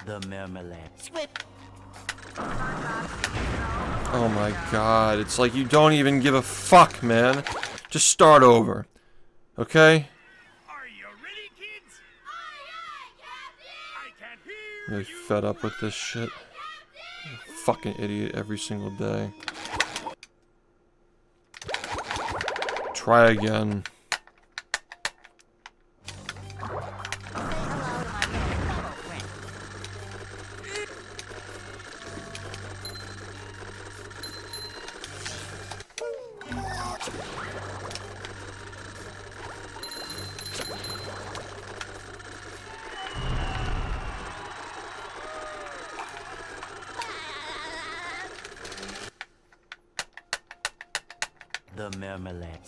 The marmalade. Oh my god, it's like you don't even give a fuck, man. Just start over. Okay? Are you ready, kids? I can't hear Really fed up with this shit. I'm a fucking idiot every single day. Try again. The marmalade.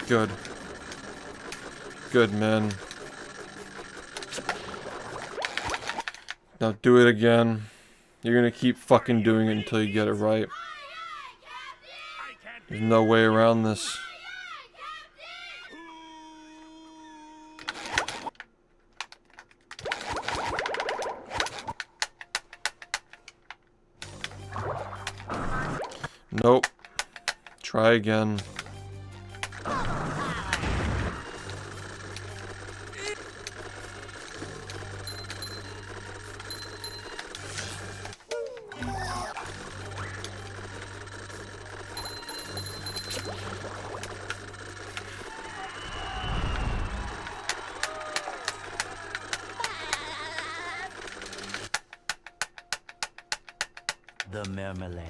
Good. Good, man. Now do it again. You're gonna keep fucking doing it until you get it right. There's no way around this. Nope. Try again. The marmalade.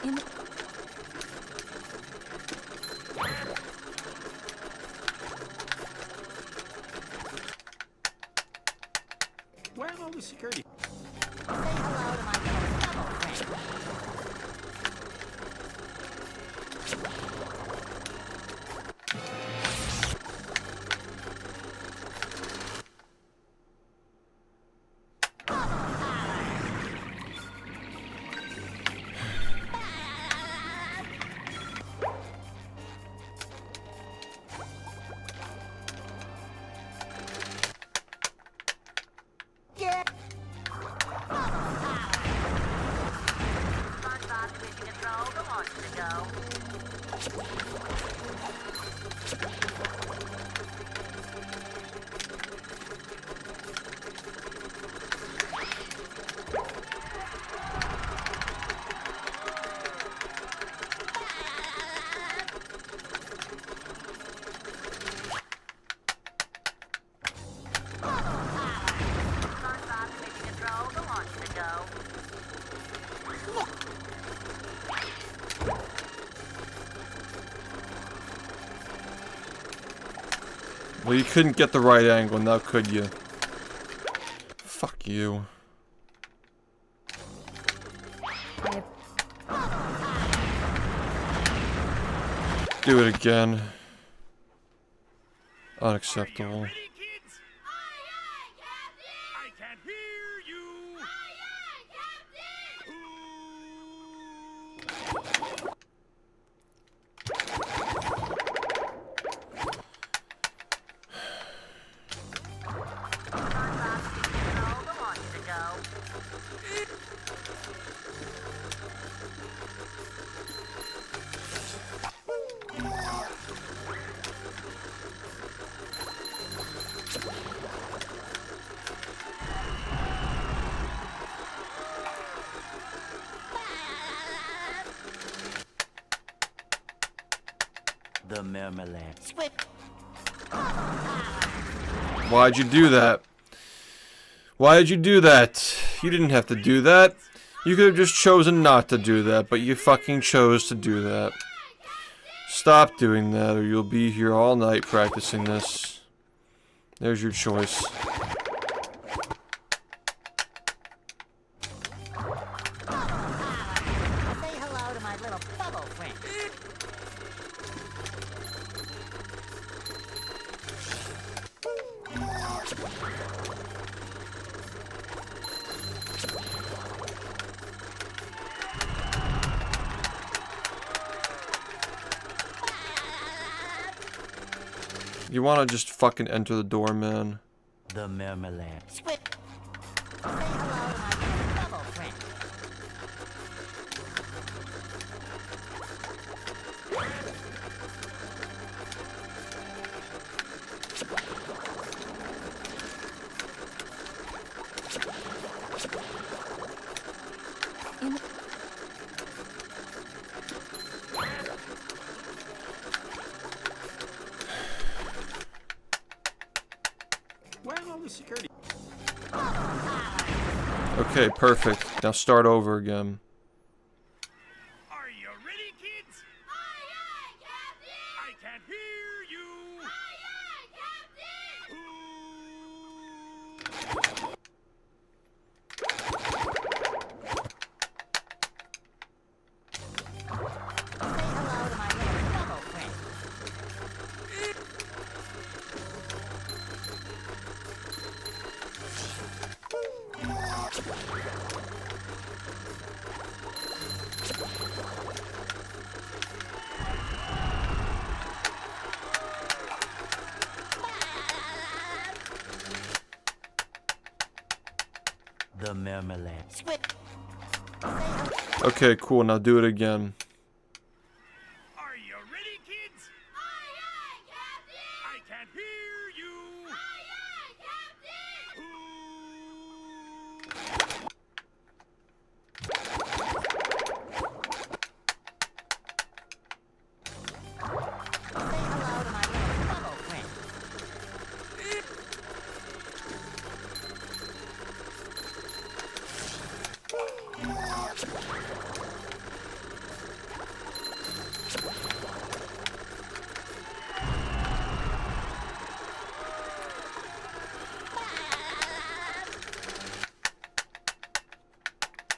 In Where are all the security? Well, you couldn't get the right angle, now could you? Fuck you. Do it again. Unacceptable. ready, kids? I can't hear you. marmalade. Swift. Why'd you do that? Why did you do that? You didn't have to do that. You could have just chosen not to do that, but you fucking chose to do that. Stop doing that or you'll be here all night practicing this. There's your choice. Say hello to my little bubble friend. You wanna just fucking enter the door, man. The marmalade. Swift. Say hello to my little bubble friend. In Where are all the security? Okay, perfect. Now start over again. Are you ready, kids? Aye, aye, Captain! I can't hear you. Aye, aye, Captain! Say hello to my little bubble friend. The marmalade. Swift. Okay, cool. Now do it again. Are you ready, kids? Aye, aye, Captain! I can't hear you. Aye, aye, Captain! Say hello to my little bubble friend.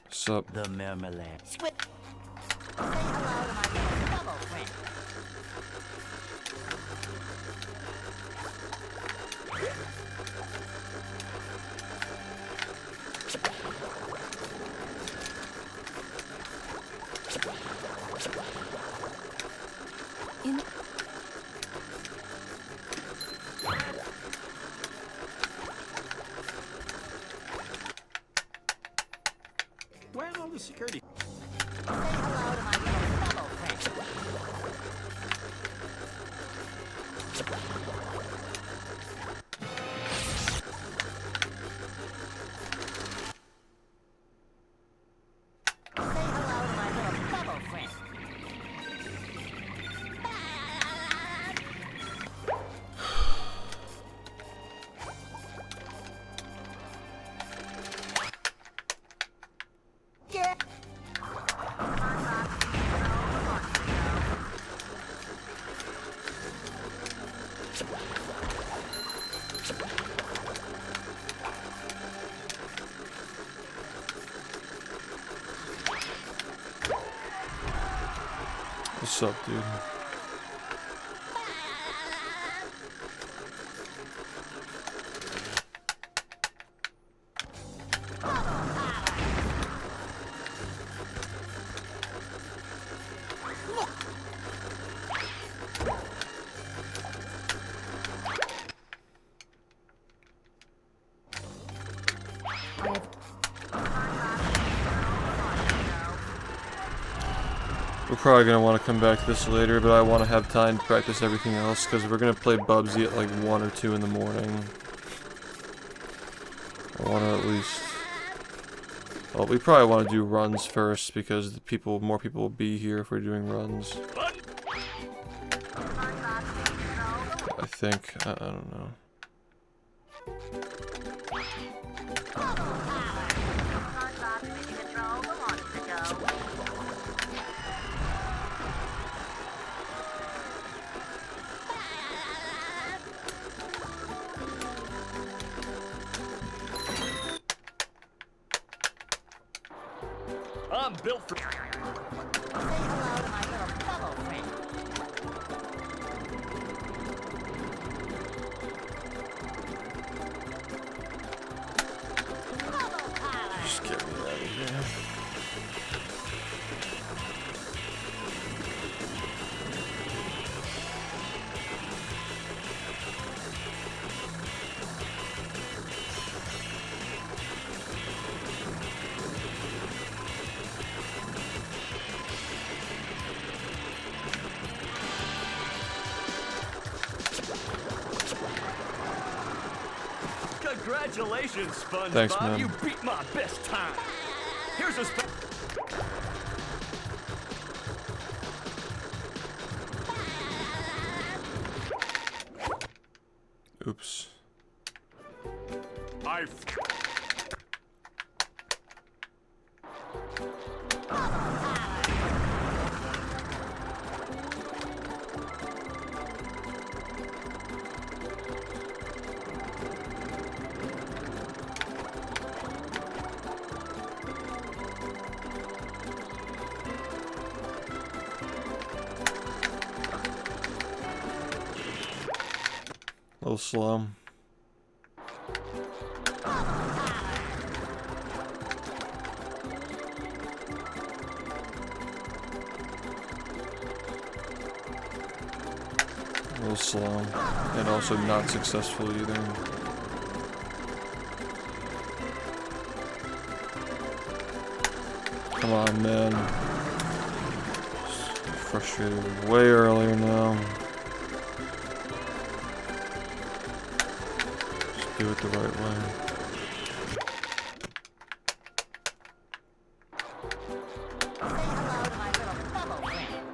What's up? The marmalade. Swift. Say hello to my little bubble friend. in Where are all the security? Say hello to my little bubble friend. Say hello to my little bubble friend. Yeah. What's up, dude? We're probably gonna want to come back to this later, but I want to have time to practice everything else because we're gonna play Bubsy at like 1 or 2 in the morning. I want to at least. Well, we probably want to do runs first because more people will be here if we're doing runs. Fun. think. I don't know. I'm built for. Say hello to my little bubble friend. Bubble parlor. Just get me out of here. Congratulations, SpongeBob. Thanks, man. You beat my best time. Here's a Oops. I. A little slow. A little slow. And also not successful either. Come on, man. Frustrated way earlier now. Just do it the right way. Say hello to my little bubble friend.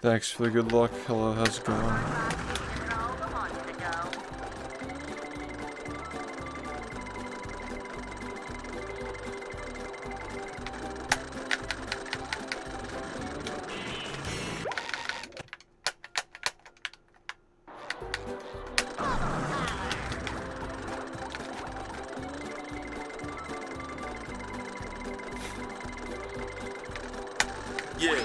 Thanks for the good luck. Hello, how's it going? Yeah.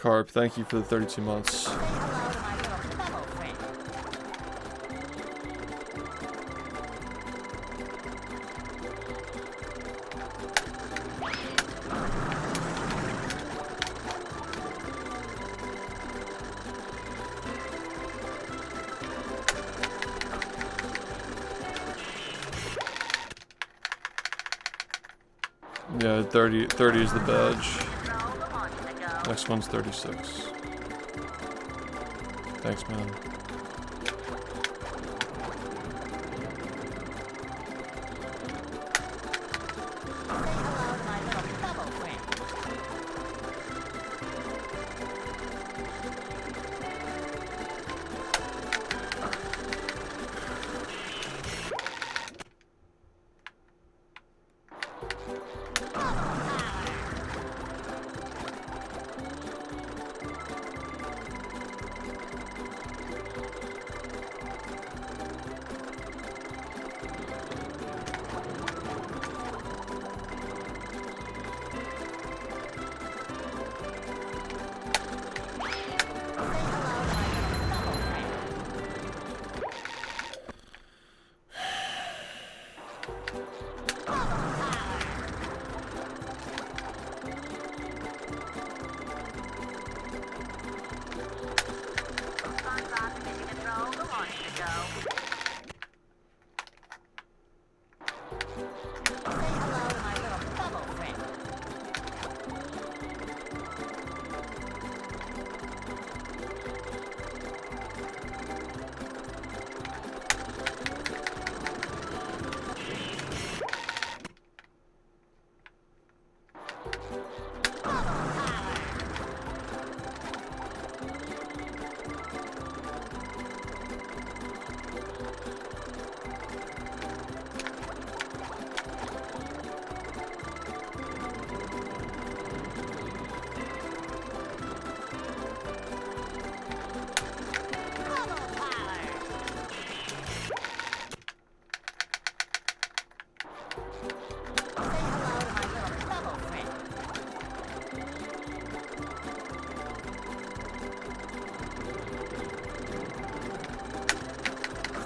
Carp, thank you for the 32 months. Say hello to my little bubble friend. Yeah, 30 is the badge. Control the launch to go. Next one's 36. Thanks, man. Say hello to my little bubble friend. SpongeBob mission control the launch to go. Say hello to my little bubble friend. Bubble power. Say hello to my little bubble friend.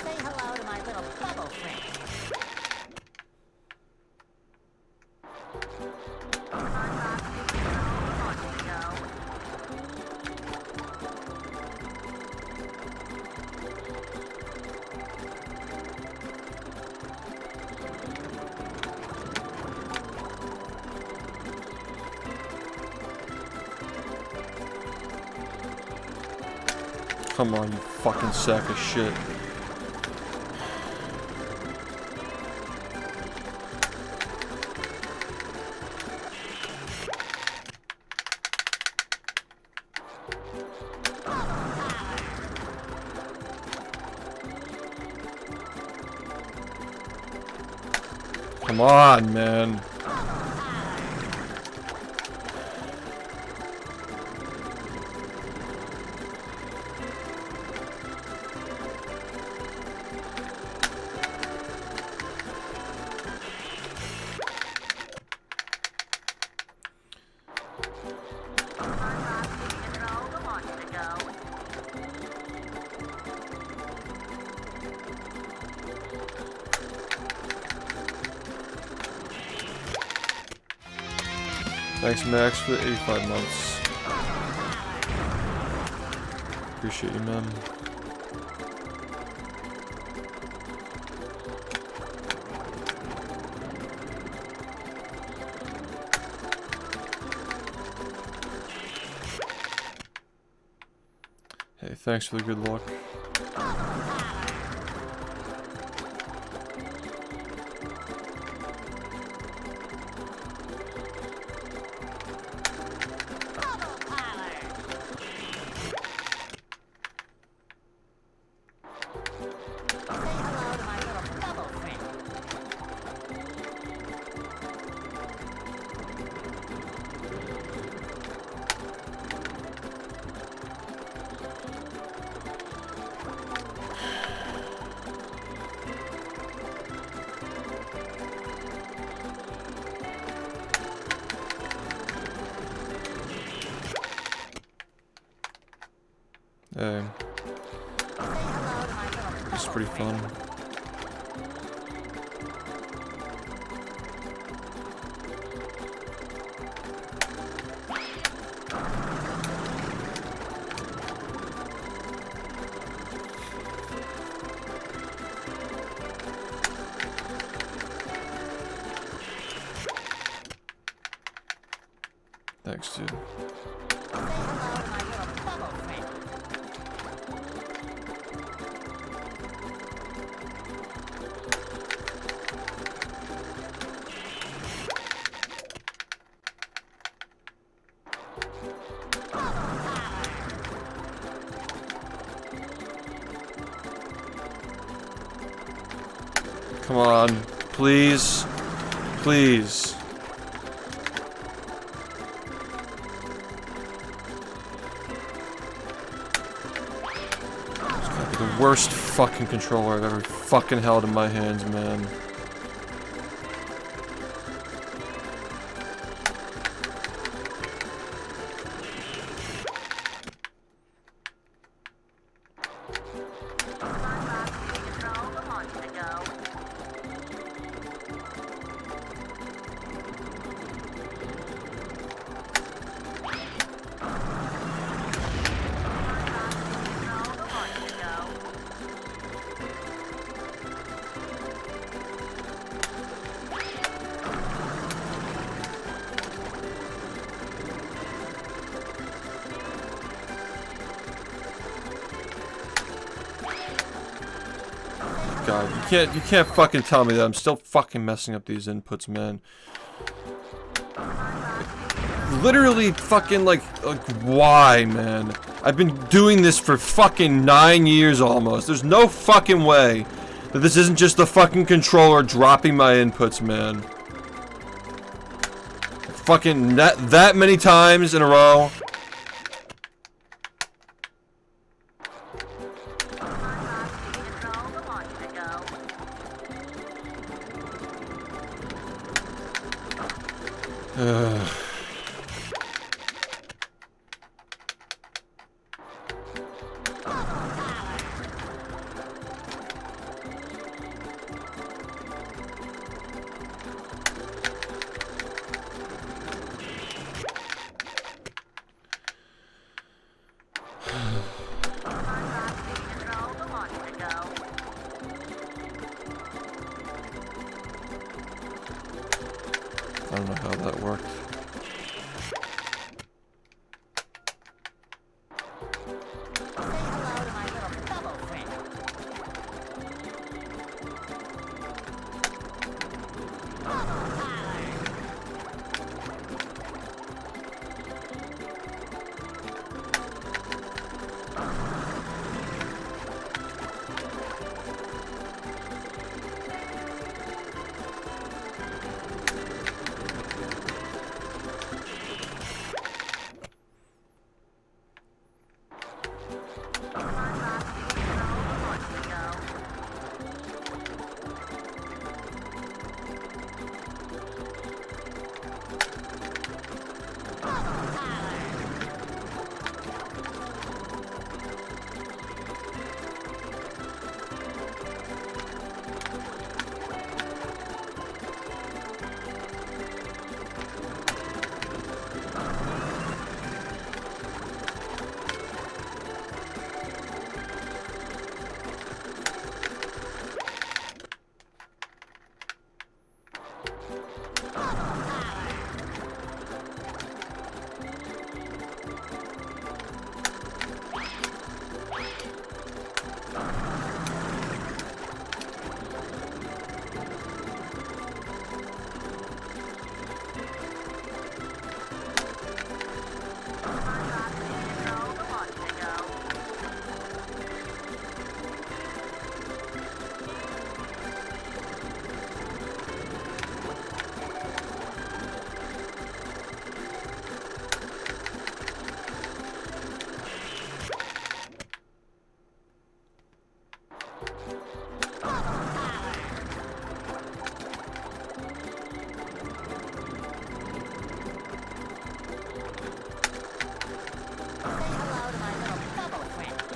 Say hello to my little bubble friend. SpongeBob mission control the launch to go. Come on, you fucking sack of shit. Come on, man. SpongeBob mission control the launch to go. Thanks, Max, for the 85 months. Appreciate you, man. Hey, thanks for the good luck. Bubble power. Say hello to my little bubble friend. Hey, it's pretty fun. Thanks, dude. Come on, please, please. It's gotta be the worst fucking controller I've ever fucking held in my hands, man. God, you can't fucking tell me that I'm still fucking messing up these inputs, man. Literally fucking like why, man? I've been doing this for fucking 9 years almost. There's no fucking way that this isn't just the fucking controller dropping my inputs, man. Fucking that many times in a row. I don't know how that worked.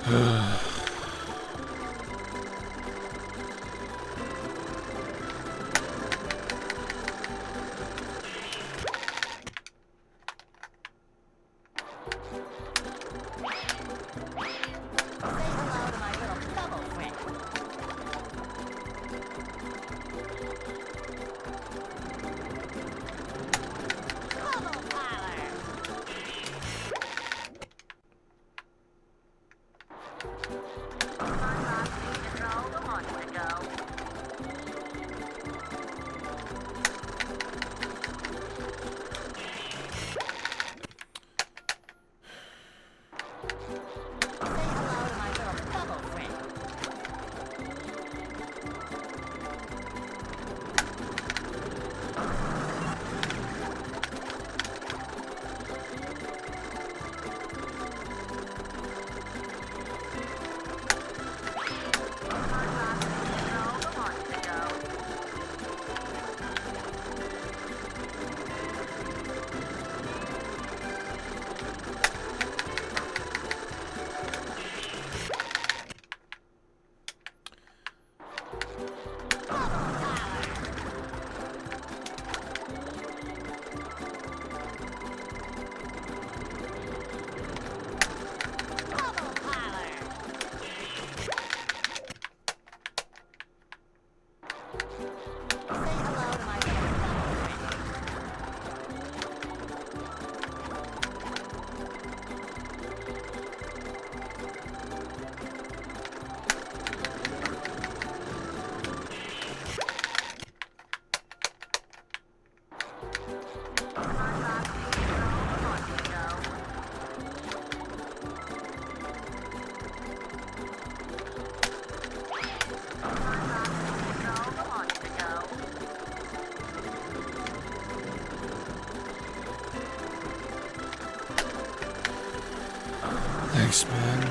hello to my little bubble friend. Bubble parlor. Hello to my little bubble friend. Bubble parlor. Say hello to my little bubble friend. Thanks, man.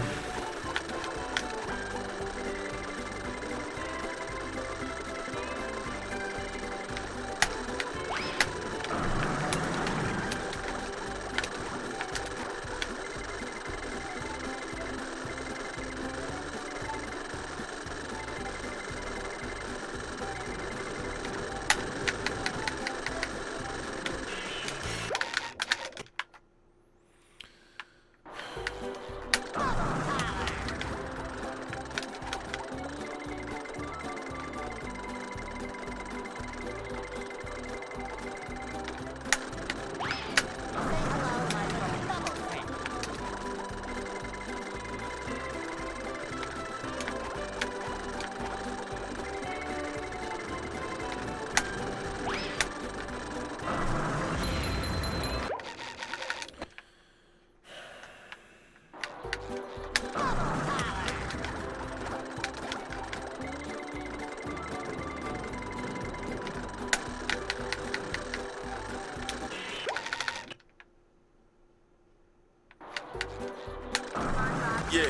Yeah.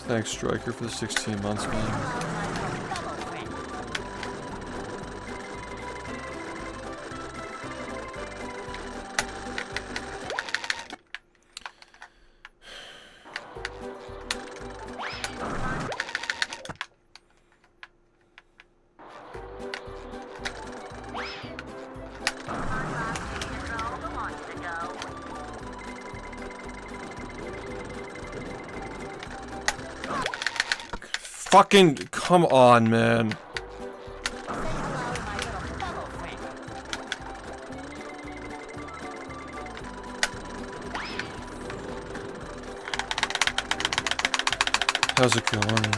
Thanks, Striker, for the 16 months, man. Fucking come on, man. How's it going?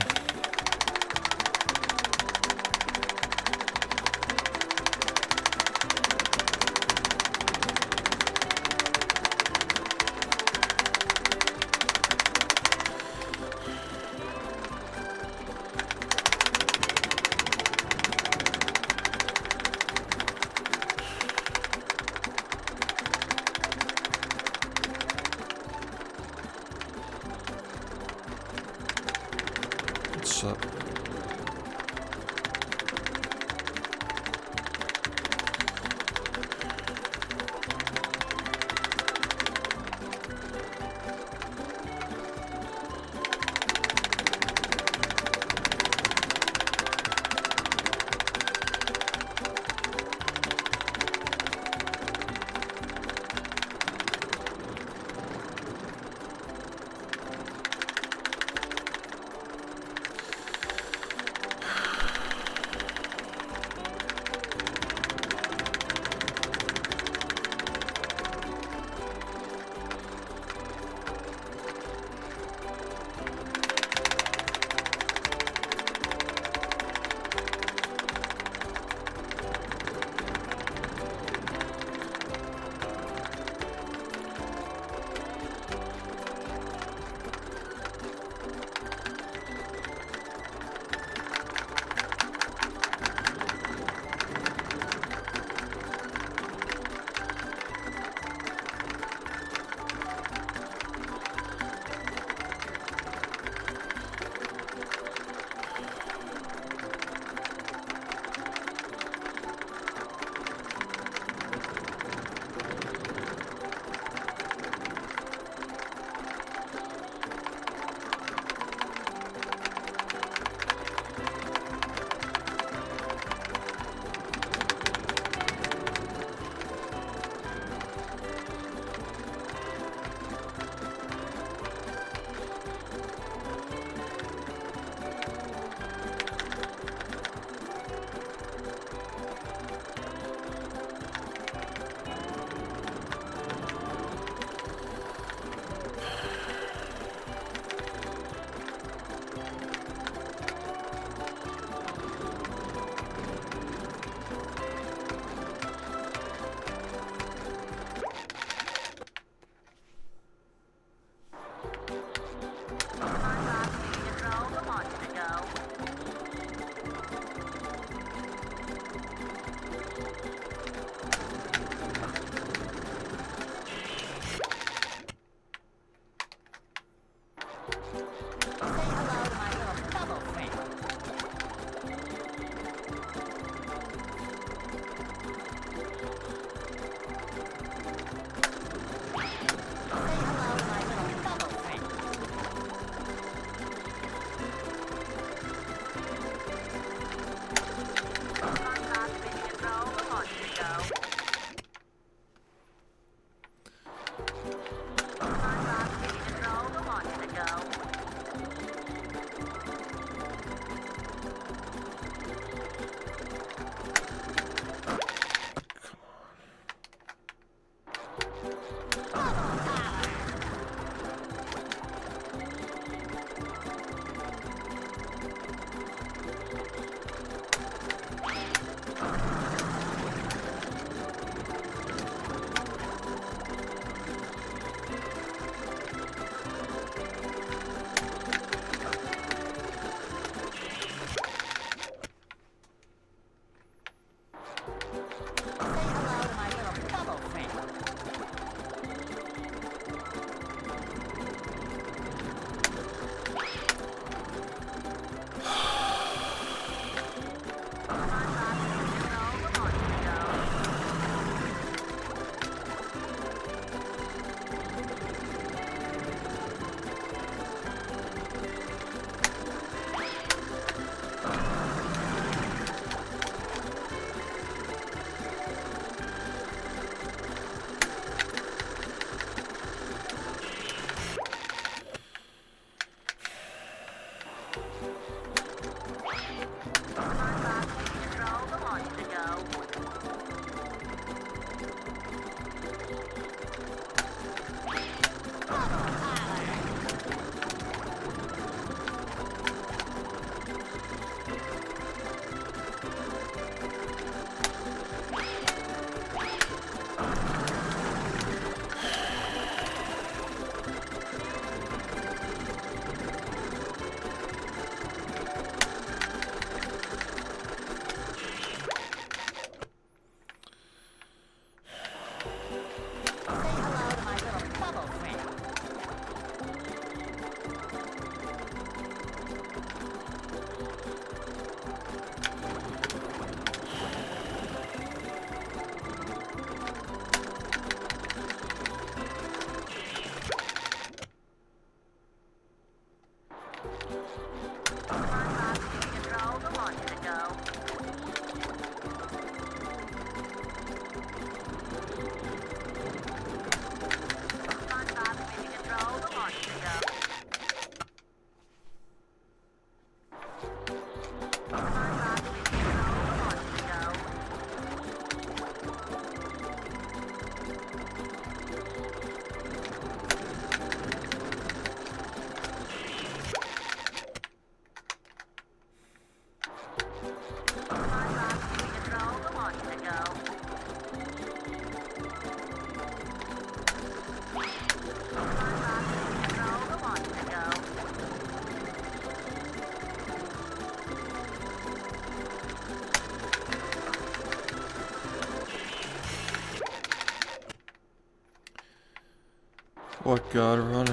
What god run?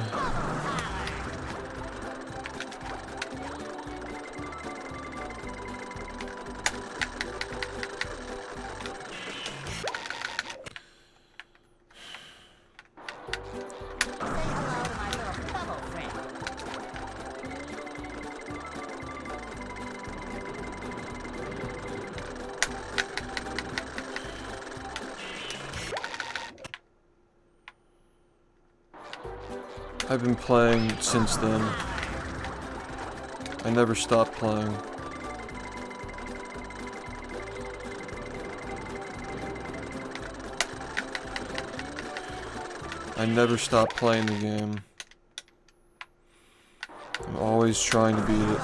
I've been playing since then. I never stopped playing. I never stopped playing the game. I'm always trying to beat it.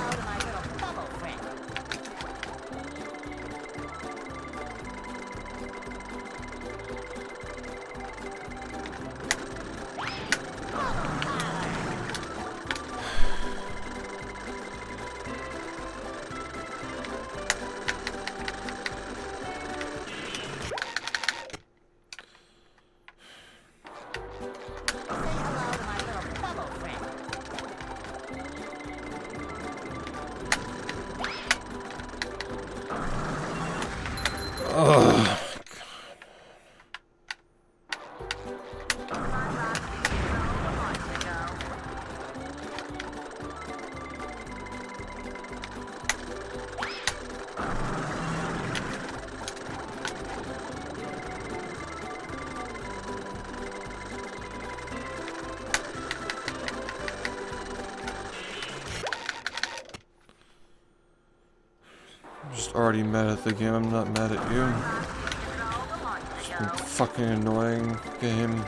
Ugh. I'm just already mad at the game. I'm not mad at you. It's been a fucking annoying game.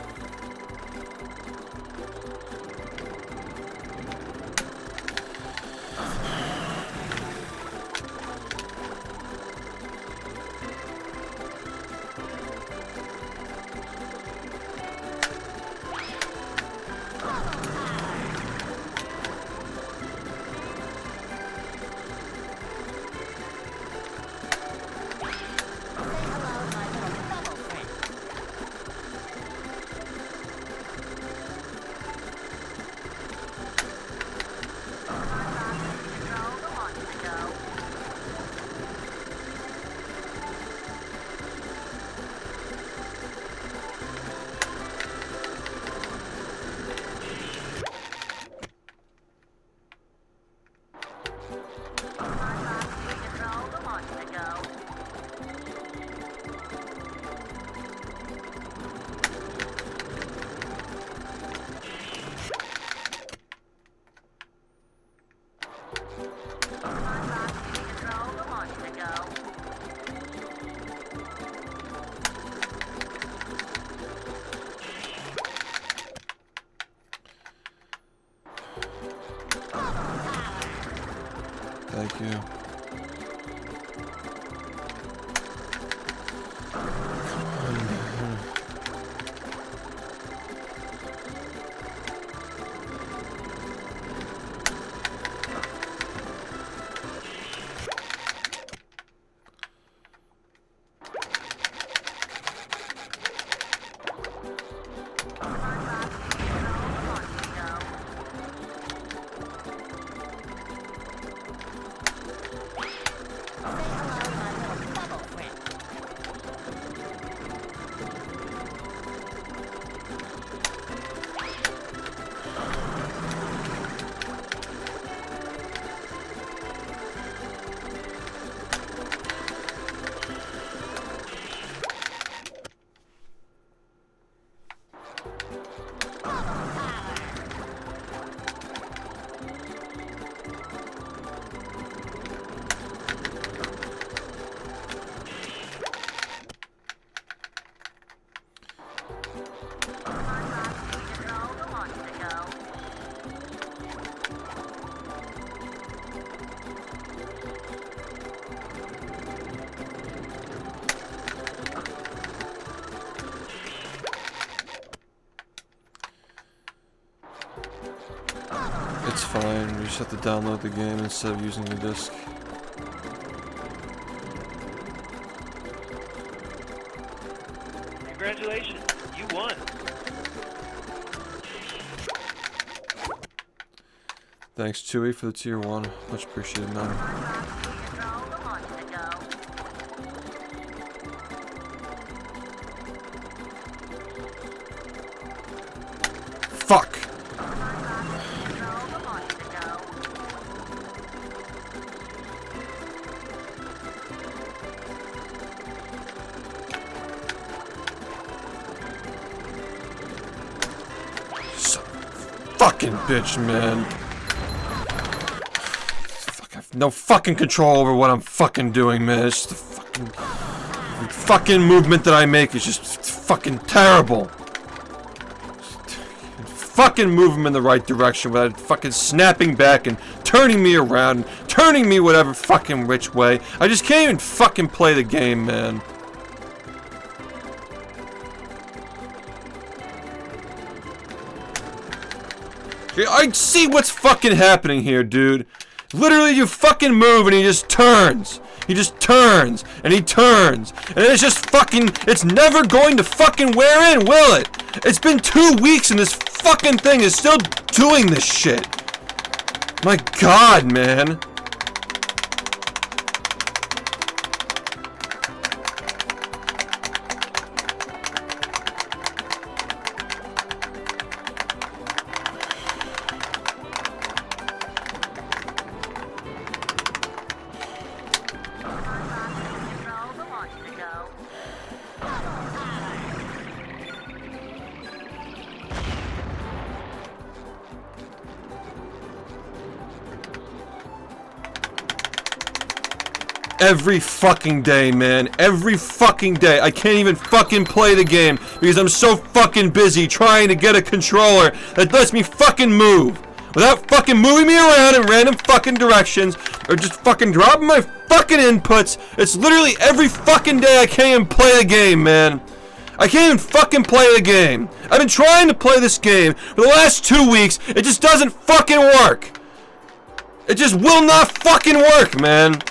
Thank you. It's fine, you just have to download the game instead of using the disc. Congratulations, you won. Thanks, Chewy, for the tier 1. Much appreciated, man. Fuck! Fucking bitch, man. Fuck, I have no fucking control over what I'm fucking doing, man. It's just the fucking movement that I make is just fucking terrible. Fucking move him in the right direction without fucking snapping back and turning me around, and turning me whatever fucking which way. I just can't even fucking play the game, man. I see what's fucking happening here, dude. Literally, you fucking move and he just turns. He just turns and he turns. And it's just fucking, it's never going to fucking wear in, will it? It's been 2 weeks and this fucking thing is still doing this shit. My God, man. Every fucking day, man. Every fucking day. I can't even fucking play the game because I'm so fucking busy trying to get a controller that lets me fucking move without fucking moving me around in random fucking directions or just fucking dropping my fucking inputs. It's literally every fucking day I can't even play the game, man. I can't even fucking play the game. I've been trying to play this game for the last 2 weeks. It just doesn't fucking work. It just will not fucking work, man.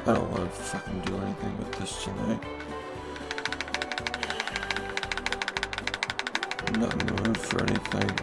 I don't want to fucking do anything with this tonight. I'm not in the mood for anything.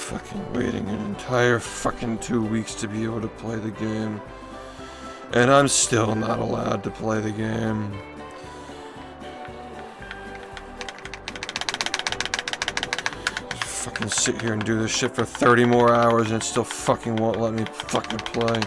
fucking waiting an entire fucking 2 weeks to be able to play the game. And I'm still not allowed to play the game. Fucking sit here and do this shit for 30 more hours and it still fucking won't let me fucking play.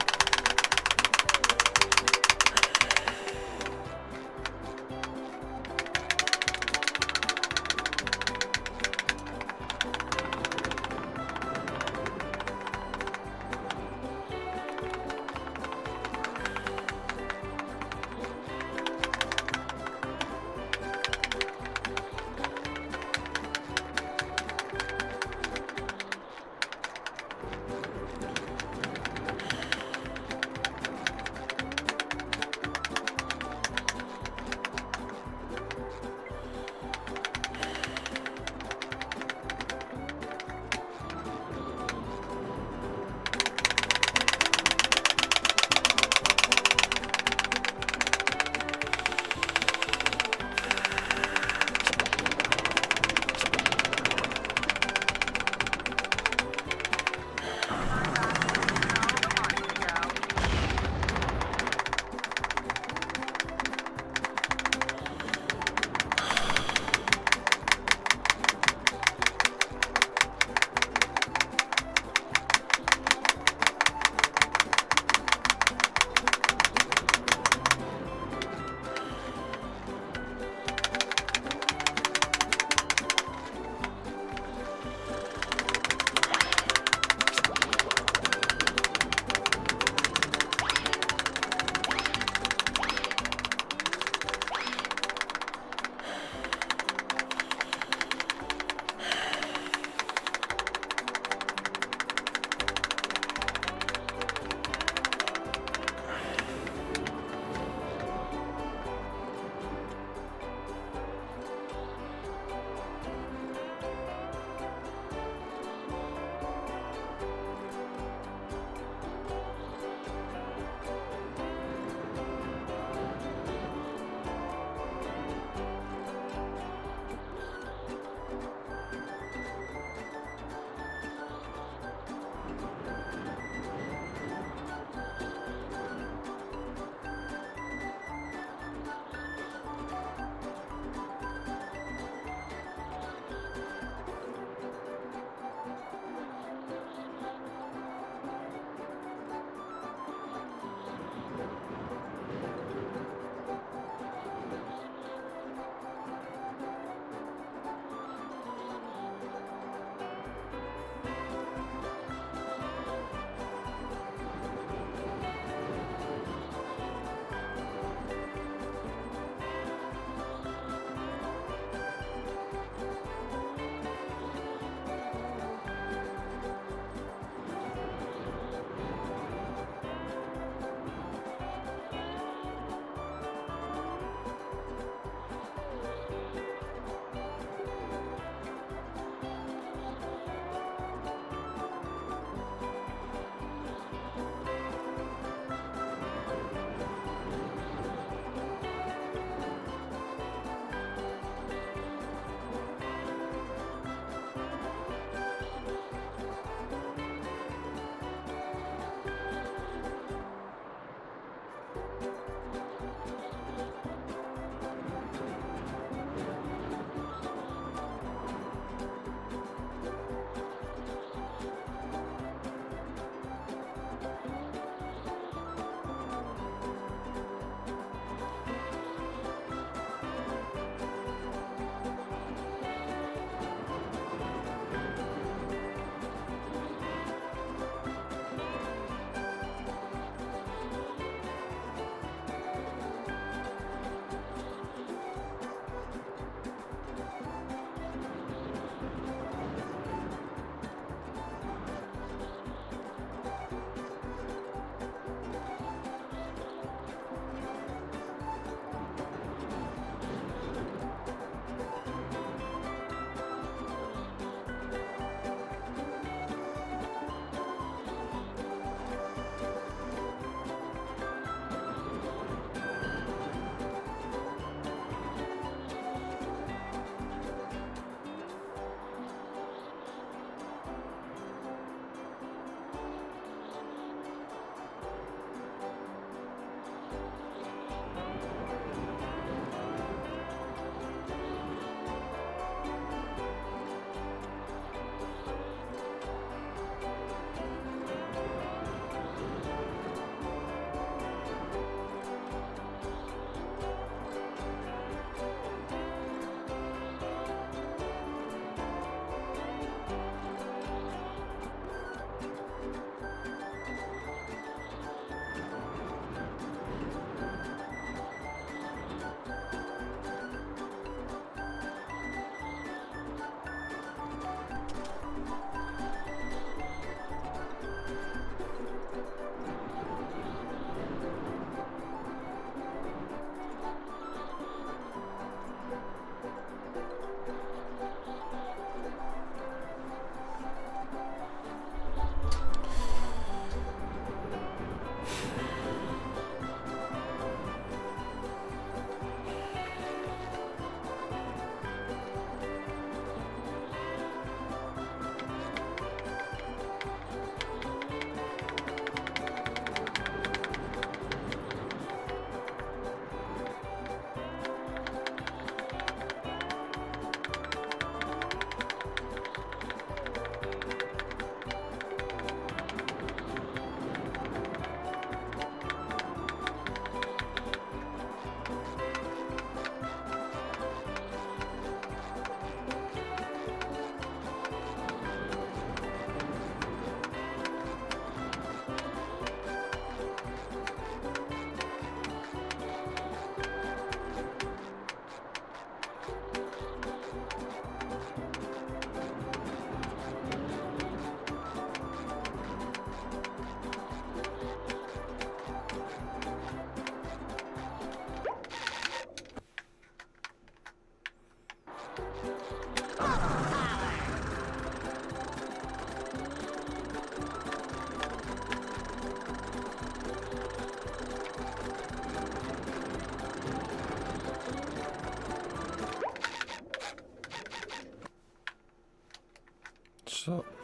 What's up?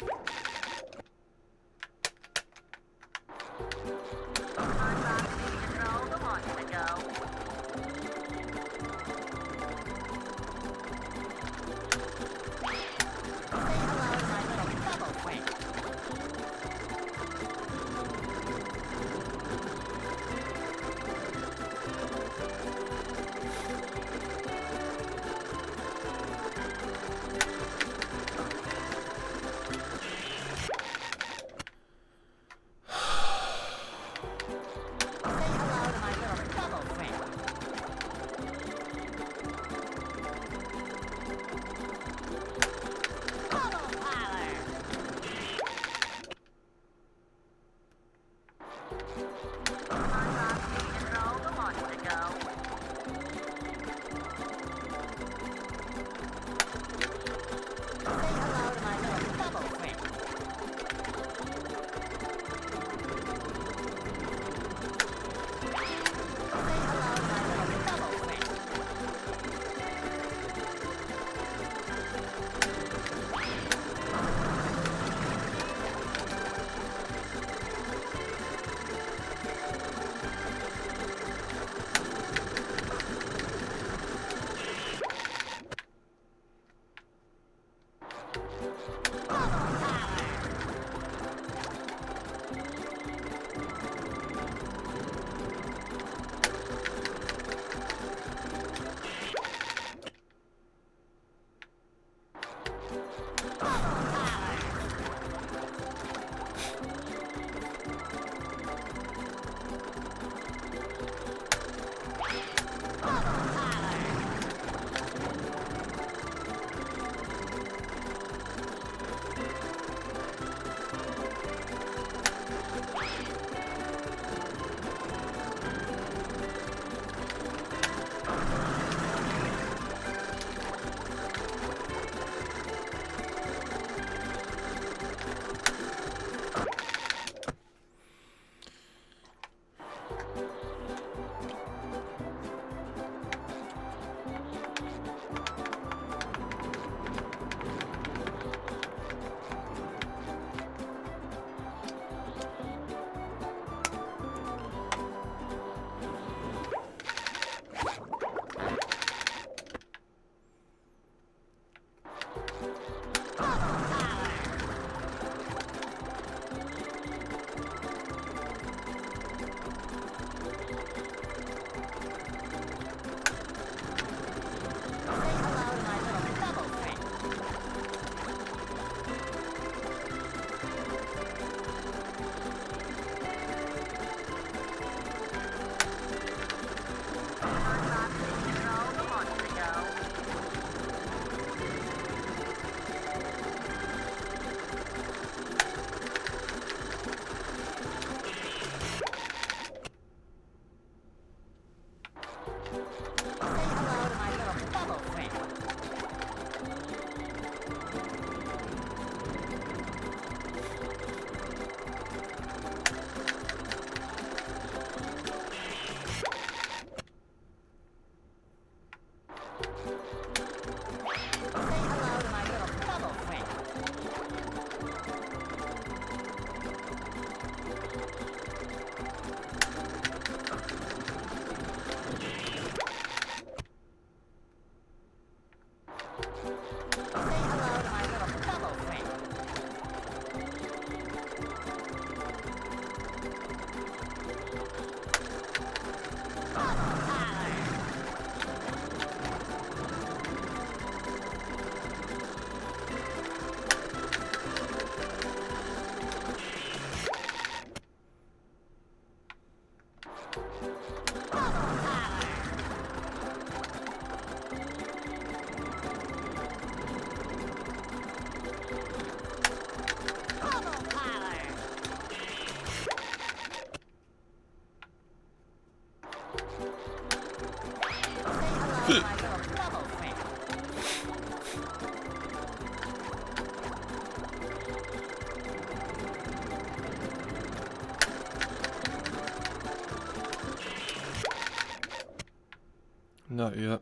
Not yet.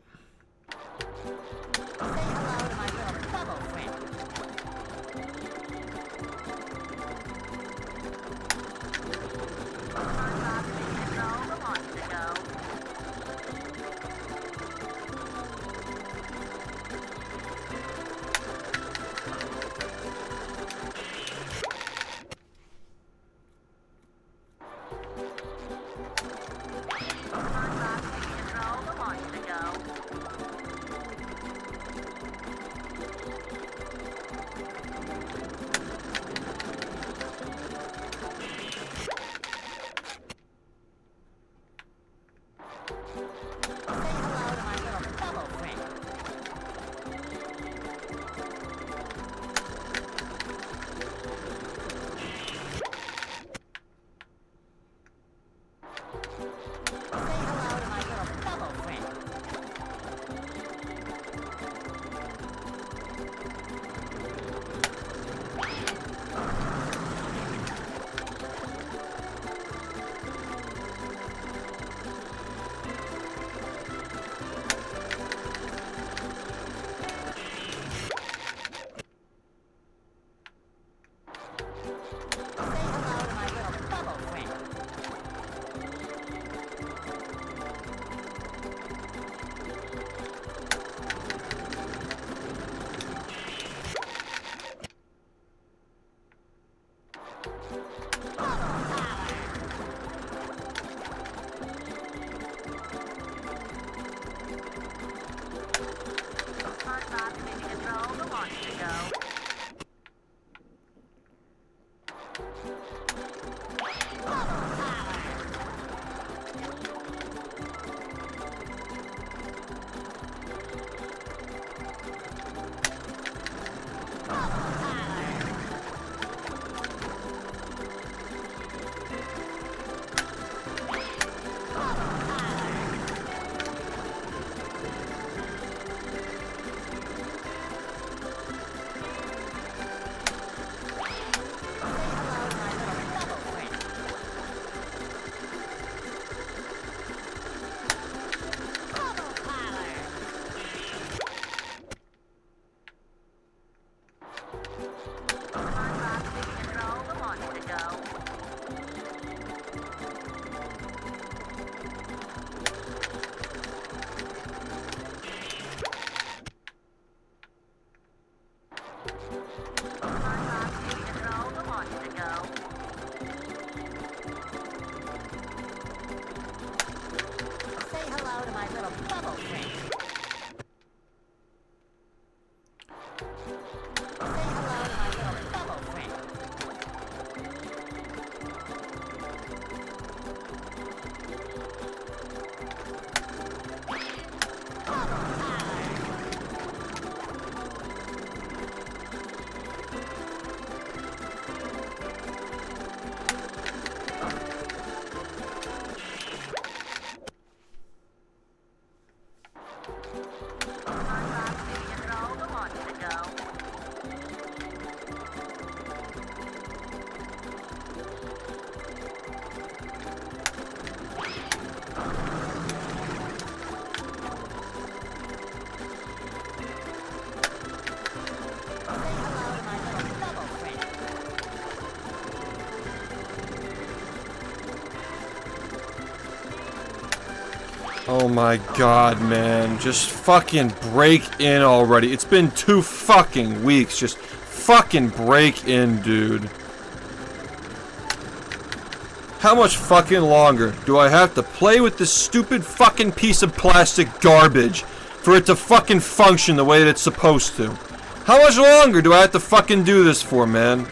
wants to go. Oh my god, man. Just fucking break in already. It's been 2 fucking weeks. Just fucking break in, dude. How much fucking longer do I have to play with this stupid fucking piece of plastic garbage for it to fucking function the way that it's supposed to? How much longer do I have to fucking do this for, man?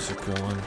How's it going?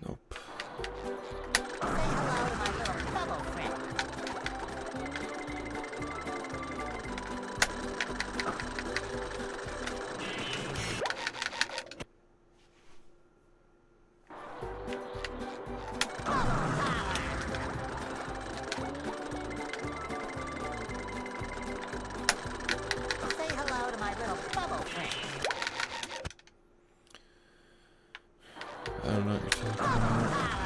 Nope. Say hello to my little bubble friend. I don't know what you're talking about.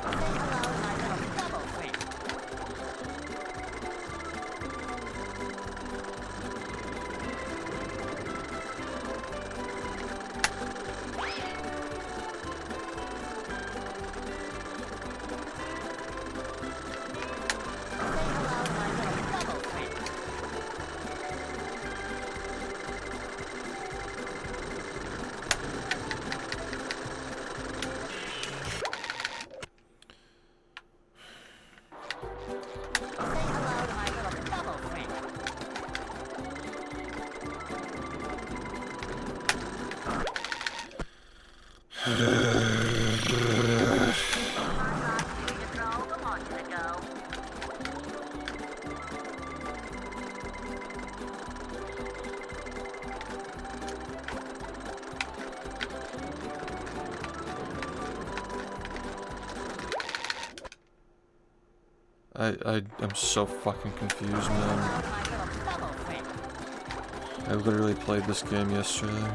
Say hello to my little bubble friend. Say hello to my little bubble friend. Say hello to my little bubble friend. I'm so fucking confused, man. My little bubble friend. I literally played this game yesterday.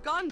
I've gone.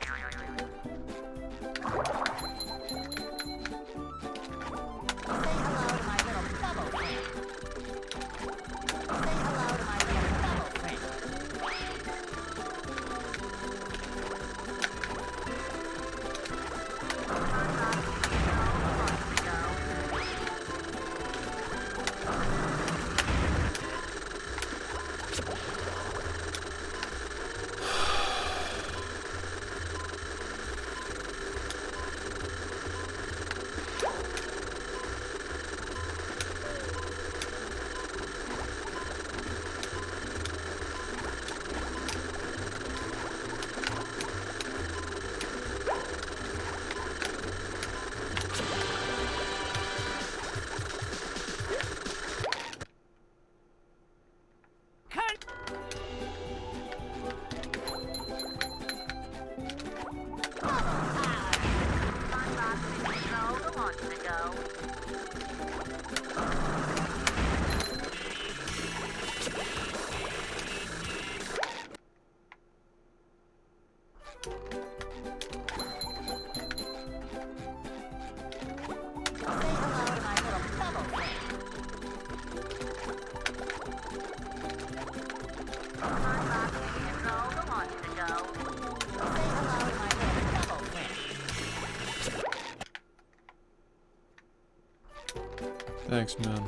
Thanks, man.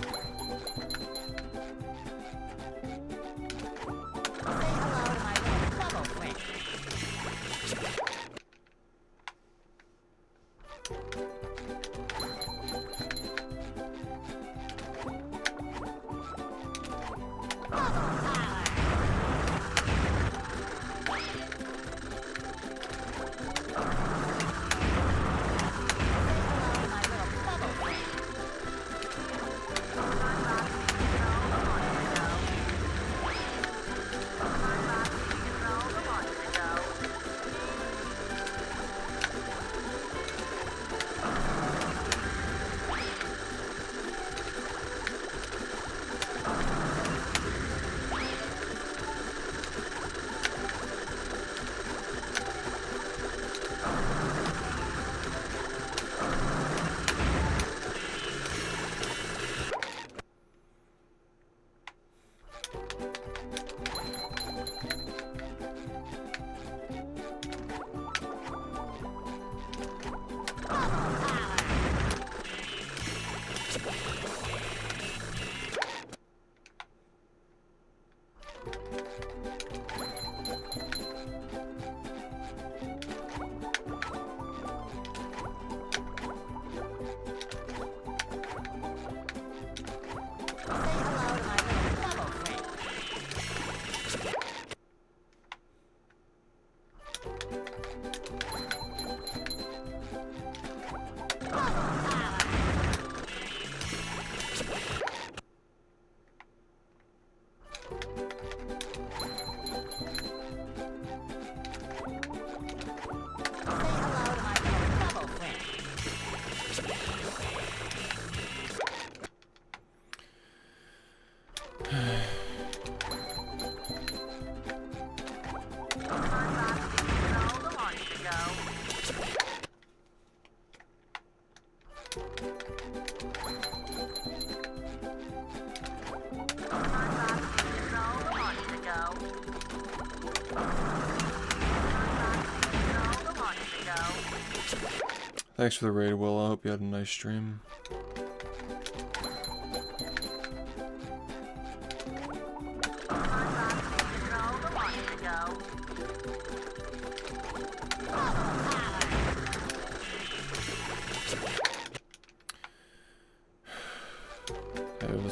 Thanks for the raid, Will. I hope you had a nice stream.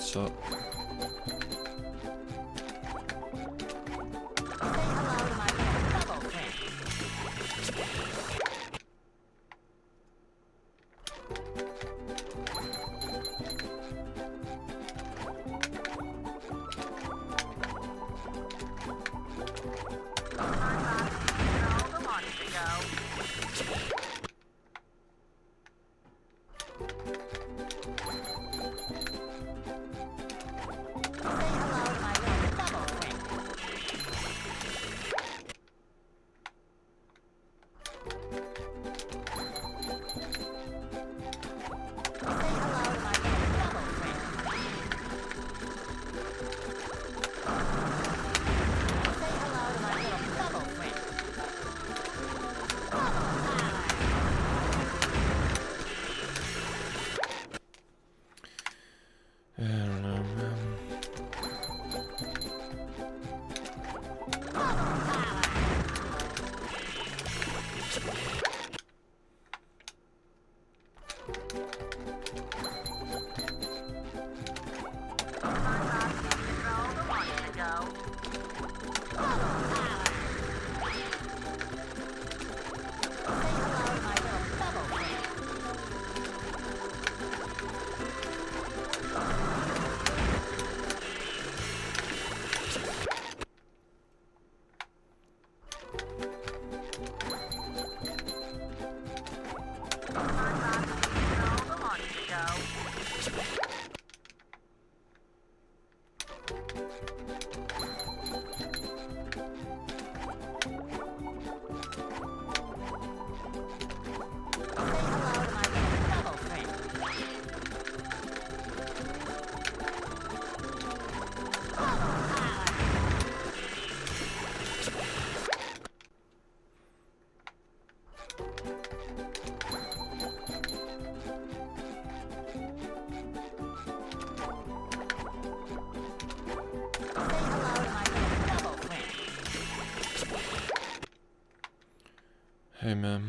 What's up? I don't know, man. Hey, man.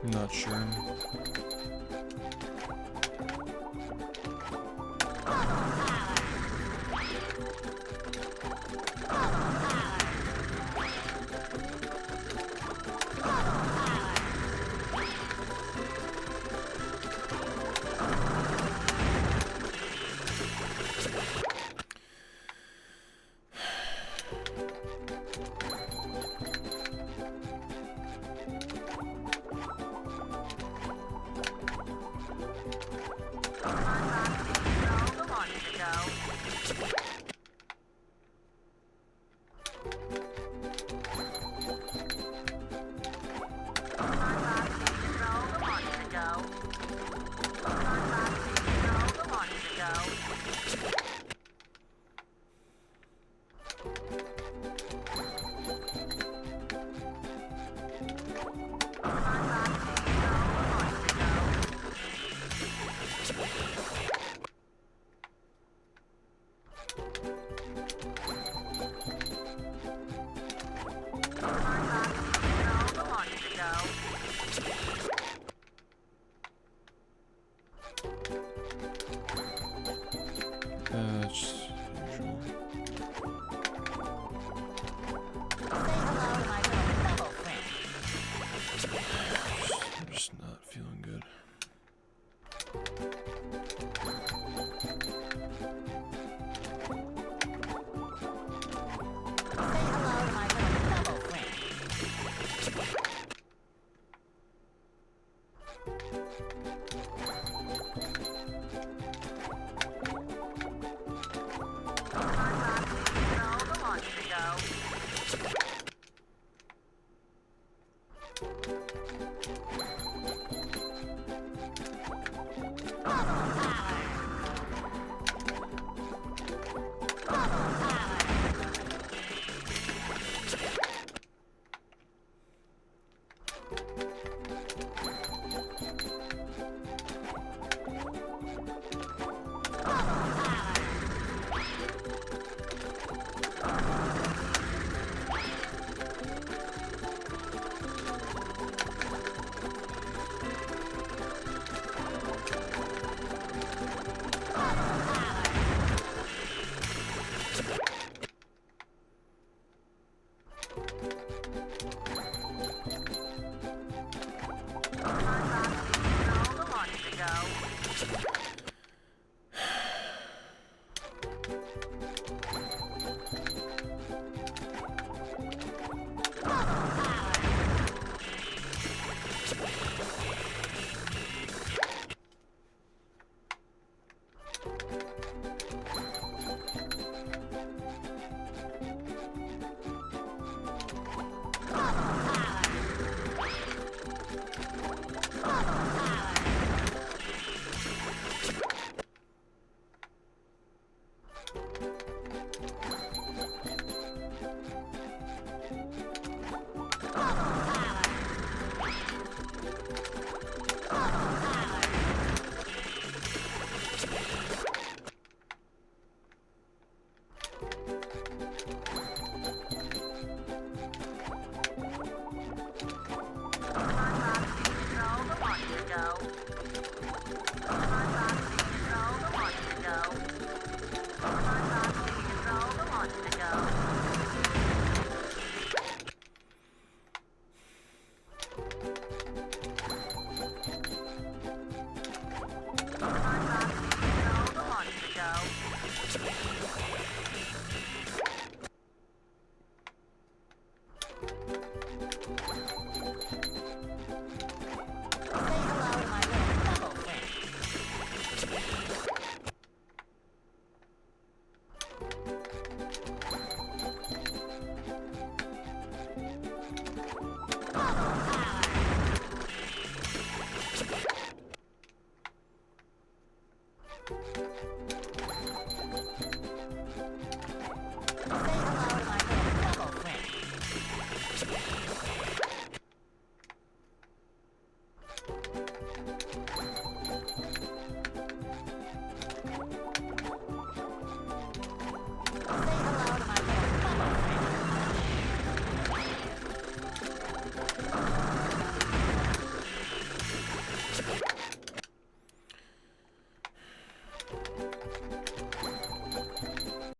I'm not sure.